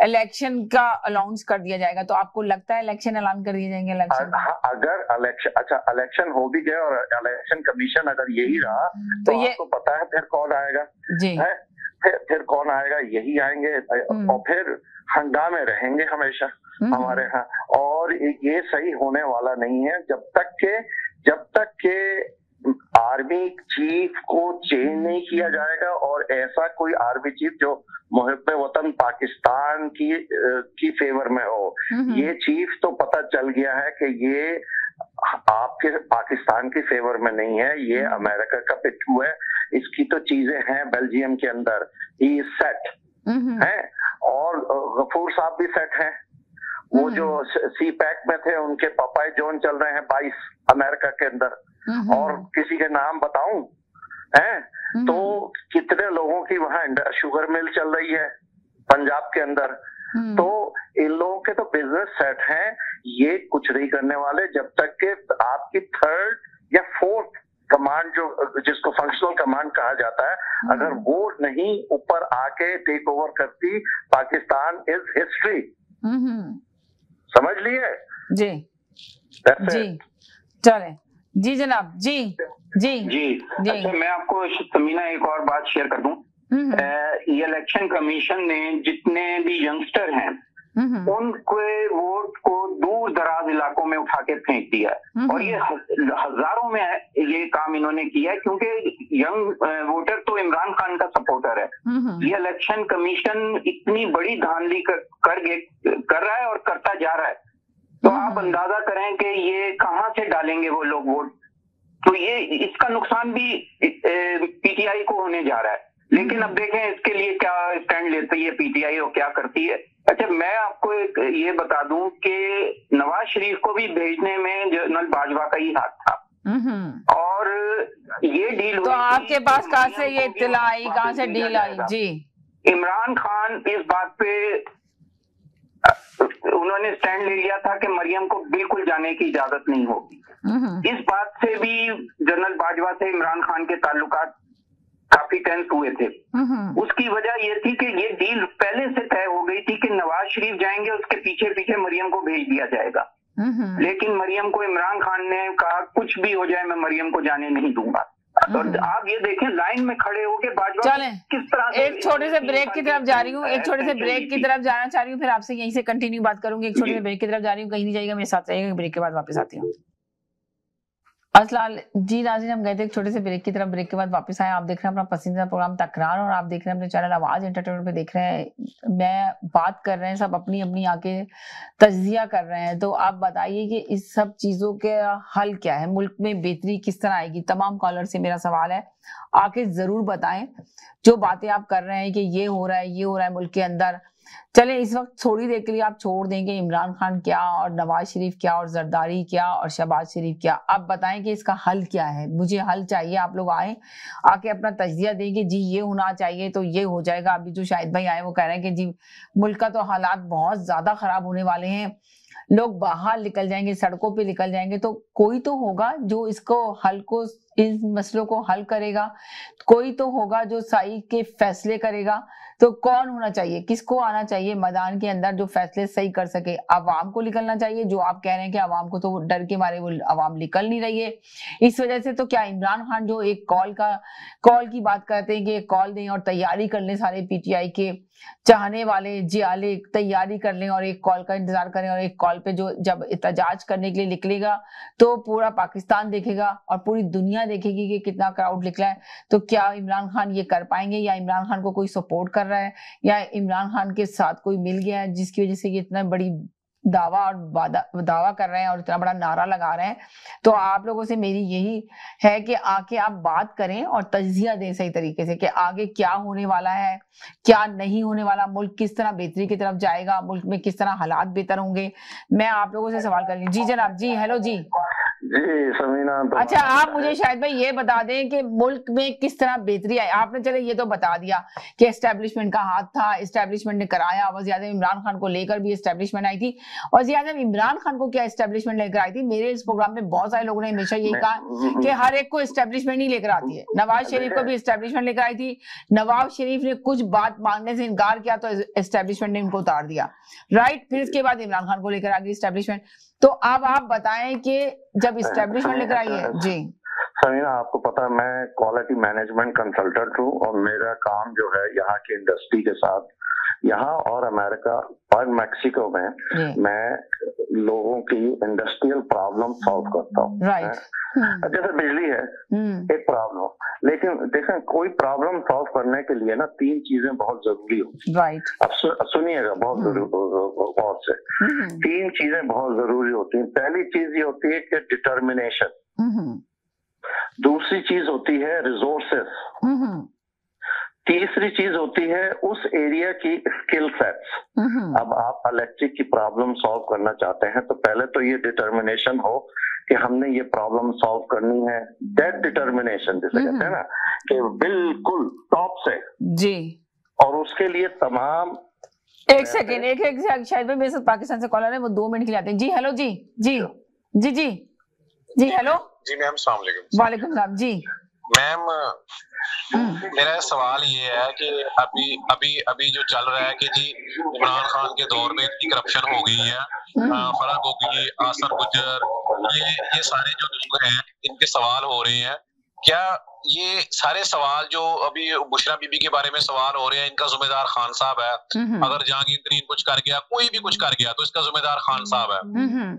इलेक्शन का अनाउंस कर दिया जाएगा, तो आपको लगता है इलेक्शन ऐलान कर दिए जाएंगे? इलेक्शन अगर इलेक्शन हो भी गया और इलेक्शन कमीशन अगर यही रहा तो आपको पता है फिर कौन आएगा जी, फिर कौन आएगा? यही आएंगे और फिर हंगामे रहेंगे हमेशा हमारे यहाँ, और ये सही होने वाला नहीं है जब तक के आर्मी चीफ को चेंज नहीं किया जाएगा, और ऐसा कोई आर्मी चीफ जो मुहिब्बे वतन पाकिस्तान की फेवर में हो। ये चीफ तो पता चल गया है कि ये आपके पाकिस्तान की फेवर में नहीं है, ये अमेरिका का पिट्ठू है। इसकी तो चीजें हैं बेल्जियम के अंदर, ही सेट है, और गफूर साहब भी सेट हैं। वो जो सी पैक में थे, उनके पपाई जोन चल रहे हैं 22 अमेरिका के अंदर, और किसी के नाम बताऊं है तो कितने लोगों की वहां शुगर मिल चल रही है पंजाब के अंदर। तो इन लोगों के तो बिजनेस सेट हैं, ये कुछ नहीं करने वाले जब तक के आपकी 3rd या 4th कमांड जिसको फंक्शनल कमांड कहा जाता है, अगर वो नहीं ऊपर आके टेक ओवर करती, पाकिस्तान इज हिस्ट्री। समझ लिए जी जी, चले जी जनाब, जी जी जी जी। अच्छा, मैं आपको समीना एक और बात शेयर कर दूं। ये इलेक्शन कमीशन ने जितने भी यंगस्टर हैं उनके वोट को दूर दराज इलाकों में उठा के फेंक दिया है, और ये हजारों में ये काम इन्होंने किया है, क्योंकि यंग वोटर तो इमरान खान का सपोर्टर है। ये इलेक्शन कमीशन इतनी बड़ी धांधली कर रहा है और करता जा रहा है, तो आप अंदाजा करें कि ये कहाँ से डालेंगे वो लोग वोट। तो ये इसका नुकसान भी पीटीआई को होने जा रहा है, लेकिन अब देखें इसके लिए क्या स्टैंड लेती है पीटीआई और क्या करती है। अच्छा, मैं आपको एक ये बता दूं कि नवाज शरीफ को भी भेजने में जनरल बाजवा का ही हाथ था, और ये डील तो आपके पास कहाँ से ये इत्तला आई, कहाँ से डील आई? जी, इमरान खान इस बात पे उन्होंने स्टैंड ले लिया था कि मरियम को बिल्कुल जाने की इजाजत नहीं होगी। इस बात से भी जनरल बाजवा से इमरान खान के ताल्लुकात काफी टेंस हुए थे। उसकी वजह ये थी कि ये डील पहले से तय हो गई थी कि नवाज शरीफ जाएंगे, उसके पीछे पीछे मरियम को भेज दिया जाएगा। लेकिन मरियम को इमरान खान ने कहा कुछ भी हो जाए मैं मरियम को जाने नहीं दूंगा। तो आप ये देखें लाइन में खड़े होके बाजवा किस तरह। एक छोटे से ब्रेक की तरफ जा रही हूँ, एक छोटे से ब्रेक की तरफ जाना चाह रही हूँ, फिर आपसे यहीं से कंटिन्यू बात करूंगी। एक छोटे से ब्रेक की तरफ जा रही हूँ, कहीं नहीं जाएगा, मेरे साथ रहेगा, ब्रेक के बाद वापस आती हूँ। असलाल जी नाज़रीन, हम गए थे एक छोटे से ब्रेक की तरफ, ब्रेक के बाद वापस आए। आप देख रहे हैं अपना पसंदीदा प्रोग्राम तकरार, और आप देख रहे हैं अपने चैनल आवाज एंटरटेनमेंट पे देख रहे हैं। मैं बात कर रहे हैं, सब अपनी अपनी आके तज्जिया कर रहे हैं। तो आप बताइए कि इस सब चीजों के हल क्या है, मुल्क में बेहतरी किस तरह आएगी? तमाम कॉलर से मेरा सवाल है, आके जरूर बताएं जो बातें आप कर रहे हैं कि ये हो रहा है, ये हो रहा है मुल्क के अंदर। चले इस वक्त थोड़ी देर के लिए आप छोड़ देंगे इमरान खान क्या और नवाज शरीफ क्या और जरदारी क्या और शहबाज शरीफ क्या, आप बताएं कि इसका हल क्या है। मुझे हल चाहिए, आप लोग आए आके अपना तजिया देंगे, जी ये होना चाहिए तो ये हो जाएगा। अभी जो शाहिद भाई आए वो कह रहे हैं कि जी मुल्क का तो हालात बहुत ज्यादा खराब होने वाले हैं, लोग बाहर निकल जाएंगे, सड़कों पे निकल जाएंगे। तो कोई तो होगा जो इसको हल को, इन मसलों को हल करेगा, कोई तो होगा जो सही के फैसले करेगा। तो कौन होना चाहिए, किसको आना चाहिए मैदान के अंदर जो फैसले सही कर सके? अवाम को निकलना चाहिए, जो आप कह रहे हैं कि अवाम को तो डर के मारे वो अवाम निकल नहीं रही है। इस वजह से तो क्या इमरान खान जो एक कॉल की बात करते हैं कि कॉल दें और तैयारी कर लें सारे पीटीआई के चाहने वाले जियाले तैयारी कर लें और एक कॉल का इंतजार करें, और एक कॉल पे जो जब एहतजाज करने के लिए निकलेगा तो पूरा पाकिस्तान देखेगा और पूरी दुनिया देखेगी कि कितना क्राउड निकला है। तो क्या इमरान खान ये कर पाएंगे, या इमरान खान को कोई सपोर्ट कर रहा है, या इमरान खान के साथ कोई मिल गया है जिसकी वजह से ये इतना बड़ी दावा कर रहे हैं और इतना बड़ा नारा लगा रहे हैं। तो आप लोगों से मेरी यही है कि आके आप बात करें और तज्जिया दें सही तरीके से कि आगे क्या होने वाला है, क्या नहीं होने वाला, मुल्क किस तरह बेहतरी की तरफ जाएगा, मुल्क में किस तरह हालात बेहतर होंगे। मैं आप लोगों से सवाल कर रही हूँ। जी जनाब, जी हेलो जी। जी समीना, अच्छा आप मुझे शायद भाई ये बता दें कि मुल्क में किस तरह बेहतरी आई। आपने चले ये तो बता दिया कि एस्टेब्लिशमेंट का हाथ था, एस्टेब्लिशमेंट ने कराया, वज़ीर आज़म इमरान खान को लेकर भी एस्टेब्लिशमेंट आई थी। वज़ीर आज़म इमरान खान को क्या एस्टेब्लिशमेंट लेकर आई थी? मेरे इस प्रोग्राम में बहुत सारे लोगों ने हमेशा यही कहा कि हर एक को एस्टेब्लिशमेंट ही लेकर आती है। नवाज शरीफ को भी एस्टेब्लिशमेंट लेकर आई थी, नवाज शरीफ ने कुछ बात मांगने से इनकार किया तो एस्टेब्लिशमेंट ने इनको उतार दिया, राइट। फिर इसके बाद इमरान खान को लेकर आ गई एस्टेब्लिशमेंट। तो अब आप बताएं कि जब एस्टेब्लिशमेंट लेकर आई है। जी समीना, आपको पता है मैं क्वालिटी मैनेजमेंट कंसल्टेंट हूँ और मेरा काम जो है यहाँ की इंडस्ट्री के साथ, यहाँ और अमेरिका और मैक्सिको में मैं लोगों की इंडस्ट्रियल प्रॉब्लम सॉल्व करता हूँ। जैसे बिजली है एक प्रॉब्लम, लेकिन देखें कोई प्रॉब्लम सॉल्व करने के लिए ना 3 चीजें बहुत जरूरी होती हैं। अब सुनिएगा बहुत बहुत से 3 चीजें बहुत जरूरी होती हैं। पहली चीज ये होती है कि डिटर्मिनेशन, दूसरी चीज होती है रिसोर्सेस, तीसरी चीज होती है उस एरिया की स्किल सेट्स। अब आप इलेक्ट्रिक की प्रॉब्लम सॉल्व करना चाहते हैं तो पहले तो ये डिटर्मिनेशन हो कि हमने ये प्रॉब्लम सॉल्व करनी है। दैट डिटर्मिनेशन जिसे कहते हैं ना कि बिल्कुल टॉप से जी, और उसके लिए तमाम एक सेकेंड शायद में मेरे साथ पाकिस्तान से कॉलर है, वो 2 मिनट के लिए आते हैं। जी हेलो जी जी जी जी जी हेलो जी मैम, अस्सलाम वालेकुम। वालेकुम सलाम जी मैम। मेरा सवाल ये है कि अभी जो चल रहा है कि जी इमरान खान के दौर में इतनी करप्शन हो गई है, फराग होगी, आसर गुजर, ये सारे जो लोग हैं इनके सवाल हो रहे हैं। क्या ये सारे सवाल जो अभी बुशरा बीबी के बारे में सवाल हो रहे हैं, इनका जिम्मेदार खान साहब है? अगर जहांगीर तरीन कुछ कर गया, कोई भी कुछ कर गया तो इसका जिम्मेदार खान साहब है।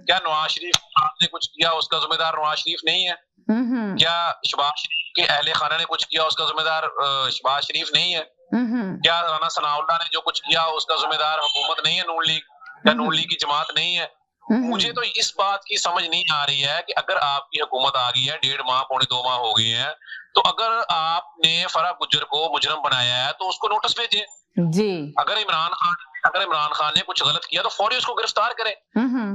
क्या नवाज शरीफ ने कुछ किया, उसका जिम्मेदार नवाज शरीफ नहीं है? क्या शहबाज शरीफ के अहले खाना ने कुछ किया, उसका जिम्मेदार शहबाज शरीफ नहीं है? क्या राना सनाउल्लाह ने जो कुछ किया उसका जिम्मेदार हुकूमत नहीं है नून लीग? क्या नून लीग की जमात नहीं है? मुझे तो इस बात की समझ नहीं आ रही है कि अगर आपकी हुकूमत आ गई है, 1.5 माह पौने 2 माह हो गए हैं, तो अगर आपने फराग गुज्जर को मुजरम बनाया है तो उसको नोटिस भेजे जी। अगर इमरान खान ने कुछ गलत किया तो फौरी उसको गिरफ्तार करें।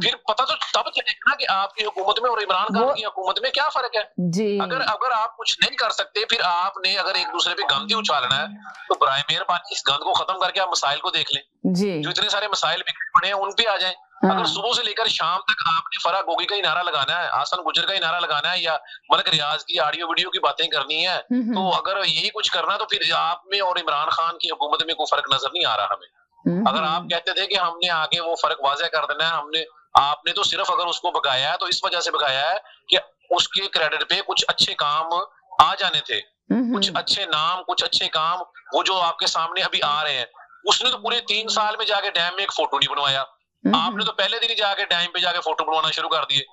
फिर पता तो तब चलेगा ना कि आपकी हुकूमत में और इमरान खान की हुकूमत में क्या फर्क है जी। अगर आप कुछ नहीं कर सकते, फिर आपने अगर एक दूसरे पे गंद ही उछालना है तो बराए मेहरबानी इस गंद को खत्म करके आप मसाइल को देख लें जी। जो इतने सारे मसाइल बिगड़ पड़े हैं उन पे आ जाए। अगर सुबह से लेकर शाम तक आपने फराग गोगी का ही नारा लगाना है, आसन गुजर का ही नारा लगाना है, या मलक रियाज की ऑडियो वीडियो की बातें करनी है, तो अगर यही कुछ करना तो फिर आप में और इमरान खान की हुकूमत में कोई फर्क नजर नहीं आ रहा हमें। अगर आप कहते थे कि हमने आगे वो फर्क वाज़ेह कर देना है, आपने तो सिर्फ अगर उसको भगाया है तो इस वजह से भगाया है कि उसके क्रेडिट पे कुछ अच्छे काम आ जाने थे, कुछ अच्छे नाम, कुछ अच्छे काम वो जो आपके सामने अभी आ रहे हैं। उसने तो पूरे 3 साल में जाके डैम में एक फोटो नहीं बनवाया, आपने तो पहले दिन ही जाके डैम पे जाके फोटो बनवाना शुरू कर दिए।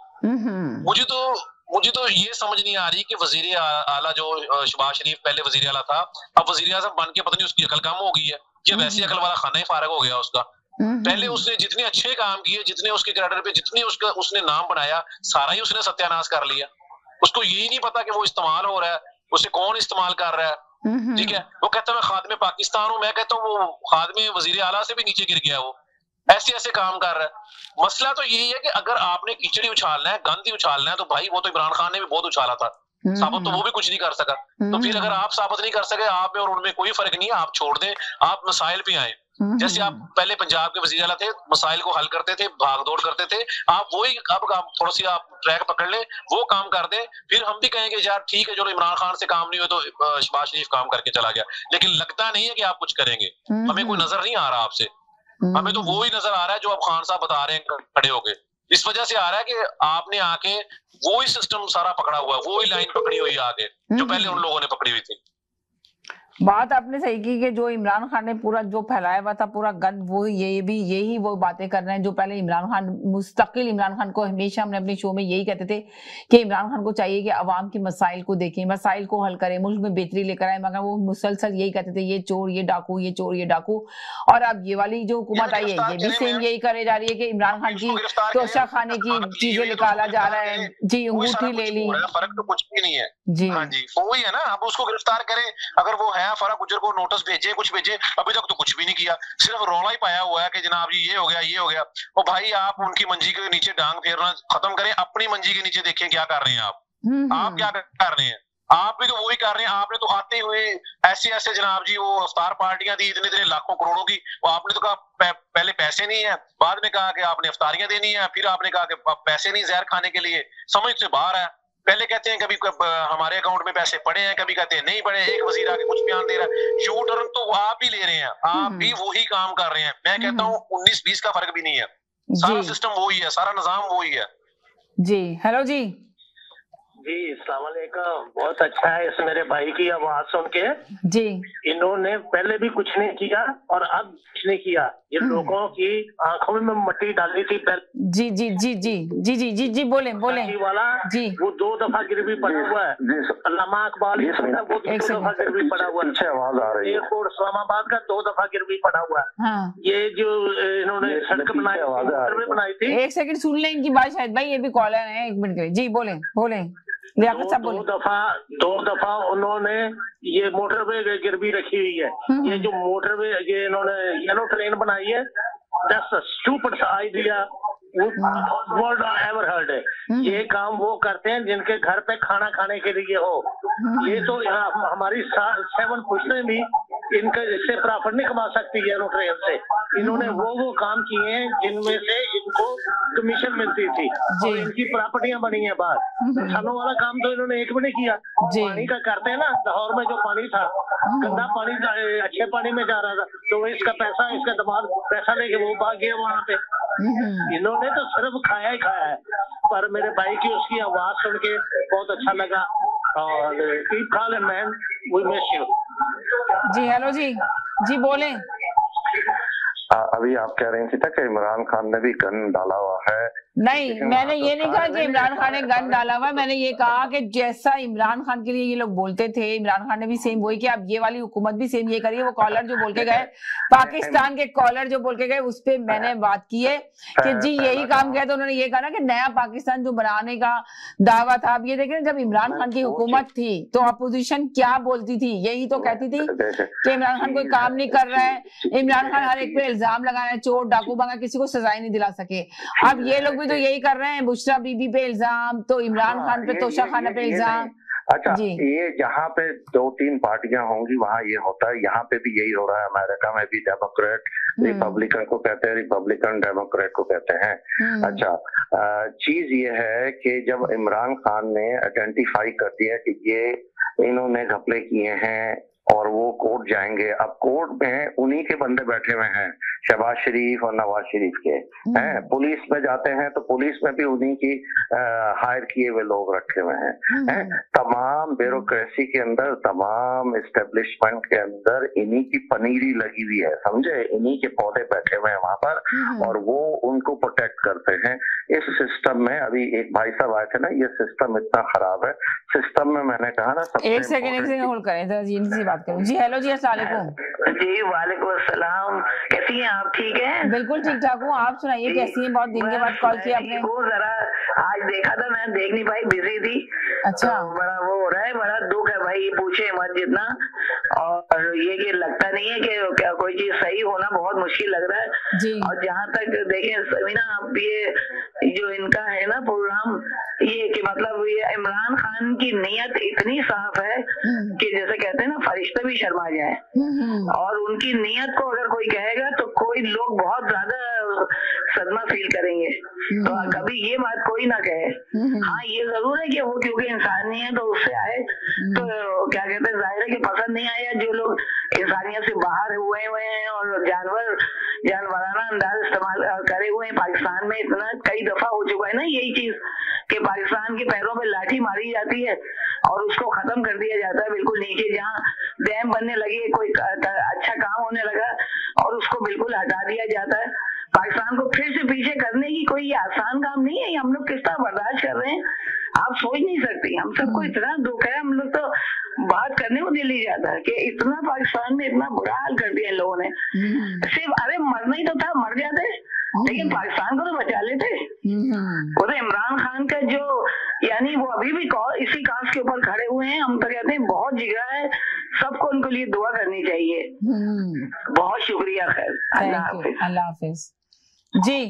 मुझे तो ये समझ नहीं आ रही कि वजीर आला जो शहबाज शरीफ पहले वजीर आला था, अब वजीर आज़म बन के पता नहीं उसकी अकल कम हो गई है, ये वैसे अकल वाला खाना ही फारग हो गया उसका। पहले उसने जितने अच्छे काम किए, जितने उसके क्रेडिट पे जितने उसने नाम बनाया, सारा ही उसने सत्यानाश कर लिया। उसको यही नहीं पता कि वो इस्तेमाल हो रहा है, उसे कौन इस्तेमाल कर रहा है। ठीक है, वो कहता है मैं खादमे पाकिस्तान हूँ, मैं कहता हूँ वो खादमे वजीर आला से भी नीचे गिर गया, वो ऐसे काम कर रहा है। मसला तो यही है कि अगर आपने कीचड़ी उछालना है, गंद ही उछालना है, तो भाई वो तो इमरान खान ने भी बहुत उछाला था, साबित तो वो भी कुछ नहीं कर सका। तो फिर अगर आप साबित नहीं कर सके, आप में और उनमें कोई फर्क नहीं है, आप छोड़ दें, आप मसाइल पे आए। जैसे आप पहले पंजाब के वजीर आला थे, मसाइल को हल करते थे, भागदौड़ करते थे, आप वही अब थोड़ा सी आप ट्रैक पकड़ ले, वो काम कर दे, फिर हम भी कहेंगे यार ठीक है, चलो इमरान खान से काम नहीं हुआ तो शहबाज शरीफ काम करके चला गया। लेकिन लगता नहीं है कि आप कुछ करेंगे, हमें कोई नजर नहीं आ रहा आपसे, हमें तो वो ही नजर आ रहा है जो आप खान साहब बता रहे हैं खड़े होके। इस वजह से आ रहा है कि आपने आके वो ही सिस्टम सारा पकड़ा हुआ है, वो ही लाइन पकड़ी हुई है आगे जो पहले उन लोगों ने पकड़ी हुई थी। बात आपने सही की कि जो इमरान खान ने पूरा जो फैलाया हुआ था पूरा गंद, वो यही वो बातें कर रहे हैं जो पहले इमरान खान, मुस्तकिल इमरान खान को हमेशा हमने अपने शो में यही कहते थे कि इमरान खान को चाहिए कि अवाम की मसाइल को देखें, मसाइल को हल करें, मुल्क में बेहतरी लेकर आए, मगर वो मुसलसल यही कहते थे ये चोर ये डाकू, ये चोर ये डाकू। और अब ये वाली जो हुकूमत आई है ये भी सेम यही करे जा रही है कि इमरान खान की तोशा खाने की चीजें निकाला जा रहा है। जी, अंगूठी ले ली, फर्क तो कुछ भी नहीं है जी। हाँ जी, वही है ना, अब उसको गिरफ्तार करें, अगर वो है फरा गुज्जर को नोटिस भेजे, कुछ भेजे, अभी तक तो कुछ भी नहीं किया, सिर्फ रौला ही पाया हुआ है कि जनाब जी ये हो गया ये हो गया। और भाई आप उनकी मंजी के नीचे डांग फेरना खत्म करें, अपनी मंजी के नीचे देखें क्या कर रहे हैं आप क्या कर रहे हैं, आप भी तो वही कर रहे हैं। आपने तो आते हुए ऐसे जनाब जी वो इफ्तार पार्टियां दी इतने इतने लाखों करोड़ों की, आपने तो कहा पहले पैसे नहीं है, बाद में कहा कि आपने इफ्तारियां देनी है, फिर आपने कहा कि पैसे नहीं जहर खाने के लिए, समझ से बाहर है। पहले कहते हैं कभी हमारे अकाउंट में पैसे पड़े हैं, कभी कहते हैं नहीं पड़े, एक वजीर आके कुछ बयान दे रहा है, यू टर्न तो आप ही ले रहे हैं, आप भी वही काम कर रहे हैं। मैं कहता हूँ 19-20 का फर्क भी नहीं है, सारा सिस्टम वही है, सारा निजाम वही है जी। हेलो जी जी, अस्सलाम वालेकुम। बहुत अच्छा है इस मेरे भाई की आवाज सुन के जी। इन्होंने पहले भी कुछ नहीं किया और अब कुछ नहीं किया, ये लोगों की आंखों में मट्टी डाली थी पहले। जी जी जी जी जी जी जी जी बोले वाला जी, वो 2 दफा गिरवी पड़ा हुआ है, अल्लामा इकबाल वो 2 दफा गिरवी पड़ा हुआ है, आवाज आ रही है, एयरपोर्ट इस्लामाबाद का 2 दफा गिरवी पड़ा हुआ है। हाँ। ये जो इन्होंने सड़क बनाई थी, एक सेकंड सुन ले इनकी बात, शायद भाई ये भी कॉलर है, 1 मिनट के लिए जी। बोले बोले लियाकत साहब बोले। 2 दफा उन्होंने ये मोटरवे गिरवी रखी हुई है, ये जो मोटरवे ये इन्होंने येलो ट्रेन बनाई है, that's a stupid idea world ever heard है। ये काम वो करते हैं जिनके घर पे खाना खाने के लिए हो। ये तो हमारी 7 पुश्तें भी इनके इससे प्रॉफिट नहीं कमा सकती है ट्रेन से। इन्होंने वो काम किए हैं जिनमें से इनको कमीशन मिलती थी और इनकी प्रॉपर्टियां बनी है बाहर। खानों वाला काम तो इन्होंने एक भी नहीं किया। पानी का करते हैं ना, लाहौर में जो पानी था गंदा पानी अच्छे पानी में जा रहा था, तो इसका पैसा इसका दिमाग पैसा लेके वो भाग गया वहां पे। इन्होंने तो सिर्फ खाया ही खाया है। पर मेरे भाई की उसकी आवाज सुन के बहुत अच्छा लगा और keep calling man, we miss you. जी हेलो जी जी बोले। अभी आप कह रही थी कि इमरान खान ने भी गन डाला हुआ है। नहीं, मैंने ये नहीं कहा कि इमरान खान ने गन डाला हुआ, मैंने ये कहा कि जैसा इमरान खान के लिए ये लोग बोलते थे, इमरान खान ने भी सेम वही किया। अब ये वाली हुकूमत भी सेम ये करिए। वो कॉलर जो बोल के गए, पाकिस्तान के कॉलर जो बोल के गए, उस पर मैंने बात की है कि जी यही काम किया। तो उन्होंने ये कहा ना कि नया पाकिस्तान जो बनाने का दावा था। अब ये देखें, जब इमरान खान की हुकूमत थी तो अपोजिशन क्या बोलती थी, यही तो कहती थी कि इमरान खान कोई काम नहीं कर रहा है, इमरान खान हर एक पे इल्जाम लगा रहा है, चोर डाकू बंगा, किसी को सजाएं नहीं दिला सके। अब ये लोग तो यही कर रहे हैं, बुशरा बीबी पे इल्जाम, तो इमरान खान पे, तोशा खाना पे इल्जाम। अच्छा, ये जहाँ पे 2-3 पार्टियां होंगी वहाँ ये होता है, यहाँ पे भी यही हो रहा है। अमेरिका में भी डेमोक्रेट रिपब्लिकन को कहते हैं, रिपब्लिकन डेमोक्रेट को कहते हैं। अच्छा, चीज ये है कि जब इमरान खान ने आइडेंटिफाई कर दिया कि ये इन्होंने घपले किए हैं और वो कोर्ट जाएंगे, अब कोर्ट में उन्हीं के बंदे बैठे हुए हैं, शहबाज शरीफ और नवाज शरीफ के हैं। पुलिस में जाते हैं तो पुलिस में भी उन्हीं की हायर किए हुए लोग रखे हुए हैं। तमाम ब्यूरोक्रेसी के अंदर, तमाम एस्टेब्लिशमेंट के अंदर इन्हीं की पनीरी लगी हुई है, समझे। इन्हीं के पौधे बैठे हुए हैं वहां पर और वो उनको प्रोटेक्ट करते हैं। इस सिस्टम में अभी एक भाई साहब आए थे ना, ये सिस्टम इतना खराब है। सिस्टम में मैंने कहा ना, एक सेकंड होल्ड करें जी, इनसे बात करूं। जी हेलो जी, अस्सलाम वालेकुम। जी वालेकुम अस्सलाम, कैसी हैं आप? ठीक है, बिल्कुल ठीक ठाक हूँ, आप सुनाइए कैसी हैं? बहुत दिन के बाद कॉल किया आपने। जरा आज देखा था, मैं देख नहीं पाई, बिजी थी। अच्छा, तो बड़ा वो हो रहा है, बड़ा दुख है भाई, पूछे मत जितना। और ये कि लगता नहीं है कि क्या कोई चीज सही होना बहुत मुश्किल लग रहा है जी। और जहाँ तक देखें समीना, आप ये जो इनका है ना प्रोग्राम, ये कि मतलब ये इमरान खान की नीयत इतनी साफ है कि जैसे कहते हैं ना, फरिश्ते भी शर्मा जाए। और उनकी नीयत को अगर कोई कहेगा तो कोई लोग बहुत ज्यादा सदमा फील करेंगे। तो कभी ये बात कोई ना कहे। हाँ, ये जरूर है कि वो क्योंकि इंसान नहीं है तो उससे आए, तो क्या कहते हैं, जाहिर है कि पसंद नहीं आया। जो लोग इंसानियत से बाहर हुए हैं और जानवराना अंदाज इस्तेमाल करे हुए हैं, पाकिस्तान में इतना कई दफा हो चुका है ना यही चीज कि पाकिस्तान के पैरों पे लाठी मारी जाती है और उसको खत्म कर दिया जाता है बिल्कुल नीचे, जहाँ डैम बनने लगे, कोई अच्छा काम होने लगा और उसको बिल्कुल हटा दिया जाता है। पाकिस्तान को फिर से पीछे करने की कोई आसान काम नहीं है। हम लोग किस तरह बर्दाश्त कर रहे हैं आप सोच नहीं सकती। हम सबको इतना दुख है, हम लोग तो बात करने को दिल नहीं जाता कि इतना पाकिस्तान में इतना बुरा हाल कर दिया इन लोगों ने। सिर्फ अरे मरना ही तो था, मर जाते, लेकिन पाकिस्तान को तो बचा लेते। वो तो इमरान खान का जो यानी वो अभी भी इसी कांस के ऊपर खड़े हुए हैं। हम तो कहते हैं बहुत जिगरा है, सबको उनके लिए दुआ करनी चाहिए। बहुत शुक्रिया, खैर अल्लाह हाफिज। जी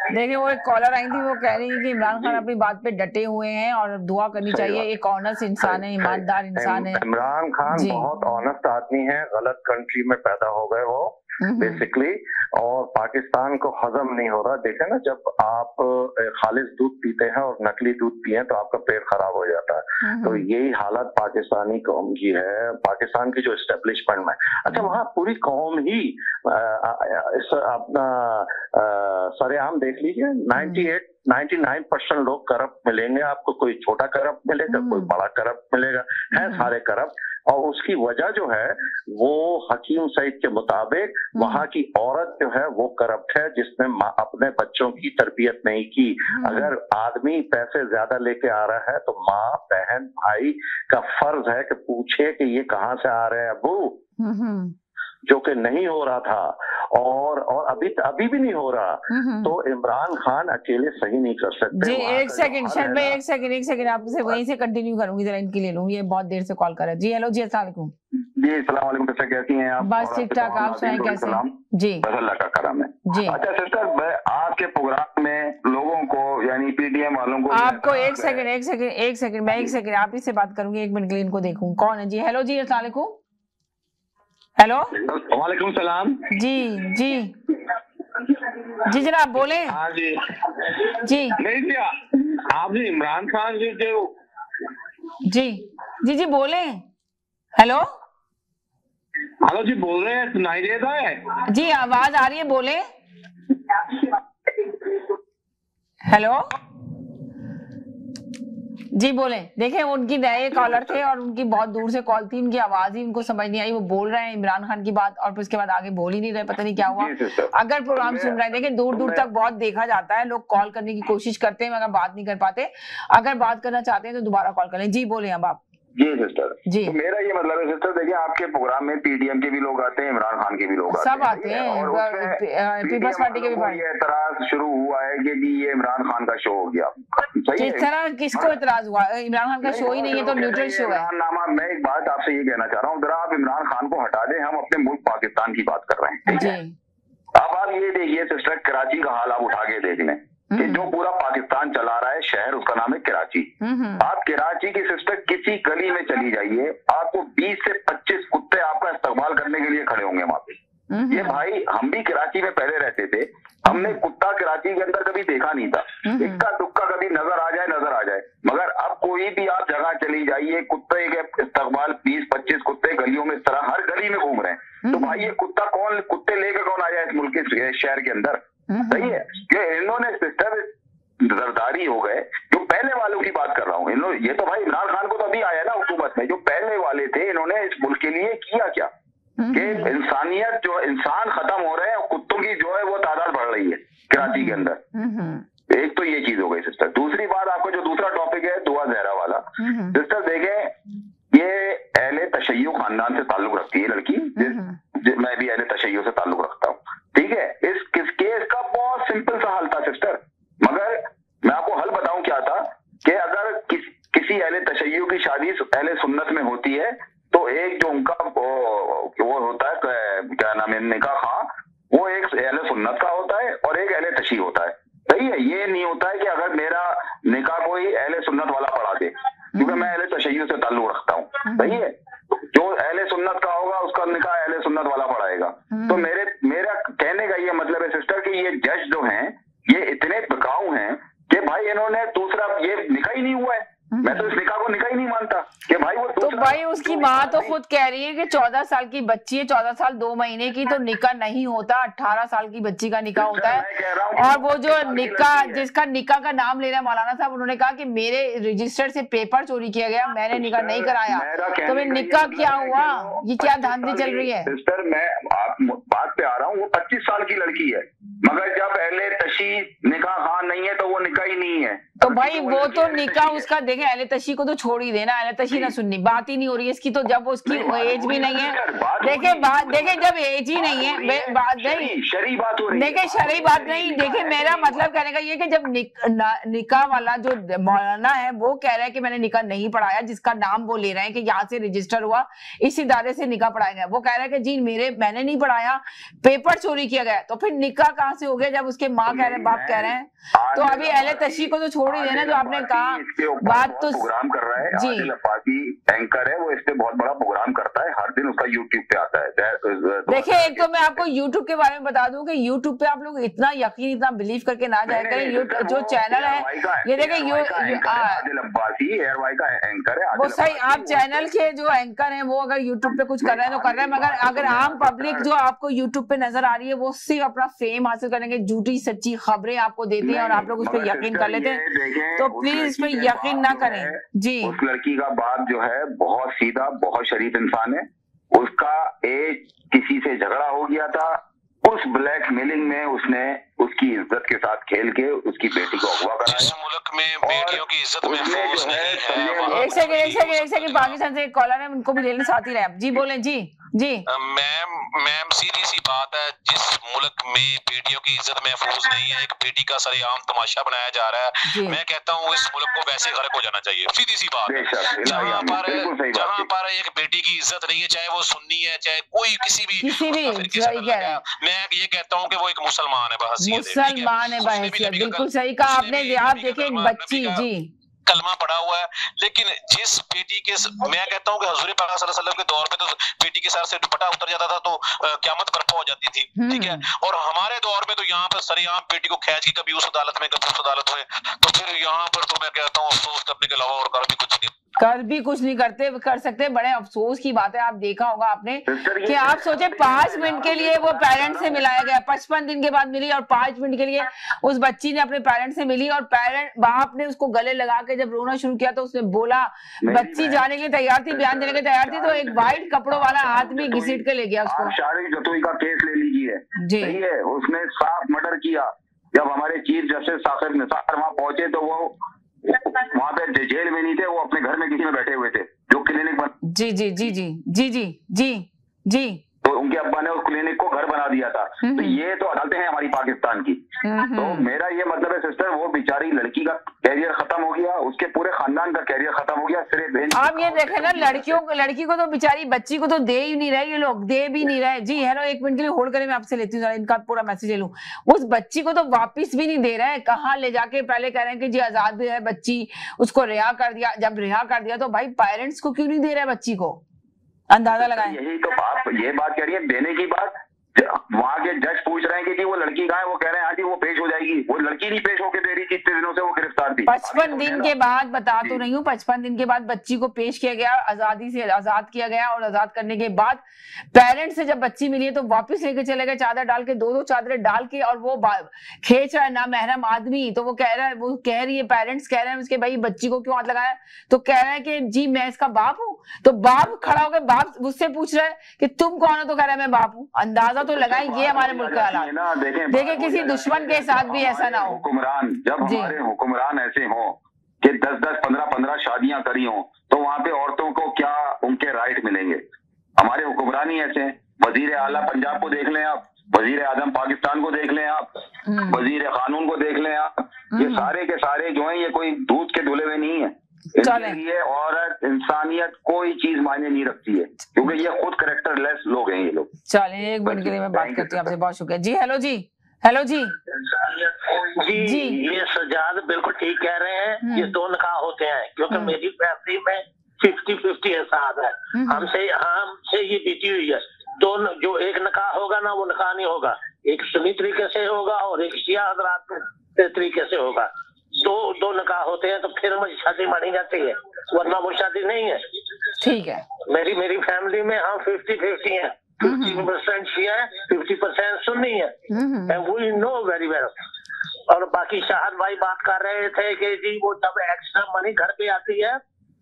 देखिए, वो एक कॉलर आई थी, वो कह रही है कि इमरान खान अपनी बात पे डटे हुए हैं और दुआ करनी चाहिए। एक ऑनेस्ट इंसान है, ईमानदार इंसान है। इमरान खान बहुत ऑनेस्ट आदमी है, गलत कंट्री में पैदा हो गए वो बेसिकली, और पाकिस्तान को हजम नहीं हो रहा। देखे ना, जब आप खालिस दूध पीते हैं और नकली दूध पिए तो आपका पेट खराब हो जाता है। तो यही हालत पाकिस्तानी कौम की है, पाकिस्तान की जो एस्टेब्लिशमेंट में। अच्छा, वहाँ पूरी कौम ही अपना सरेआम देख लीजिए, 99% लोग करप्ट मिलेंगे आपको। कोई छोटा करप्ट मिलेगा, कोई बड़ा करप्ट मिलेगा, है सारे करप्ट। और उसकी वजह जो है वो हकीम सईद के मुताबिक वहाँ की औरत जो है वो करप्ट है, जिसने अपने बच्चों की तरबियत नहीं की। अगर आदमी पैसे ज्यादा लेके आ रहा है तो माँ, बहन, भाई का फर्ज है कि पूछे कि ये कहाँ से आ रहे हैं अबू, जो कि नहीं हो रहा था और अभी भी नहीं हो रहा। तो इमरान खान अकेले सही नहीं कर सकते। जी एक सेकंड शायद मैं एक सेकंड आपसे वहीं से कंटिन्यू करूंगी, जरा इनके ले लूंगी, ये बहुत देर से कॉल कर रहा है। जी हेलो जी, अस्सलाम वालेकुम। जी अस्सलाम वालेकुम, कैसी हैं आप? बस ठीक ठाक, आप सुनाएं कैसे? जी बस अल्लाह का करम है। जी अच्छा सिस्टर, आपके प्रोग्राम में लोगों को यानी पीटीएम वालों को आपको एक सेकंड मैं आप ही से बात करूंगी, 1 मिनट के लिए इनको देखूं कौन है। जी हेलो जी, अस्सलाम वालेकुम। हेलो वालेकुम सलाम। जी जी जी जनाब बोले। हाँ जी जी नहीं जी, आपने इमरान खान जी जो जी बोले। हेलो जी बोल रहे हैं, सुनाई देता है? जी आवाज आ रही है, बोले। हेलो जी बोले। देखिए उनकी नए कॉलर थे और उनकी बहुत दूर से कॉल थी, उनकी आवाज ही उनको समझ नहीं आई। वो बोल रहे हैं इमरान खान की बात और फिर उसके बाद आगे बोल ही नहीं रहे, पता नहीं क्या हुआ। अगर प्रोग्राम सुन रहे हैं, देखिए दूर तक बहुत देखा जाता है, लोग कॉल करने की कोशिश करते हैं मगर बात नहीं कर पाते। अगर बात करना चाहते हैं तो दोबारा कॉल करें। जी बोले अब आप। जी सिस्टर जी, तो मेरा ये मतलब है सिस्टर, देखिए आपके प्रोग्राम में पीडीएम के भी लोग आते हैं, इमरान खान के भी लोग सब आते हैं, पीपल्स पार्टी के भी। ये एतराज शुरू हुआ है कि ये इमरान खान का शो हो गया। किस तरह, किसको एतराज हुआ? इमरान खान का शो ही नहीं है, तो न्यूट्रल शो है। मैं एक बात आपसे ये कहना चाह रहा हूँ, जरा आप इमरान खान को हटा दें, हम अपने मुल्क पाकिस्तान की बात कर रहे हैं, ठीक है? अब आप ये देखिए सिस्टर, कराची का हाल आप उठा के देख लें कि जो पूरा पाकिस्तान चला रहा है शहर, उसका नाम है कराची। आप कराची की सिस्टर किसी गली में चली जाइए, आपको 20 से 25 कुत्ते आपका इस्तेमाल करने के लिए खड़े होंगे वहां पे। ये भाई, हम भी कराची में पहले रहते थे, हमने कुत्ता कराची के अंदर कभी देखा नहीं था। इक्का दुक्का कभी नजर आ जाए, मगर अब कोई भी आप जगह चली जाइए, कुत्ते के इस्तेमाल 20-25 कुत्ते गलियों में इस तरह हर गली में घूम रहे हैं। तो भाई ये कुत्ते लेकर कौन आ जाए इस मुल्क के शहर के अंदर? सही है कि इन्होंने सिस्टर जरदारी हो गए। जो पहले वालों की बात कर रहा हूँ, इन्होंने, ये तो भाई इमरान खान को तो अभी आया ना हुकूमत में, जो पहले वाले थे इन्होंने इस मुल्क के लिए किया क्या कि इंसानियत, जो इंसान खत्म हो रहे हैं और कुत्तों की जो है वो तादाद बढ़ रही है कराची के अंदर। एक तो ये चीज हो गई सिस्टर। दूसरी बात, आपका जो दूसरा टॉपिक है दुआ जहरा वाला, सिस्टर देखें ये अहले तशय्यो खानदान से ताल्लुक रखती है लड़की, मैं भी अहले तशय्यो से ताल्लुक रखता हूँ, ठीक है? इस केस का बहुत सिंपल सा हल था सिस्टर, मगर मैं आपको हल बताऊं क्या था कि अगर किसी अहले तशय्यो की शादी अहले सुन्नत में होती है तो एक जो उनका वो होता है, क्या नाम है, निकाह खां, वो एक अहले सुन्नत का होता है और एक अहले तशय्यो होता है। सही है, ये नहीं होता है कि अगर मेरा निकाह कोई अहले सुन्नत वाला पढ़ा दे, क्योंकि मैं अहले तशय्यो से ताल्लुक रखता हूँ। सही है, जो अहले सुन्नत का होगा उसका निकाह अहले सुन्नत वाला पढ़ाएगा। तो मेरा कहने का ये मतलब है सिस्टर कि ये जज जो हैं ये इतने बिकाऊ हैं कि भाई इन्होंने दूसरा, ये निकाह ही नहीं हुआ है, मैं तो इस निकाह को निकाह ही नहीं मानता कि भाई वो तो भाई उसकी माँ तो खुद कह रही है कि 14 साल की बच्ची है, 14 साल 2 महीने की, तो निकाह नहीं होता, 18 साल की बच्ची का निकाह होता है। और वो जो निकाह, जिसका निकाह का नाम ले रहा है मौलाना साहब, उन्होंने कहा कि मेरे रजिस्टर से पेपर चोरी किया गया, मैंने निकाह नहीं कराया, तो फिर निकाह क्या हुआ? ये क्या धांधली चल रही है? सिस्टर मैं बात पे आ रहा हूँ, वो 25 साल की लड़की है, मगर जब अहले तशी निकाह खान नहीं है तो वो निकाह ही नहीं है। तो भाई वो तो निकाह उसका, देखे अहले तशी को तो छोड़ ही देना, अहले तशी ना सुननी, बात ही नहीं हो रही है इसकी, तो जब उसकी एज भी नहीं है, देखे जब एज ही नहीं है, बात नहीं शरई बात हो रही है, देखे शरई बात नहीं, देखे मेरा मतलब कहने का ये कि जब निकाह वाला जो मौलाना है वो कह रहा है कि मैंने निकाह नहीं पढ़ाया, जिसका नाम वो ले रहे हैं कि यहाँ से रजिस्टर हुआ, इस इदारे से निकाह पढ़ाया गया, वो कह रहा है कि जी मैंने नहीं पढ़ाया, पेपर चोरी किया गया, तो फिर निकाह कहाँ से हो गया जब उसके माँ कह रहे हैं, बाप कह रहे हैं? तो अभी अहले तशी को तो छोड़ ही देना, जो आपने कहा बात तो प्रोग्राम कर रहा है जी, आदिल अब्बासी एंकर है, वो इस पे बहुत बड़ा प्रोग्राम करता है, हर दिन उसका यूट्यूब पे आता है। देखिए एक तो मैं आपको यूट्यूब के बारे में बता दूं कि यूट्यूब पे आप लोग इतना यकीन, इतना बिलीव करके ना जाया करें, जो चैनल है ये देखिए आदिल अब्बासी एयरवाई का एंकर है, वो सही, आप चैनल के जो एंकर हैं वो अगर यूट्यूब पे कुछ कर रहे हैं तो कर रहे हैं, मगर अगर आम पब्लिक जो आपको यूट्यूब पे नजर आ रही है वो सिर्फ अपना फेम हासिल करने के झूठी सच्ची खबरें आपको देती है और आप लोग उस पर यकीन कर लेते हैं, तो प्लीज इस पे यकीन ना करें जी। उस लड़की का बाप जो है बहुत सीधा, बहुत शरीफ इंसान है, उसका एक किसी से झगड़ा हो गया था, उस ब्लैकमेलिंग में उसने उसकी इज्जत के साथ खेल के उसकी बेटी को अगवा कराया। जिस मुल्क में बेटियों की इज्जत महफूज नहीं है, एक सेकंड पाकिस्तान से एक कॉलर है, उनको भी ले लें साथ ही रहे, जी बोलें जी। मैम सीधी सी बात है, जिस मुल्क में बेटियों की इज्जत महफूज नहीं है, एक बेटी का सरेआम तमाशा बनाया जा रहा है, मैं कहता हूँ इस मुल्क को वैसे गर्क हो जाना चाहिए, सीधी सी बात है। जहाँ पर एक बेटी की इज्जत नहीं है, चाहे वो सुन्नी है चाहे कोई किसी भी, मैं ये कहता हूँ कि वो एक मुसलमान है, मुसलमान है बहैसियत, बिल्कुल सही कहा आपने। आप देखिए एक बच्ची जी कलमा पड़ा हुआ है, लेकिन जिस बेटी के, मैं कहता हूँ कि हुजूर पाक सल्लल्लाहु अलैहि वसल्लम के दौर पे तो बेटी के सर से दुपट्टा उतर जाता था तो क़यामत बर्पा हो जाती थी, ठीक है, और हमारे दौर में तो यहाँ पर सरेआम बेटी को खींच के कभी उस अदालत में कभी उस अदालत में, तो फिर यहाँ पर तो मैं कहता हूँ अफसोस करने के अलावा और कर भी कुछ नहीं कर सकते। बड़े अफसोस की बात है, आप देखा होगा आपने कि आप सोचे 5 मिनट के लिए वो पेरेंट्स से मिलाया गया, 55 दिन के बाद मिली और 5 मिनट के लिए उस बच्ची ने अपने पेरेंट्स से मिली, और बाप ने उसको गले लगा के जब रोना शुरू किया तो उसने बोला, बच्ची जाने के लिए तैयार थी, बयान देने के लिए तैयार थी, तो एक व्हाइट कपड़ों वाला आदमी घसीट के ले गया उसको। शारीरिक जतोई का केस ले लीजिए जी, सही है, उसने साफ मर्डर किया। जब हमारे चीफ जस्टिस साकिब निसार वहाँ पहुंचे तो वो वहाँ पे जेल में नहीं थे, वो अपने घर में किसी में बैठे हुए थे, जो क्लिनिक बन जी जी जी जी जी जी जी जी, तो उनके अब्बा ने उस क्लिनिक को घर बना दिया था। तो ये तो अदालतें हैं हमारी पाकिस्तान की। तो मेरा ये मतलब है सिस्टर, वो बेचारी लड़की का कैरियर खत्म हो गया, उसके पूरे खानदान का कैरियर खत्म हो गया, सिर्फ आप ये देखें ना, लड़की को तो बेचारी बच्ची को तो दे ही नहीं रहे ये लोग, दे भी नहीं रहे जी। हेलो एक मिनट के लिए होल्ड करें, मैं आपसे लेती हूँ, इनका पूरा मैसेज ले लूं। उस बच्ची को तो वापिस भी नहीं दे रहे हैं, कहाँ ले जाके पहले कह रहे हैं कि जी आजाद है बच्ची, उसको रिहा कर दिया। जब रिहा कर दिया तो भाई पेरेंट्स को क्यों नहीं दे रहे बच्ची को? अंदाजा लगाएं। यही तो आप ये बात कह रही है देने की बात, वहाँ के जज पूछ रहे हैं कि जी वो लड़की कहाँ है, वो कह रहे हैं हाँ जी वो पेश हो जाएगी, वो लड़की नहीं पेश होके दे रही थी, इतने दिनों से वो गिरफ्तार थी। 55 दिन के बाद, बता तो रही हूँ, 55 दिन के बाद बच्ची को पेश किया गया, आजादी से आजाद किया गया, और आजाद करने के बाद पेरेंट्स से जब बच्ची मिली है तो वापस लेके चले गए, चादर डाल के, 2-2 चादरें डाल के, और वो खींच रहा है ना महरम आदमी। तो वो कह रही है पेरेंट्स कह रहे हैं उसके, भाई बच्ची को क्यों हाथ लगाया? तो कह रहा है कि जी मैं इसका बाप हूँ। तो बाप खड़ा होकर बाप उससे पूछ रहा है कि तुम कौन हो? तो कह रहा है मैं बाप हूँ। अंदाजा तो लगाए ये हमारे मुल्क का हालात। देखिए किसी दुश्मन के साथ भी ऐसा ना हो। हुक्मरान, जब हमारे हुक्मरान ऐसे हों कि 10-10, 15-15 शादियां करी हों, तो वहाँ पे औरतों को क्या उनके राइट मिलेंगे? हमारे हुक्मरान ही ऐसे हैं। वजीर आला पंजाब को देख लें आप, वजीर आजम पाकिस्तान को देख लें आप, वजीर कानून को देख लें आप, ये सारे के सारे जो हैं ये कोई दूध के धुले हुए नहीं है। ये औरत इंसानियत कोई चीज मायने नहीं रखती है, क्योंकि ये खुद कैरेक्टरलेस लोग हैं ये लोग। चलिए एक मिनट के लिए मैं बात करती हूँ आपसे, बहुत शुक्रिया जी। हेलो जी, हेलो जी जी, ये सजाद बिल्कुल ठीक कह रहे हैं, ये 2 निकाह होते हैं, क्योंकि मेरी फैमिली में 50-50 ऐसा है, हमसे ये बीती हुई है। दोनों जो एक निकाह होगा ना वो निकाह नहीं होगा, एक सुन्नी तरीके से होगा और एक शिया हज़रात तरीके से होगा। दो निकाह होते हैं तो फिर मुझे शादी मानी जाती है, वरना वो शादी नहीं है। ठीक है। मेरी फैमिली में हम 50-50 है, 50% शिया है, 50% सुन्नी है, and we know very well. और बाकी शाहद भाई बात कर रहे थे कि जी वो जब एक्स्ट्रा मनी घर पे आती है,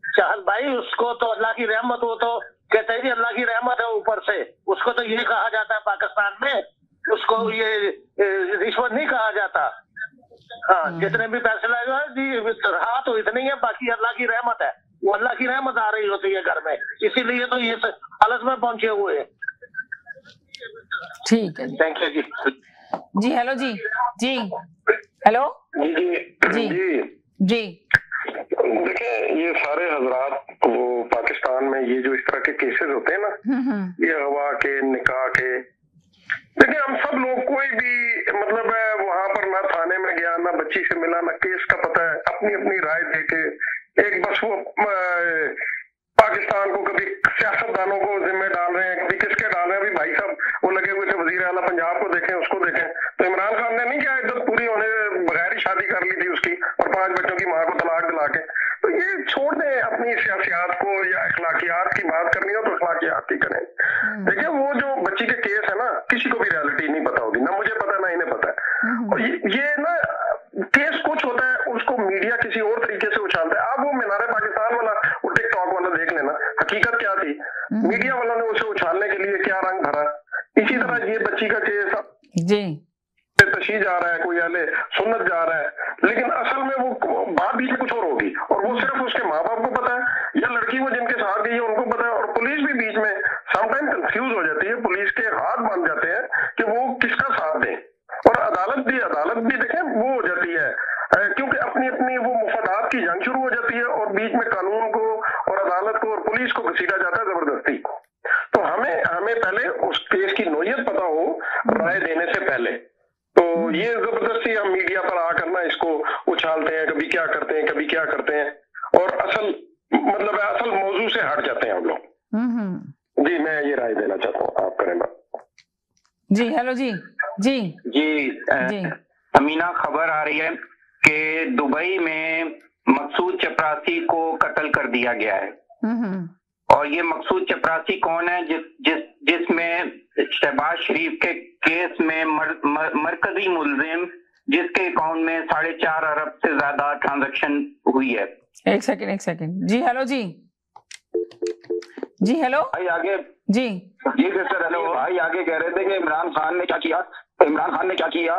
शाहद भाई उसको तो अल्लाह की रहमत, वो तो कहते हैं कि अल्लाह की रहमत है ऊपर से, उसको तो ये कहा जाता है पाकिस्तान में, उसको ये रिश्वत नहीं कहा जाता। हाँ, जितने भी पैसे लगेगा जी रहा तो इतनी है, बाकी अल्लाह की रहमत है, वो अल्लाह की रहमत आ रही होती है घर में, इसीलिए तो ये हालत में पहुंचे हुए हैं। ठीक है, थैंक यू जी। हेलो जी, हेलो जी। देखिए, ये सारे हजरात वो पाकिस्तान में ये जो इस तरह के केसेस होते हैं ना, ये हवा के, निकाह के, देखिए हम सब लोग, कोई भी मतलब है वहां पर ना थाने में गया, ना बच्ची से मिला, ना केस का पता है, अपनी अपनी राय देके एक बस वो पाकिस्तान को कभी सियासतदानों को जिम्मे डाल रहे हैं, कभी किसके डाल रहे हैं। अभी भाई साहब वो लगे हुए थे वजीर आला पंजाब को देखें, उसको देखें, तो इमरान खान ने नहीं क्या इज्जत पूरी होने बगैर ही शादी कर ली थी उसकी, और 5 बच्चों की माँ को तलाक दिला के। तो ये छोड़ दें अपनी सियासियात को, या अखलाकियात की बात करनी हो तो अखलाकियात की करें। देखिए वो जो बच्ची के केस है ना, किसी को भी रियलिटी नहीं पता होगी, ना मुझे पता ना इन्हें पता है। और ये ना केस कुछ होता है, उसको मीडिया किसी और तरीके से उछालता है। आप वो मीनारे पाकिस्तान वाला, वो टिकटॉक वाला देख लेना, हकीकत क्या थी, मीडिया वाला ने उसे उछालने के लिए क्या रंग भरा। इसी तरह ये बच्ची का केस जी तशी जा रहा है, कोई अहले सुन्नत जा रहा है, लेकिन असल में वो बात बीच में कुछ और होगी, और वो सिर्फ उसके माँ बाप को पता है, या लड़की वो जिनके साथ गई है उनको पता है, और पुलिस भी बीच में समटाइम कंफ्यूज हो जाती है, पुलिस के हाथ बन जाते हैं कि वो किसका साथ दें। और अदालत भी देखें वो हो जाती है, क्योंकि अपनी अपनी वो मुफादात की जंग शुरू हो जाती है, और बीच में कानून को और अदालत को और पुलिस को घसीटा जाता है जबरदस्ती। तो हमें पहले उस केस की नोयत पता हो राय देने से पहले। तो ये जबरदस्ती हम मीडिया पर आकर ना इसको उछालते हैं, कभी क्या करते हैं, और असल मतलब असल मौजू से हट जाते हैं हम लोग। जी मैं ये राय देना चाहता हूँ, आप करें बात। जी हेलो जी। अमीना, खबर आ रही है कि दुबई में मकसूद चपरासी को कत्ल कर दिया गया है। और ये मकसूद चपरासी कौन है? जिसमें शहबाज शरीफ के केस में मरकजी मुलजिम, जिसके अकाउंट में 4.5 अरब से ज्यादा ट्रांजैक्शन हुई है। एक सेकंड। जी हेलो भाई आगे जी सर हेलो भाई, आगे कह रहे थे कि इमरान खान ने क्या किया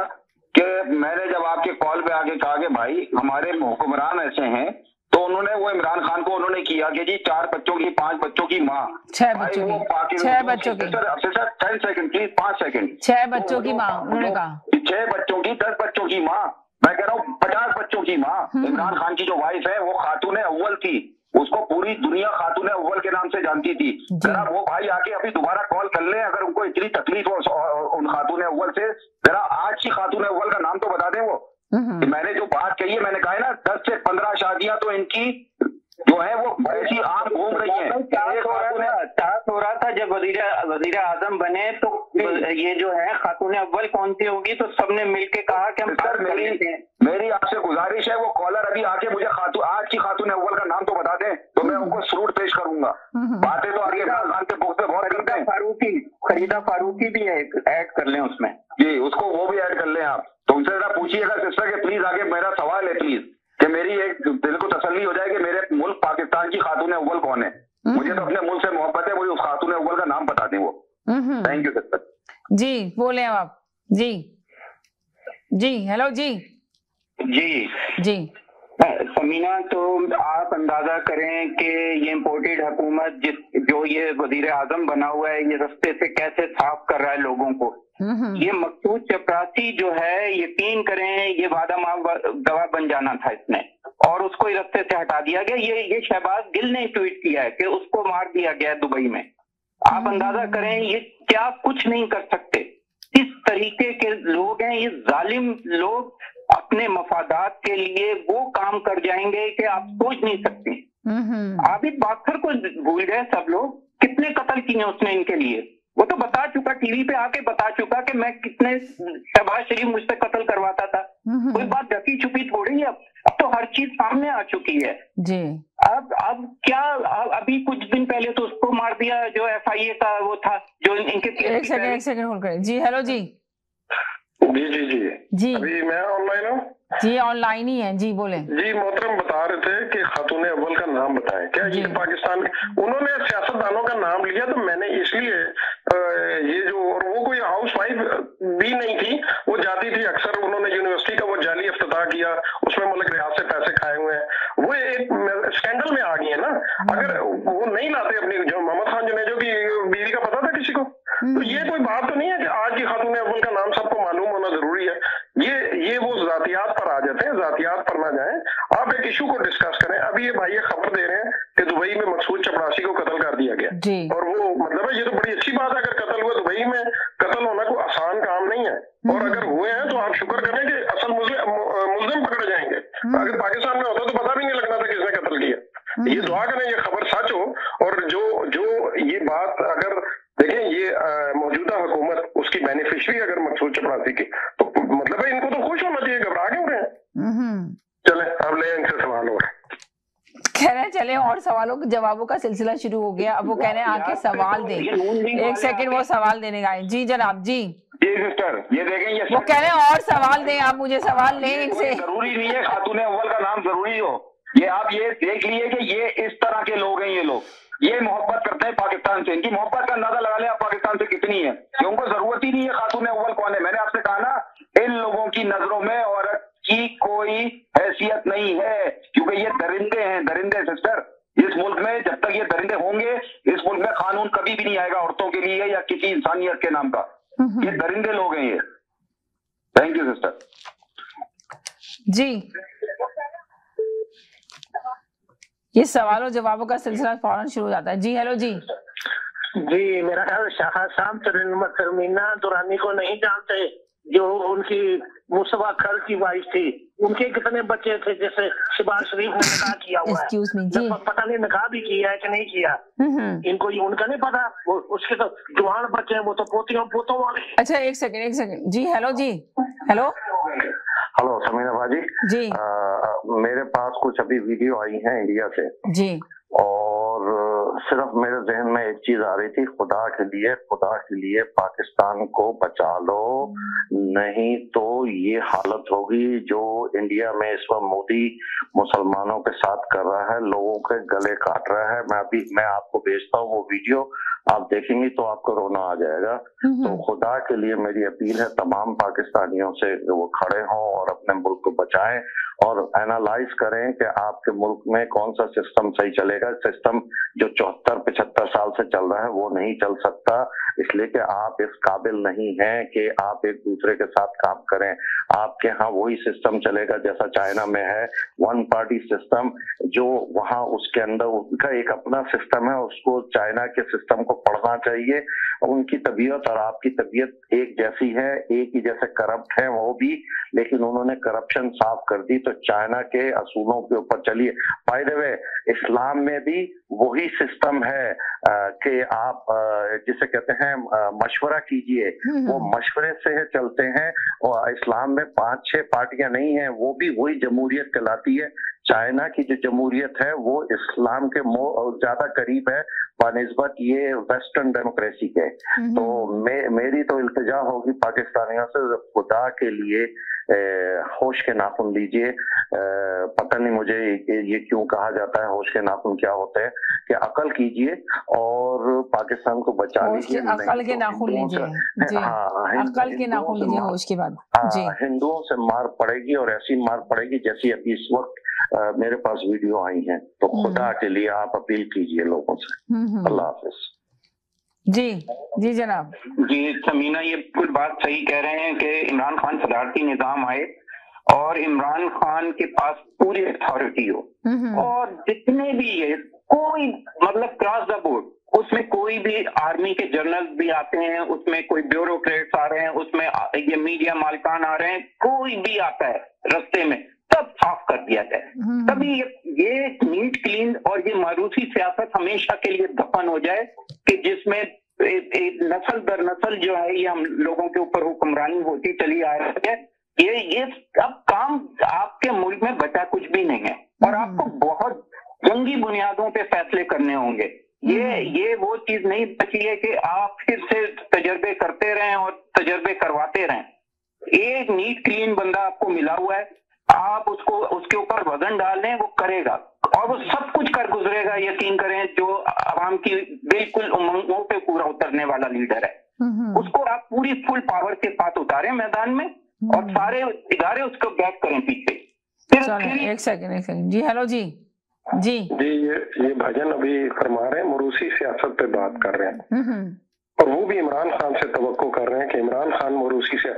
कि मैंने जब आपके कॉल पे आके कहा कि भाई हमारे हुक्मरान ऐसे हैं, तो उन्होंने वो इमरान खान को उन्होंने किया कि जी 4 बच्चों की, 5 बच्चों की माँ, 6 बच्चों की, 6 बच्चों की, सर 10 सेकंड प्लीज, 5 सेकंड, 6 बच्चों की माँ उन्होंने कहा, 6 बच्चों की, 10 बच्चों की माँ, मैं कह रहा हूँ 50 बच्चों की माँ। इमरान खान की जो वाइफ है वो खातून अव्वल थी, उसको पूरी दुनिया खातून अव्वल के नाम से जानती थी। जरा वो भाई आके अभी दोबारा कॉल कर ले, अगर उनको इतनी तकलीफ हो उन खातून अव्वल से, जरा आज की खातून अव्वल का नाम तो बता दें। वो मैंने जो बात कही है, मैंने कहा है ना 10 से 15 शादियां तो इनकी जो है वो ऐसी आम घूम रही है। चार्ज हो रहा था जब वजीर आजम बने, तो ये जो है खातून अव्वल कौन सी होगी, तो सबने मिलके कहा कि हम सर मेरी आपसे गुजारिश है, वो कॉलर अभी आके मुझे आज की खातून अव्वल का नाम तो बता दें, तो मैं उनको सरूट पेश करूंगा। बातें तो आगे इमरान खान के बुक पे बहुत करते हैं। फरीदा फारूकी भी ऐड कर लें उसमें। जी उसको वो भी ऐड कर लें आप। तो उनसे जरा पूछिएगा सिस्टर के प्लीज आगे मेरा सवाल है प्लीज, कि मेरी एक दिल को तसल्ली हो जाए कि मेरे मुल्क पाकिस्तान की खातून अव्वल कौन है। मुझे तो अपने मुल्क से मोहब्बत है, मुझे उस खातून अव्वल का नाम बता दें वो। थैंक यू सिस्टर जी। बोले आप जी हेलो जी। समीना, तो आप अंदाजा करें कि ये इम्पोर्टेड हुकूमत जो ये वजीर आजम बना हुआ है, ये रास्ते से कैसे साफ कर रहा है लोगों को। ये मकसूद चपरासी जो है, यकीन करें ये वादा माफ गवाह बन जाना था इसने, और उसको रास्ते से हटा दिया गया। ये शहबाज गिल ने ट्वीट किया है कि उसको मार दिया गया दुबई में। आप अंदाजा करें ये क्या कुछ नहीं कर सकते। इस तरीके के लोग हैं ये जालिम लोग, अपने मफादात के लिए वो काम कर जाएंगे कि आप सोच नहीं सकते। आबिद बाखर को भूल गए सब लोग, कितने कत्ल किए उसने इनके लिए। वो तो बता चुका, टीवी पे आके बता चुका कि मैं कितने, शहबाज शरीफ मुझसे कत्ल करवाता था। कोई बात ढकी छुपी थोड़ी है। अब तो तो हर चीज सामने आ चुकी है जी। अब क्या, अभी कुछ दिन पहले तो उसको मार दिया जो FIA का वो था, जो इनके एक सेकंड होल्ड करें जी। हेलो जी जी अभी मैं ऑनलाइन हूँ जी, ऑनलाइन ही है जी, बोले जी। मोहतरम बता रहे थे कि खातून अव्वल का नाम बताएं, क्या ये पाकिस्तान, उन्होंने सियासतदानों का नाम लिया तो मैंने इसलिए ये जो, और वो कोई हाउस वाइफ भी नहीं थी, वो जाती थी अक्सर, उन्होंने यूनिवर्सिटी का वो जाली इफ्तिताह किया, उसमें मुल्क रियाज से पैसे खाए हुए हैं, वो एक स्कैंडल में आ गई है ना। अगर वो नहीं लाते अपनी, जो मोहम्मद खान जुनेजो की बीवी का पता था किसी को, तो ये कोई बात तो नहीं है कि आज की खातून अव्वल का नाम सबको मालूम होना जरूरी है। ये वो जातियात पर आ जाते हैं, जातियात पर ना जाएं, आप एक इशू को डिस्कस करें। अभी ये भाई ये खबर दे रहे हैं कि दुबई में मकसूद चपरासी को कत्ल कर दिया गया, और वो मतलब है, ये तो बड़ी अच्छी बात है। अगर कत्ल हुआ दुबई में, कत्ल होना कोई आसान काम नहीं है, और अगर हुए हैं तो आप शुक्र करें कि असल मुल्जिम पकड़े जाएंगे। अगर पाकिस्तान में होता तो पता भी नहीं लगना था किसने कत्ल किया। ये दुआ करें ये खबर सच हो, और जो ये बात, अगर देखें ये मौजूदा हुकूमत उसकी बेनिफिशियरी अगर मकसूद चपरासी की, तो मतलब है इनको तो खुश होना चाहिए, घबरा क्यों रहे हैं। चले अब ले इनसे सवाल और कह रहे हैं, चले और सवालों के जवाबों का सिलसिला शुरू हो गया। अब वो कह रहे हैं आके सवाल दें, एक सेकंड वो सवाल देने का है जी जनाब जी सिस्टर, ये देखें, ये वो कह रहे हैं और सवाल दें, आप मुझे सवाल लें इनसे। जरूरी नहीं है खातून अव्वल का नाम जरूरी हो, ये आप ये देख लिए कि ये इस तरह के लोग हैं, ये लोग ये मोहब्बत करते हैं पाकिस्तान से, इनकी मोहब्बत का अंदाजा लगा ले आप पाकिस्तान से कितनी है, कि उनको जरूरत ही नहीं है खातून अव्वल कौन है। मैंने आपसे कहा ना, इन लोगों की नजरों में औरत की कोई हैसियत नहीं है, क्योंकि ये दरिंदे हैं, दरिंदे सिस्टर। इस मुल्क में जब तक ये दरिंदे होंगे, इस मुल्क में कानून कभी भी नहीं आएगा औरतों के लिए या किसी इंसानियत के नाम का। ये दरिंदे लोग हैं ये। थैंक यू सिस्टर जी। ये सवालों जवाबों का सिलसिला फौरन शुरू हो जाता है जी। हेलो जी मेरा ख्याल शाह साहब तरमीना दुरानी को नहीं जानते, जो उनकी मुस्तफा खर की वाइफ थी। उनके कितने बच्चे थे, जैसे शहबाज शरीफ ने निकाह किया हुआ है, जी। पता नहीं निकाह भी किया है कि नहीं किया, इनको उनका नहीं पता। उसके तो जवान बच्चे हैं, वो तो पोतियों पोतों वाले। अच्छा एक सेकंड जी। हेलो जी हेलो समीना भाजी जी। मेरे पास कुछ अभी वीडियो आई है इंडिया से जी, और सिर्फ मेरे जहन में एक चीज आ रही थी, खुदा के लिए पाकिस्तान को बचा लो, नहीं तो ये हालत होगी जो इंडिया में इस वक्त मोदी मुसलमानों के साथ कर रहा है, लोगों के गले काट रहा है। मैं आपको भेजता हूँ वो वीडियो, आप देखेंगे तो आपको रोना आ जाएगा। तो खुदा के लिए मेरी अपील है तमाम पाकिस्तानियों से, वो खड़े हों और अपने मुल्क को बचाएं, और एनालाइज करें कि आपके मुल्क में कौन सा सिस्टम सही चलेगा। सिस्टम जो 74-75 साल से चल रहा है वो नहीं चल सकता, इसलिए कि आप इस काबिल नहीं हैं कि आप एक दूसरे के साथ काम करें। आपके यहाँ वही सिस्टम चलेगा जैसा चाइना में है, वन पार्टी सिस्टम, जो वहाँ उसके अंदर उनका एक अपना सिस्टम है, उसको चाइना के सिस्टम को पढ़ना चाहिए। उनकी तबीयत और आपकी तबीयत एक जैसी है, एक ही जैसे करप्ट है वो भी, लेकिन उन्होंने करप्शन साफ कर दी। तो चाइना के असूलों के ऊपर चलिए। बाय द वे, इस्लाम में भी वही सिस्टम है कि आप जिसे कहते हैं मशवरा कीजिए, वो मशवरे से चलते हैं। और इस्लाम में 5-6 पार्टियां नहीं है, वो भी वही जमहूरियत कहलाती है। चाइना की जो जमहूरियत है वो इस्लाम के ज्यादा करीब है बनिस्बत ये वेस्टर्न डेमोक्रेसी के। तो मेरी तो इल्तिजा होगी पाकिस्तानियों से, खुदा के लिए होश के नाखून लीजिए। पता नहीं मुझे ये क्यों कहा जाता है होश के नाखून क्या होते हैं, कि अकल कीजिए और पाकिस्तान को बचा लीजिए। अकल के नाखून लीजिए, अकल के नाखून लीजिए होश के बाद। हिंदुओं से मार पड़ेगी, और ऐसी मार पड़ेगी जैसी अभी इस वक्त मेरे पास वीडियो आई है। तो खुदा के लिए आप अपील कीजिए लोगों से। अल्लाह हाफिज जी जनाब जी। समीना ये बिल्कुल बात सही कह रहे हैं कि इमरान खान सदारती निजाम आए और इमरान खान के पास पूरी अथॉरिटी हो, और जितने भी है कोई मतलब क्रॉस द बोर्ड, उसमें कोई भी आर्मी के जनरल भी आते हैं, उसमें कोई ब्यूरोक्रेट्स आ रहे हैं, उसमें ये मीडिया मालिकान आ रहे हैं, कोई भी आता है रास्ते में, सब साफ कर दिया जाए। तभी ये नीट क्लीन और ये मारूसी सियासत हमेशा के लिए दफन हो जाए, कि जिसमें नस्ल दर नस्ल जो है ये हम लोगों के ऊपर हुक्मरानी होती चली आ रही है। ये अब काम आपके मुल्क में बचा कुछ भी नहीं है और आपको बहुत जंगी बुनियादों पे फैसले करने होंगे। ये वो चीज नहीं बची है कि आप फिर से तजर्बे करते रहें और तजर्बे करवाते रहें। एक नीट क्लीन बंदा आपको मिला हुआ है, आप उसको उसके ऊपर वजन डाल दें, वो करेगा और वो सब कुछ कर गुजरेगा, यकीन करें, जो आवाम की बिल्कुल उमंगों पे पूरा उतरने वाला लीडर है। उसको आप पूरी फुल पावर के साथ उतारें मैदान में और सारे इदारे उसको बैक करें पीछे। एक सेकंड जी, हेलो जी ये भाईजान अभी फरमा रहे हैं मोरूसी सियासत पे बात कर रहे हैं और वो भी इमरान खान से तवक्को कर रहे हैं कि इमरान खान मोरूसी से,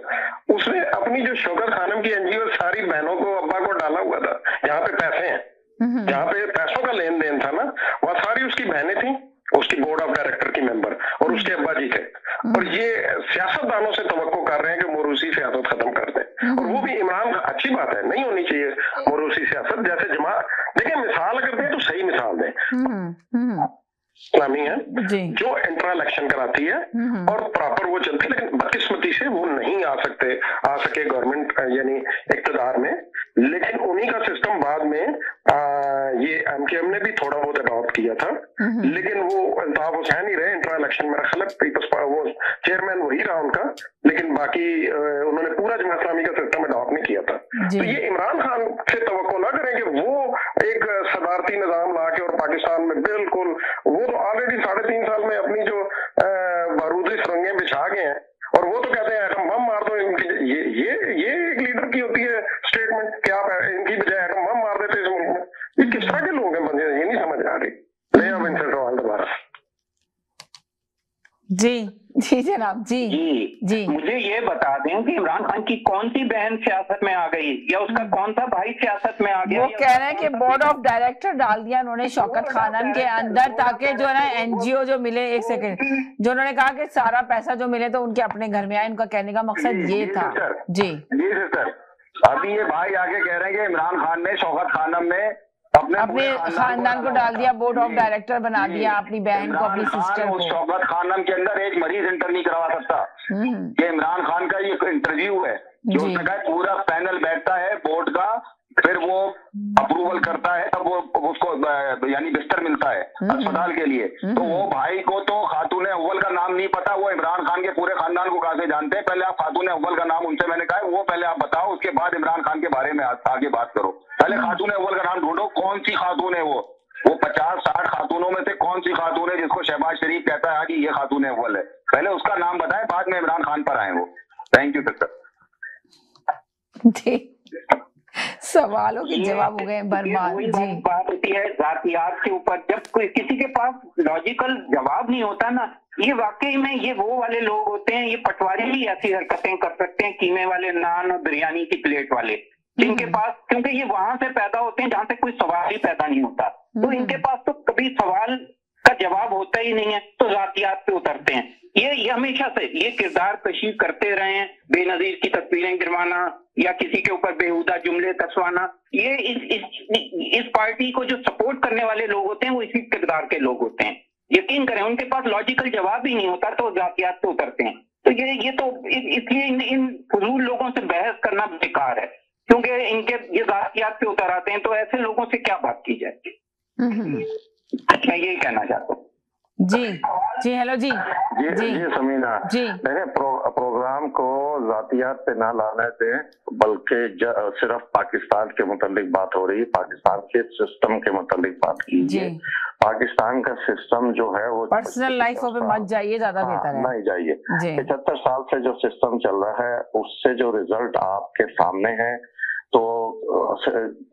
उसने अपनी जो शौकत खानम की एनजीओ सारी बहनों को अब्बा को डाला हुआ था, जहाँ पे पैसे हैं, जहाँ पे पैसों का लेन देन था ना, वह सारी उसकी बहनें थी, उसकी बोर्ड ऑफ डायरेक्टर की मेंबर और उसके अब्बा जी थे। और ये सियासतदानों से तवक्को कर रहे हैं कि मोरूसी सियासत खत्म कर दें और वो भी इमरान, अच्छी बात है, नहीं होनी चाहिए मोरूसी सियासत। जैसे जमा देखिए, मिसाल अगर दें तो सही मिसाल दें, इस्लामी है जो इंट्रा इलेक्शन कराती है और प्रॉपर वो चलती है, लेकिन बदकिस्मती से वो नहीं आ सके गवर्नमेंट यानी इक्तदार में। लेकिन उन्हीं का सिस्टम बाद में ये एमकेएम ने भी थोड़ा बहुत अडॉप्ट किया था, लेकिन वो अल्ताफ हुसैन ही रहे इंट्रा इलेक्शन में, खलक पीपल्स वो चेयरमैन वही रहा उनका, लेकिन बाकी उन्होंने पूरा जमात इस्लामी का सिस्टम अडॉप्ट नहीं किया था। तो ये इमरान खान से तवक्को ना करें कि वो एक सदारती निजाम ला के और पाकिस्तान में बिल्कुल, वो तो ऑलरेडी 3.5 साल में अपनी जो बारूदी सुरंगें बिछा गए हैं और वो तो कहते हैं एटम बम मार दो इनकी। ये एक लीडर की होती है स्टेटमेंट कि आप इनकी बजाय एटम बम मार देते इस मुल्क में। ये किस तरह के लोग हैं बंदे, ये नहीं समझ आ रही। ले अब इनसे सवाल दोबारा। जी जनाब जी मुझे ये बता दें कि इमरान खान की कौन सी बहन सियासत में आ गई या उसका कौन सा भाई सियासत में आ गया? वो कह रहे हैं कि बोर्ड ऑफ डायरेक्टर डाल दिया उन्होंने शौकत खानम के अंदर, ताकि जो है ना एनजीओ जो मिले, एक सेकंड, जो उन्होंने कहा कि सारा पैसा जो मिले तो उनके अपने घर में आए, उनका कहने का मकसद ये था। जी सिस्टर, अभी ये भाई आगे कह रहे हैं कि इमरान खान ने शौकत खानम में अपने खानदान को डाल दिया, बोर्ड ऑफ डायरेक्टर बना दिया, अपनी बहन को, अपनी सिस्टर को। शौकत खानम के अंदर एक मरीज इंटर नहीं करवा सकता। ये इमरान खान का ये इंटरव्यू है जो उसने कहा पूरा पैनल बैठता है बोर्ड का, फिर वो अप्रूवल करता है, तब वो उसको यानी बिस्तर मिलता है अस्पताल के लिए। तो वो भाई को तो खातून अव्वल का नाम नहीं पता, वो इमरान खान के पूरे खानदान को कहाँ से जानते हैं? पहले आप खातून अव्वल का नाम उनसे मैंने कहा वो पहले आप बताओ, उसके बाद इमरान खान के बारे में आगे बात करो। पहले खातून अव्वल का नाम ढूंढो, कौन सी खातून है वो 50-60 खातूनों में से कौन सी खातून है जिसको शहबाज शरीफ कहता है कि ये खातून अव्वल है? पहले उसका नाम बताएं, बाद में इमरान खान पर आए वो। Thank you sister. सवालों के जवाब हो गए बर्बाद। जी बात होती है जातियात के ऊपर, जब कोई किसी के पास लॉजिकल जवाब नहीं होता ना, ये वाकई में ये वो वाले लोग होते हैं, ये पटवारी भी ऐसी हरकतें कर सकते हैं, कीमे वाले नान और बिरयानी की प्लेट वाले, जिनके पास, क्योंकि ये वहां से पैदा होते हैं जहां से कोई सवाल ही पैदा नहीं होता, तो इनके पास तो कभी सवाल का जवाब होता ही नहीं है, तो जातियात पे उतरते हैं। ये हमेशा से ये किरदार कशी करते रहे हैं, बेनजीर की तस्वीरें गिरवाना या किसी के ऊपर बेहुदा जुमले कसवाना। ये इस पार्टी को जो सपोर्ट करने वाले लोग होते हैं वो इसी किरदार के लोग होते हैं। यकीन करें, उनके पास लॉजिकल जवाब ही नहीं होता तो जातियात पे उतरते हैं। तो ये तो इसलिए इन फजूल लोगों से बहस करना बेकार है, क्योंकि इनके ये जातियात पे उतर आते हैं, तो ऐसे लोगों से क्या बात की जाए? मैं यही कहना चाहता हूँ। जी हेलो जी समीना जी, देखिए प्रोग्राम को जातियात पे ना लाने से, बल्कि सिर्फ पाकिस्तान के मुतालिक बात हो रही है, पाकिस्तान के सिस्टम के मुतालिक बात कीजिए। पाकिस्तान का सिस्टम जो है वो पर्सनल लाइफ पे मत जाइए, ज्यादा बेहतर है। नहीं जाइए। 75 साल से जो सिस्टम चल रहा है उससे जो रिजल्ट आपके सामने है, तो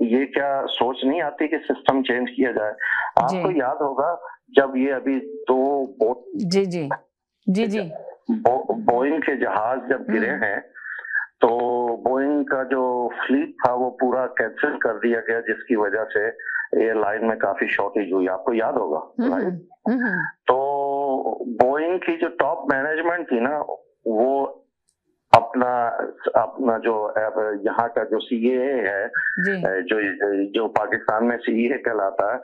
ये क्या सोच नहीं आती कि सिस्टम चेंज किया जाए? आपको याद होगा जब ये अभी 2 बोइंग के जहाज जब गिरे हैं, तो बोइंग का जो फ्लीट था वो पूरा कैंसिल कर दिया गया, जिसकी वजह से एयरलाइन में काफी शॉर्टेज हुई, आपको याद होगा राइट? तो बोइंग की जो टॉप मैनेजमेंट थी ना, वो अपना जो यहाँ का जो सीए है, जो पाकिस्तान में सीए कहलाता है,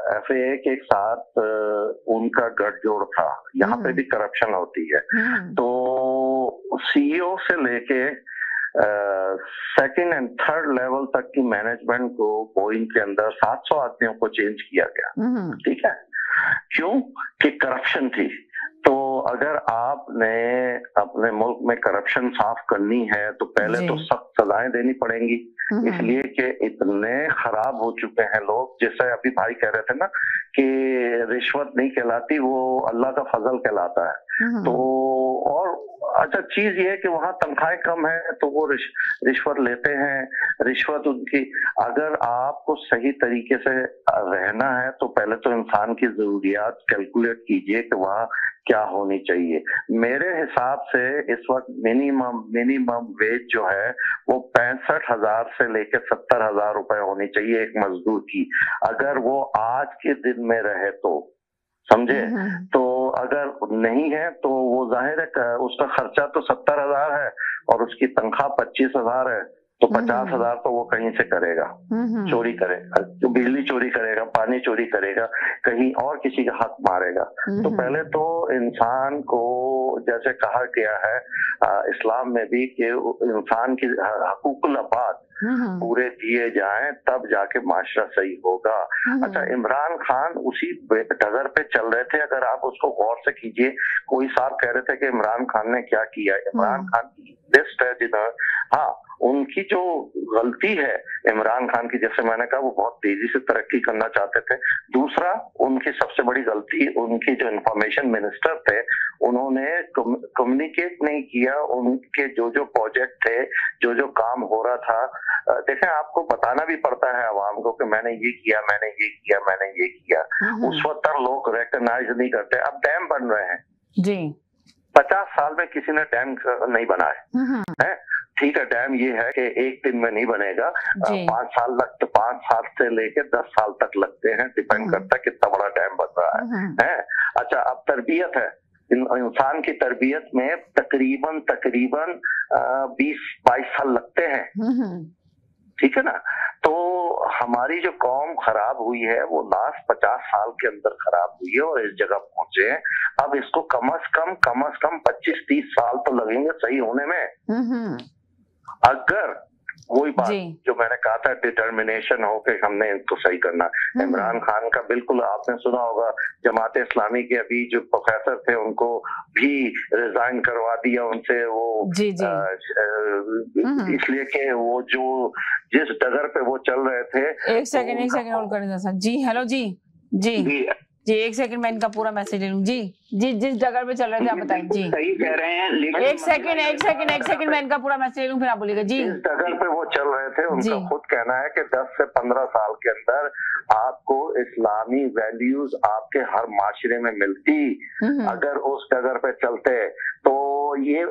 एफएए के साथ उनका गठजोड़ था। यहाँ पे भी करप्शन होती है। तो सीईओ से लेके सेकंड एंड थर्ड लेवल तक की मैनेजमेंट को बोइंग के अंदर 700 आदमियों को चेंज किया गया। ठीक है, क्यों कि करप्शन थी। तो अगर आपने अपने मुल्क में करप्शन साफ करनी है तो पहले तो सख्त सजाएं देनी पड़ेंगी, इसलिए कि इतने खराब हो चुके हैं लोग। जैसे अभी भाई कह रहे थे ना कि रिश्वत नहीं कहलाती, वो अल्लाह का फजल कहलाता है। तो और अच्छा चीज ये है कि वहाँ तनख्वाहें कम है तो वो रिश्वत लेते हैं। रिश्वत उनकी, अगर आपको सही तरीके से रहना है तो पहले तो इंसान की जरूरियात कैलकुलेट कीजिए कि वहाँ क्या होनी चाहिए। मेरे हिसाब से इस वक्त मिनिमम वेज जो है वो 65,000 से लेकर 70,000 रुपए होनी चाहिए एक मजदूर की, अगर वो आज के दिन में रहे तो, समझे। तो अगर नहीं है तो वो जाहिर है उसका खर्चा तो 70,000 है और उसकी तनख्वाह 25,000 है, तो 50,000 तो वो कहीं से करेगा, चोरी करेगा, तो बिजली चोरी करेगा, पानी चोरी करेगा, कहीं और किसी का हक मारेगा। तो पहले तो इंसान को जैसे कहा गया है इस्लाम में भी कि इंसान की हकूकुल अबाद पूरे दिए जाएं तब जाके माशरा सही होगा। अच्छा, इमरान खान उसी डगर पे चल रहे थे। अगर आप उसको गौर से कीजिए, कोई साहब कह रहे थे कि इमरान खान ने क्या किया। इमरान खान की लिस्ट है जिधर, हाँ, उनकी जो गलती है इमरान खान की, जैसे मैंने कहा वो बहुत तेजी से तरक्की करना चाहते थे। दूसरा, उनकी सबसे बड़ी गलती, उनकी जो इंफॉर्मेशन मिनिस्टर थे उन्होंने कम्युनिकेट नहीं किया उनके जो जो प्रोजेक्ट थे, जो जो काम हो रहा था। देखें, आपको बताना भी पड़ता है आवाम को कि मैंने ये किया, मैंने ये किया, मैंने ये किया। उस वक्त तक लोग रिकॉग्नाइज नहीं करते। अब डैम बन रहे हैं जी, 50 साल में किसी ने डैम नहीं बनाए है। ठीक है, डैम ये है कि एक दिन में नहीं बनेगा, 5 साल लगते, 5 साल से लेके 10 साल तक लगते हैं, डिपेंड करता है कितना बड़ा डैम बन रहा है। अच्छा, अब तरबियत है, इंसान की तरबियत में तकरीबन 20-22 साल लगते हैं। ठीक है ना। तो हमारी जो कौम खराब हुई है वो लास्ट 50 साल के अंदर खराब हुई है और इस जगह पहुंचे हैं। अब इसको कम से कम 25-30 साल तो लगेंगे सही होने में। अगर वही बात जो मैंने कहा था, डिटर्मिनेशन हो के हमने इनको सही करना। इमरान खान का बिल्कुल आपने सुना होगा, जमात इस्लामी के अभी जो प्रोफेसर थे उनको भी रिजाइन करवा दिया उनसे, वो इसलिए कि वो जो जिस डगर पे वो चल रहे थे। एक सेकंड होल्ड करें जी। हेलो जी जी, एक सेकंड मैं इनका पूरा मैसेज ले लूं। जी जिस जगह पे चल रहे थे आप बताएं जी। सही कह रहे हैं, लेकिन एक सेकंड मैं इनका पूरा मैसेज ले लूं, फिर आप बोलिएगा जी। जिस जगह पे वो चल रहे थे उनका खुद कहना है कि 10 से 15 साल के अंदर आपको इस्लामी वैल्यूज आपके हर माशरे में मिलती। अगर उस जगह पे चलते तो ये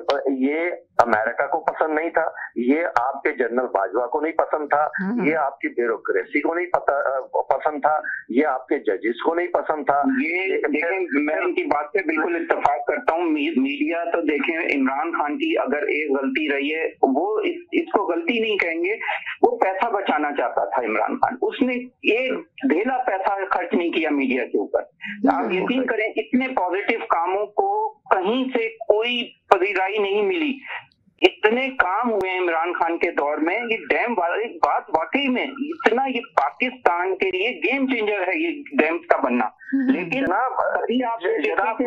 अमेरिका को पसंद नहीं था, ये आपके जनरल बाजवा को नहीं पसंद था, ये आपकी ब्यूरोक्रेसी को नहीं पसंद था, ये आपके जजेस को नहीं पसंद था। ये देखें, मैं इनकी बात से बिल्कुल इत्तेफाक करता हूँ। मीडिया तो देखें, इमरान खान की अगर एक गलती रही है, वो इसको गलती नहीं कहेंगे, वो पैसा बचाना चाहता था इमरान खान। उसने एक ढेला पैसा खर्च नहीं किया मीडिया के ऊपर। आप यकीन करें, इतने पॉजिटिव कामों को कहीं से कोई पजीराई नहीं मिली। इतने काम हुए इमरान खान के दौर में। ये डैम वाली बात वाकई में इतना, ये पाकिस्तान के लिए गेम चेंजर है ये डैम का बनना। लेकिन अभी आप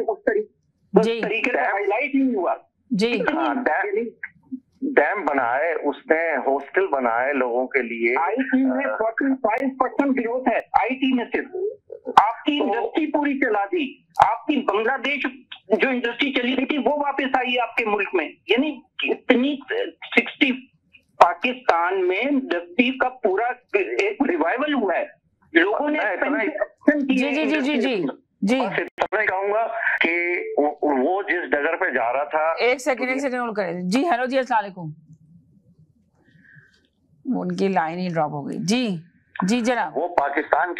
उस तरीके से हाईलाइट नहीं हुआ जी। डैम बनाए उसने, हॉस्टल बनाए लोगों के लिए। आईटी में 45% ग्रोथ है, आईटी में सिर्फ। आपकी इंडस्ट्री पूरी चला दी, आपकी बांग्लादेश जो इंडस्ट्री चली गई थी वो वापस आई आपके मुल्क में। यानी इतनी 60 पाकिस्तान में इंडस्ट्री का पूरा एक रिवाइवल हुआ है। लोगों ने जी मैं कहूंगा कि वो जिस जगह पे जा रहा था। एक सेकंड होल्ड करें जी। हेलो जी, अस्सलाम वालेकुम। उनकी लाइन ही ड्रॉप हो गई जी जनाब। वो पाकिस्तान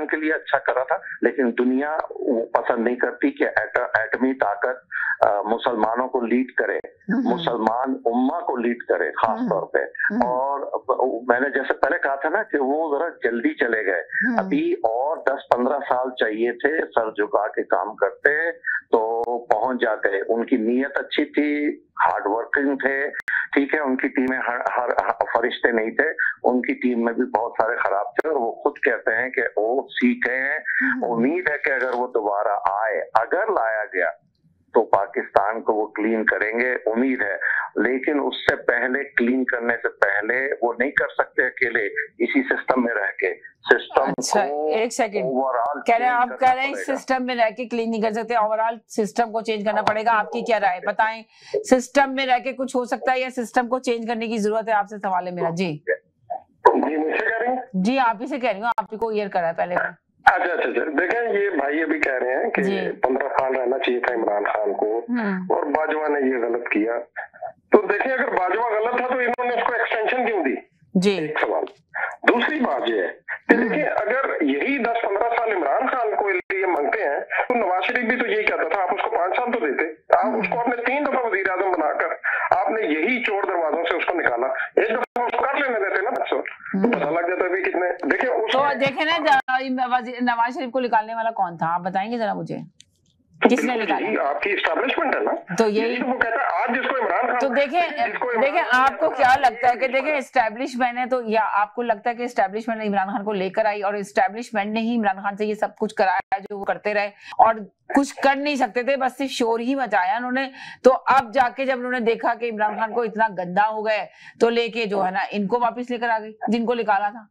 के लिए अच्छा कर रहा था, लेकिन दुनिया पसंद नहीं करती कि एटमी ताकत मुसलमानों को लीड करे, मुसलमान उम्मा को लीड करे खास तौर पे। और मैंने जैसे पहले कहा था ना कि वो जरा जल्दी चले गए। अभी और 10-15 साल चाहिए थे, सर झुका के काम करते तो पहुंच जाते। उनकी नीयत अच्छी थी, हार्ड वर्किंग थे, ठीक है, उनकी टीमें हर फरिश्ते नहीं थे, उनकी टीम में भी बहुत सारे खराब थे और वो खुद कहते हैं कि वो सीखे हैं। उम्मीद है कि अगर वो दोबारा आए, अगर लाया गया तो पाकिस्तान को वो क्लीन करेंगे, उम्मीद है। लेकिन उससे पहले, क्लीन करने से पहले वो नहीं कर सकते अकेले इसी सिस्टम में रह के। सिस्टम अच्छा, एक सेकंड, कह रहे हैं आप, कह रहे हैं सिस्टम में रह के क्लीन नहीं कर सकते, ओवरऑल सिस्टम को चेंज करना पड़ेगा। आपकी क्या राय बताएं, सिस्टम में रह के कुछ हो सकता है या सिस्टम को चेंज करने की जरूरत है? आपसे सवाल है मेरा। जी मुझसे कह रही हैं? जी आप ही से कह रही हूँ, आप ही को ईयर करा है पहले। अच्छा, देखें ये भाई अभी कह रहे हैं कि 15 साल रहना चाहिए था इमरान खान को और बाजवा ने ये गलत किया। तो देखिए, अगर बाजवा गलत था तो इन्होंने उसको एक्सटेंशन क्यों दी? जी, एक सवाल। दूसरी बात ये है कि देखिए, अगर यही 10-15 साल इमरान खान को लिए मांगते हैं तो नवाज शरीफ भी तो यही कहता था, आप उसको 5 साल तो देते। आप उसको आपने 3 दफा वजीर आजम बनाकर आपने यही चोर दरवाजों से उसको निकाला, एक दफा उसको कर लेने देते ना, तो पता लग जाता है कितने। देखिए तो देखे ना, नवाज शरीफ को निकालने वाला कौन था, आप बताएंगे जरा मुझे, किसने निकाला? आपकी एस्टैब्लिशमेंट है ना, तो यही तो वो कहता है आज जिसको इमरान खान। तो देखें आपको क्या लगता है कि देखें एस्टैब्लिशमेंट है, तो या आपको लगता है कि एस्टैब्लिशमेंट ने इमरान खान को लेकर आई और एस्टैब्लिशमेंट ने ही इमरान खान से ये सब कुछ कराया जो वो करते रहे और कुछ कर नहीं सकते थे, बस सिर्फ शोर ही मचाया उन्होंने। तो अब जाके जब उन्होंने देखा कि इमरान खान को इतना गंदा हो गए तो लेके जो है ना इनको वापस लेकर आ गई, जिनको निकाला था।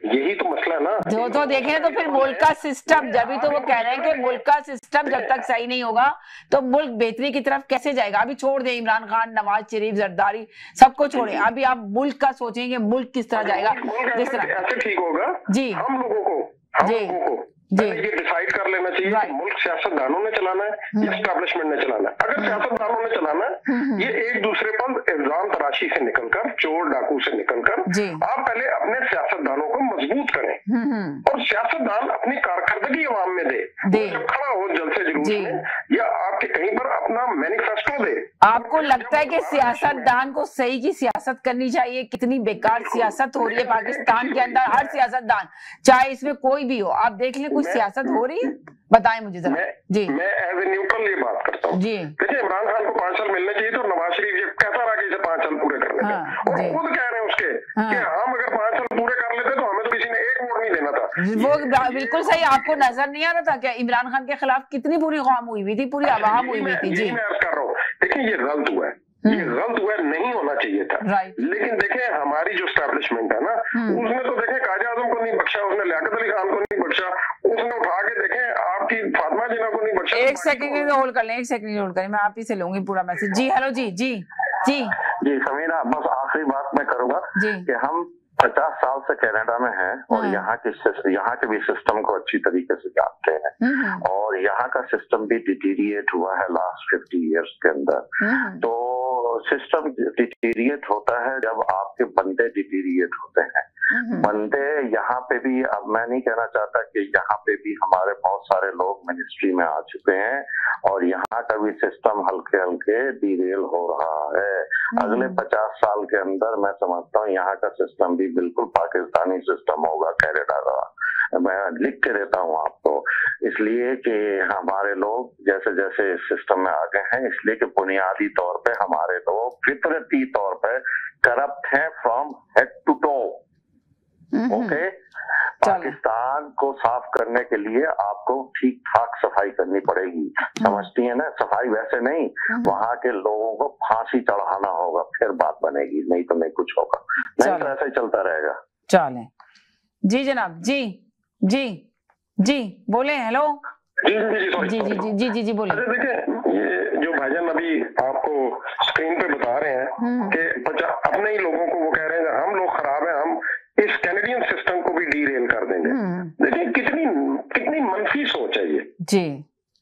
यही तो मसला है ना। जो तो देखें तो फिर मुल्क का सिस्टम, जब भी तो वो कह रहे हैं कि मुल्क का सिस्टम जब तक सही नहीं होगा तो मुल्क बेहतरी की तरफ कैसे जाएगा। अभी छोड़ दें इमरान खान, नवाज शरीफ, जरदारी, सबको छोड़े, अभी आप मुल्क का सोचेंगे, मुल्क किस तरह जाएगा। जिस तरह ऐसे ठीक होगा जी, हम लोगों को ये डिसाइड कर लेना चाहिए कि मुल्क सियासतदानों ने चलाना है या एस्टैब्लिशमेंट ने चलाना है। अगर सियासतदानों ने चलाना है, ये एक दूसरे पर इल्जाम तराशी से निकलकर, चोर डाकू से निकलकर, आप पहले अपने सियासतदानों को मजबूत करें और सियासतदान अपनी कारकर्दगी अवाम में दे। जब खड़ा हो जलसे जुलूस में या आपके कहीं पर अपना मैनिफेस्टो दे। आपको लगता है कि सियासतदान को सही की सियासत करनी चाहिए? कितनी बेकार सियासत हो रही है पाकिस्तान के अंदर, हर सियासतदान, चाहे इसमें कोई भी हो, आप देख लें कुछ सियासत हो रही है, बताएं मुझे जरा। जी, मैं एज ए न्यूट्रल ये बात करता हूँ। देखिए, इमरान खान को 5 साल मिलने चाहिए तो नवाज शरीफ ये कहता रहा कि इसे 5 साल पूरे करने थे और खुद कह रहे हैं उसके कि हम अगर 5 साल पूरे कर लेते तो हमें तो किसी ने एक वोट नहीं देना था। वो बिल्कुल सही। आपको नजर नहीं आ रहा था क्या इमरान खान के खिलाफ कितनी पूरी कौम हुई हुई थी, पूरी आवाम हुई हुई थी? जी, मैं अर्ज कर रहा हूँ, देखिए ये गलत हुआ है, ये गलत हुआ, नहीं होना चाहिए था। लेकिन देखें हमारी जो एस्टैब्लिशमेंट है ना, उसने तो देखें कायदे आजम को नहीं बख्शा, उसने लियाकत अली खान को नहीं बख्शा, उसने उठा के देखें आपकी फातिमा जिन्ना को नहीं बख्शा। एक सेकंड होल्ड कर लें, एक सेकंड होल्ड करें, मैं आप ही से लूंगी पूरा मैसेज। जी हेलो जी जी जी जी समीना, बस आखिरी बात मैं करूंगा कि हम 50 साल से कनाडा में हैं और यहाँ के भी सिस्टम को अच्छी तरीके से जानते हैं और यहाँ का सिस्टम भी डिटीरिएट हुआ है लास्ट 50 इयर्स के अंदर। तो सिस्टम डिटीरिएट होता है जब आपके बंदे डिटीरिएट होते हैं। बंदे यहाँ पे भी, अब मैं नहीं कहना चाहता कि यहाँ पे भी हमारे बहुत सारे लोग मिनिस्ट्री में आ चुके हैं और यहाँ का भी सिस्टम हल्के हल्के डिरेल हो रहा है। अगले 50 साल के अंदर मैं समझता हूँ यहाँ का सिस्टम भी बिल्कुल पाकिस्तानी सिस्टम होगा, कनाडा का। मैं लिख के देता हूँ आपको, इसलिए कि हमारे लोग जैसे जैसे इस सिस्टम में आ गए हैं, इसलिए कि बुनियादी तौर पे हमारे लोग फितरती तौर पे करप्ट हैं from head to toe. Okay, Pakistan को साफ करने के लिए आपको ठीक ठाक सफाई करनी पड़ेगी, समझती है ना? सफाई वैसे नहीं, वहाँ के लोगों को फांसी चढ़ाना होगा, फिर बात बनेगी, नहीं तो नहीं कुछ होगा, नहीं तो ऐसा ही चलता रहेगा। चले जी जनाब, जी जी जी बोले। हेलो जी जी जी जी जी बोले। देखिए, ये जो भाईजान अभी आपको स्क्रीन पे बता रहे हैं कि अपने ही लोगों को वो कह रहे हैं हम लोग खराब हैं, हम इस कैनेडियन सिस्टम को भी डीरेल कर देंगे। देखिए कितनी मनफी सोच है ये जी।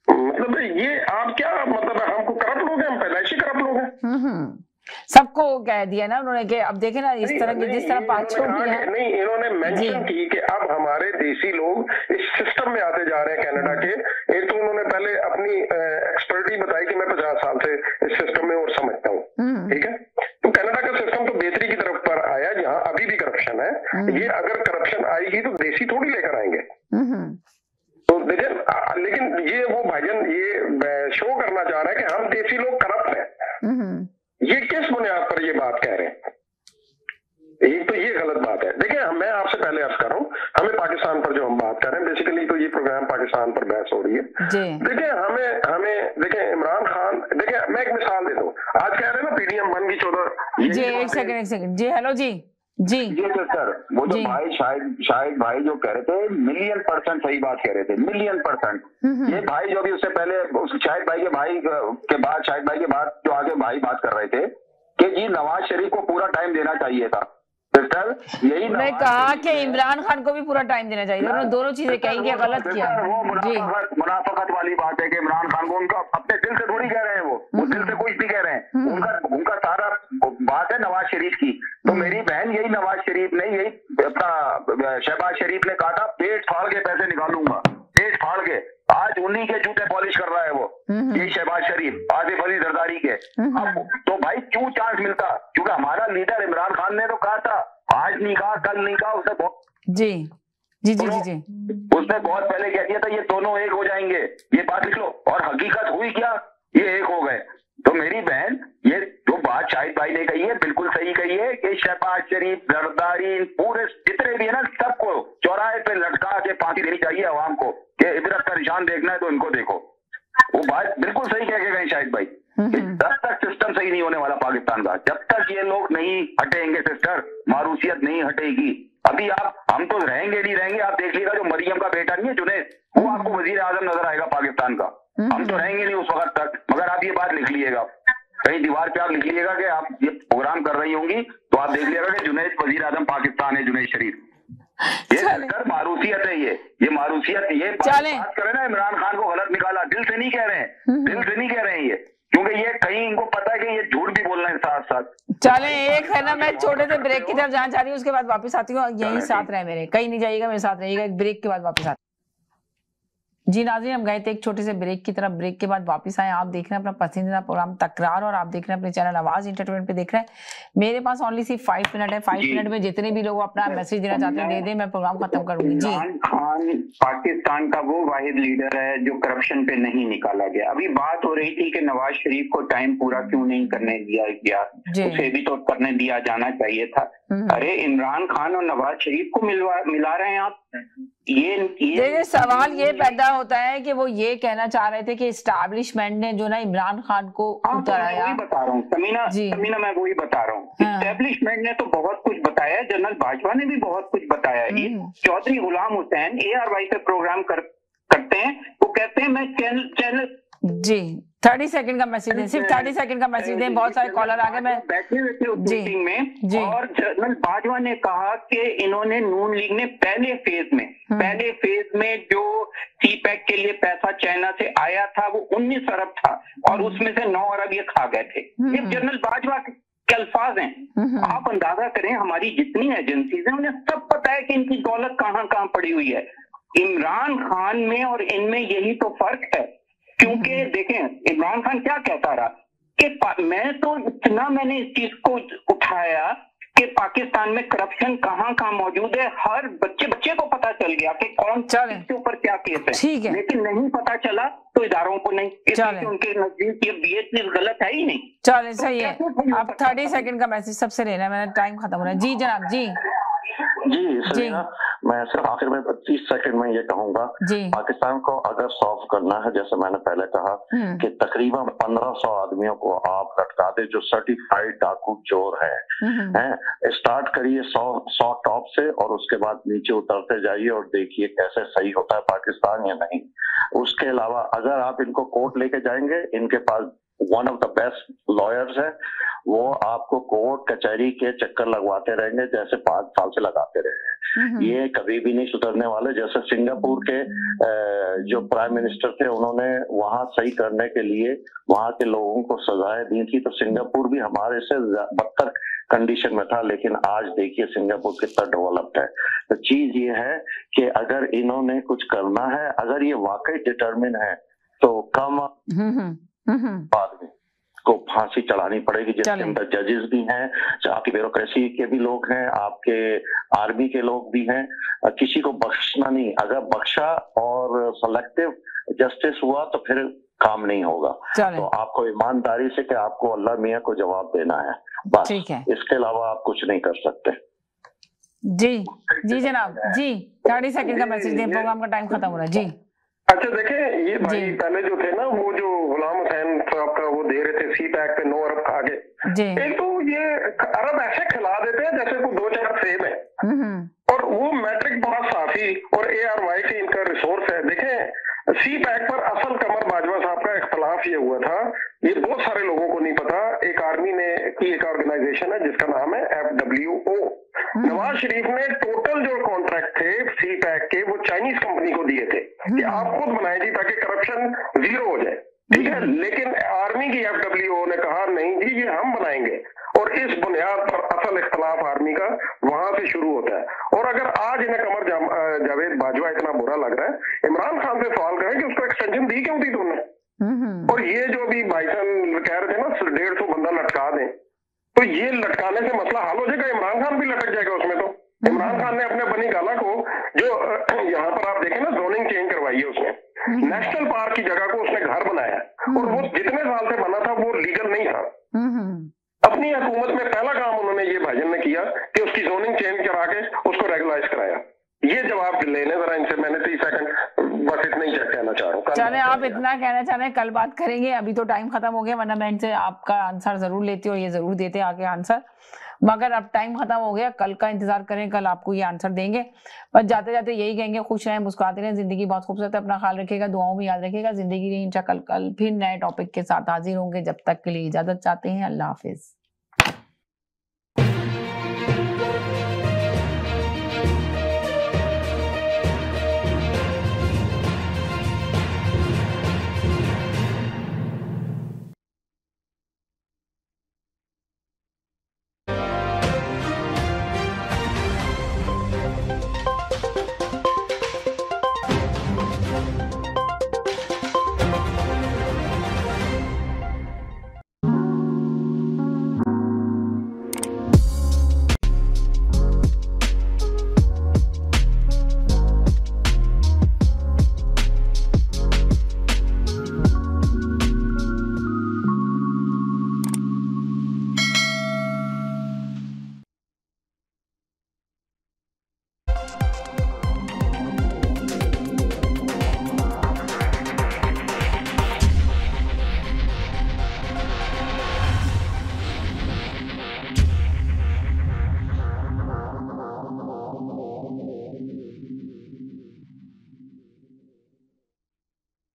मतलब ये आप क्या मतलब है, हमको करप्ट लोग हैं, हम पैदाइशी करप्ट लोग हैं। सबको कह दिया ना उन्होंने कि अब देखे ना इस तरह की, जिस तरह पाँचों भी है। नहीं, इन्होंने मेंशन की कि अब हमारे देसी लोग इस सिस्टम में आते जा रहे हैं कनाडा के। एक तो उन्होंने पहले अपनी एक्सपर्टी बताई कि मैं 50 साल से इस सिस्टम में और समझता हूँ, ठीक है। तो कनाडा का सिस्टम तो बेहतरी की तरफ पर आया, जहाँ अभी भी करप्शन है। ये अगर करप्शन आएगी तो देसी थोड़ी लेकर आएंगे। तो देखिए, लेकिन ये वो भाईजान ये शो करना चाह रहा है कि हम देसी लोग करप्ट हैं। ये किस बुनियाद देखिए मैं आपसे पहले अर्ज कर रहा हूँ, हमें पाकिस्तान पर जो हम बात कर रहे हैं, बेसिकली तो ये प्रोग्राम पाकिस्तान पर बहस हो रही है। देखिए हमें देखिए इमरान खान, देखिए मैं एक मिसाल दे दूं, आज कह रहे हैं ना पीडीएम 1 की 14 जी, एक सेकंड जी, हेलो जी जी सर, वो जो भाई शाहिद भाई जो कह रहे थे $1,000,000% सही बात कह रहे थे, $1,000,000%। ये भाई जो भी उससे पहले शाहिद भाई के बाद जो आगे भाई बात कर रहे थे कि जी नवाज शरीफ को पूरा टाइम देना चाहिए था। सिस्टर यही उन्होंने कहा कि इमरान खान को भी पूरा टाइम देना चाहिए, उन्होंने दोनों चीजें कही कि गलत किया। वो मुनाफाकत वाली बात है कि इमरान खान को उनका अपने दिल से थोड़ी कह रहे हैं, वो दिल से कुछ नहीं कह रहे हैं, उनका सारा बात है नवाज शरीफ की। तो मेरी बहन यही नवाज शरीफ ने, यही अपना शहबाज शरीफ ने कहा था पेट फाड़ के पैसे निकालूंगा, पेट फाड़ के। आज उन्हीं के जूते पॉलिश कर रहा है वो, यही शहबाज शरीफ आसिफ अली जरदारी के। अब तो भाई क्यों चांस मिलता, क्योंकि हमारा लीडर इमरान खान ने तो कहा था, आज नहीं कहा कल नहीं कहा, उसने बहुत जी जी जी जी जी उसने बहुत पहले कह दिया था ये दोनों एक हो जाएंगे, ये बात लिख लो। और हकीकत हुई क्या, ये एक हो गए। तो मेरी बहन ये जो बात शाहिद भाई ने कही है बिल्कुल सही कही है कि शहबाज शरीफ जरदारी पूरे जितने भी है ना सबको चौराहे पे लटका के फांसी देनी चाहिए अवाम को, कि इबरत का निशान देखना है तो इनको देखो। वो बात बिल्कुल सही कह के गए शाहिद भाई। जब तक सिस्टम सही नहीं होने वाला पाकिस्तान का, जब तक ये लोग नहीं हटेंगे सिस्टर, मारूसियत नहीं हटेगी। अभी हम तो रहेंगे नहीं रहेंगे, आप देख लीजिएगा जो मरियम का बेटा नहीं है जुनैद, वो आपको वजीर आजम नजर आएगा पाकिस्तान का। हम तो रहेंगे नहीं उस वक्त तक। मगर आप ये बात लिख लीजिएगा, कहीं दीवार पे आप लिख लीजिएगा कि आप ये प्रोग्राम कर रही होंगी तो आप देख लीजिएगा कि जुनैद वजीर आजम पाकिस्तान है, जुनैद शरीफ। ये सर मारूसियत है, ये मारूसियत, ये बात करें ना इमरान खान को गलत निकाला, दिल से नहीं कह रहे हैं, दिल से नहीं कह रहे हैं ये, क्योंकि ये कहीं इनको पता है कि ये झूठ भी बोल रहे हैं साथ साथ। चले एक है ना, मैं छोटे से ब्रेक की तरफ जाना चाह रही हूँ, उसके बाद वापस आती हूँ, यही साथ रहे मेरे, कहीं नहीं जाइएगा, मेरे साथ रहिएगा, एक ब्रेक के बाद वापस आती। जी नाज़रीन, हम गए थे एक छोटे से ब्रेक की तरफ, ब्रेक के बाद वापस आए। आप देख रहे हैं अपना पसंदीदा प्रोग्राम तकरार और आप देख रहे हैं अपने चैनल आवाज एंटरटेनमेंट पे देख रहे हैं। मेरे पास ओनली सिर्फ 5 मिनट है, 5 मिनट में जितने भी लोग अपना मैसेज देना चाहते हैं दे दें, मैं प्रोग्राम खत्म करूंगी। जी, इमरान खान पाकिस्तान का वो वाहिद लीडर है जो करप्शन पे नहीं निकाला गया। अभी बात हो रही थी कि नवाज शरीफ को टाइम पूरा क्यों नहीं करने दिया गया, उसे भी तो करने दिया जाना चाहिए था। अरे इमरान खान और नवाज शरीफ को मिला रहे हैं आप। ये सवाल ये पैदा होता है कि वो ये कहना चाह रहे थे कि एस्टैब्लिशमेंट ने जो ना इमरान खान को उतारा। वही बता रहा हूँ समीना, मैं वही बता रहा हूँ। एस्टैब्लिशमेंट ने तो बहुत कुछ बताया, जनरल बाजवा ने भी बहुत कुछ बताया। चौधरी गुलाम हुसैन ARY पे प्रोग्राम करते हैं, वो कहते हैं मैं चैनल जी 30 सेकंड का मैसेज दें, सिर्फ 30 सेकंड का मैसेज दें, बहुत सारे कॉलर आ गए। मैं बैठे हुए थे उस मीटिंग में और जनरल बाजवा ने कहा कि इन्होंने नून लीग ने पहले फेज में जो CPEC के लिए पैसा चाइना से आया था वो 19 अरब था और उसमें से 9 अरब ये खा गए थे। ये जनरल बाजवा के अल्फाज हैं। आप अंदाजा करें, हमारी जितनी एजेंसीज हैं उन्हें सब पता है कि इनकी दौलत कहाँ कहाँ पड़ी हुई है। इमरान खान में और इनमें यही तो फर्क है। क्योंकि देखें इमरान खान क्या कहता रहा कि मैं तो इतना मैंने इस चीज को उठाया कि पाकिस्तान में करप्शन कहाँ कहाँ मौजूद है, हर बच्चे को पता चल गया कि कौन किसके ऊपर क्या केस है। लेकिन नहीं पता चला तो इदारों को नहीं, इसलिए उनके नजदीक ये चीज गलत है ही नहीं। चले सही है। अब 30 सेकंड का मैसेज सबसे लेना है, मैंने टाइम खत्म हो रहा है। जी जनाब। जी मैं सिर्फ आखिर में 30 सेकंड में ये कहूंगा, पाकिस्तान को अगर सॉल्व करना है, जैसे मैंने पहले कहा कि तकरीबन 1500 आदमियों को आप लटका दे जो सर्टिफाइड डाकू चोर हैं। स्टार्ट करिए 100 टॉप से और उसके बाद नीचे उतरते जाइए और देखिए कैसे सही होता है पाकिस्तान या नहीं। उसके अलावा अगर आप इनको कोर्ट लेके जाएंगे, इनके पास one of the best lawyers है, वो आपको कोर्ट कचहरी के चक्कर लगवाते रहेंगे जैसे 5 साल से लगाते रहे हैं। ये कभी भी नहीं सुधरने वाले। जैसे सिंगापुर के जो प्राइम मिनिस्टर थे, उन्होंने वहां सही करने के लिए वहां के लोगों को सजाएं दी थी, तो सिंगापुर भी हमारे से बदतर कंडीशन में था। लेकिन आज देखिए सिंगापुर कितना डेवलप्ड है। तो चीज ये है कि अगर इन्होंने कुछ करना है, अगर ये वाकई डिटर्मिन है, तो कम आदमी को फांसी चढ़ानी पड़ेगी, जिसके अंदर जजेस भी हैं, आपकी ब्यूरोक्रेसी के भी लोग हैं, आपके आर्मी के लोग भी हैं। किसी को बख्शना नहीं। अगर बख्शा और सेलेक्टिव जस्टिस हुआ तो फिर काम नहीं होगा। तो आपको ईमानदारी से कि आपको अल्लाह मियां को जवाब देना है, बस। इसके अलावा आप कुछ नहीं कर सकते। जी जी जनाब जी 30 सेकंड का मैसेज दें, प्रोग्राम का टाइम खत्म हो रहा है जी। अच्छा देखें, ये भाई पहले जो थे ना वो जो गुलाम हुसैन साहब का वो दे रहे थे सी पैक पे 9 अरब खा के, एक तो ये अरब ऐसे खिला देते हैं जैसे कोई 2-4 सेब है, और वो मैट्रिक बहुत साफी और ARY के इनका रिसोर्स है। देखें सी पैक पर असल कमर बाजवा साहब का इख्तलाफ ये हुआ था, ये बहुत सारे लोगों को नहीं पता। एक आर्मी ने की एक ऑर्गेनाइजेशन है जिसका नाम है FWO। नवाज शरीफ ने टोटल जो कॉन्ट्रैक्ट थे सी पैक के वो चाइनीज कंपनी को दिए थे कि आप खुद बनाए जी ताकि करप्शन 0 हो जाए, ठीक है। लेकिन आर्मी की FWO ने कहा नहीं जी ये हम बनाएंगे, और इस बुनियाद पर असल इख्तलाफ आर्मी का वहां से शुरू होता है। और अगर आज इन्हें कमर जावेद बाजवा इतना बुरा लग रहा है, इमरान खान से सवाल करें कि उसको एक्सटेंशन दी क्यों थी तुमने। और ये जो अभी भाईजान कह रहे थे ना 150 बंदा लटका दें, तो ये लटकाने से मसला हल हो जाएगा, इमरान खान भी लटक जाएगा उसमें। तो इमरान खान ने अपने बनी गाला को जो यहाँ पर आप देखें ना जोनिंग चेंज करवाई है उसने, नेशनल पार्क की जगह को उसने घर बनाया, और वो जितने साल से बना था वो लीगल नहीं था। अपनी हुकूमत में पहला काम उन्होंने ये भाईजान ने किया कि उसकी जोनिंग चेंज करा के उसको रेगुलाइज कराया। ये जवाब लेने जरा इनसे, मैंने 30 सेकंड बस इतना ही कहना चाह रहा हूँ। चले आप इतना कहना चाह रहे हैं, कल बात करेंगे, अभी तो टाइम खत्म हो गया, वरना मैं इनसे आपका आंसर जरूर लेती और ये जरूर देते आगे आंसर, मगर अब टाइम खत्म हो गया, कल का इंतजार करें, कल आपको ये आंसर देंगे। बस जाते जाते यही कहेंगे, खुश रहें, मुस्कुराते रहें, जिंदगी बहुत खूबसूरत है, अपना ख्याल रखिएगा, दुआओं में याद रखिएगा, जिंदगी रही इंशाअल्लाह कल फिर नए टॉपिक के साथ हाजिर होंगे। जब तक के लिए इजाजत चाहते हैं, अल्लाह हाफिज।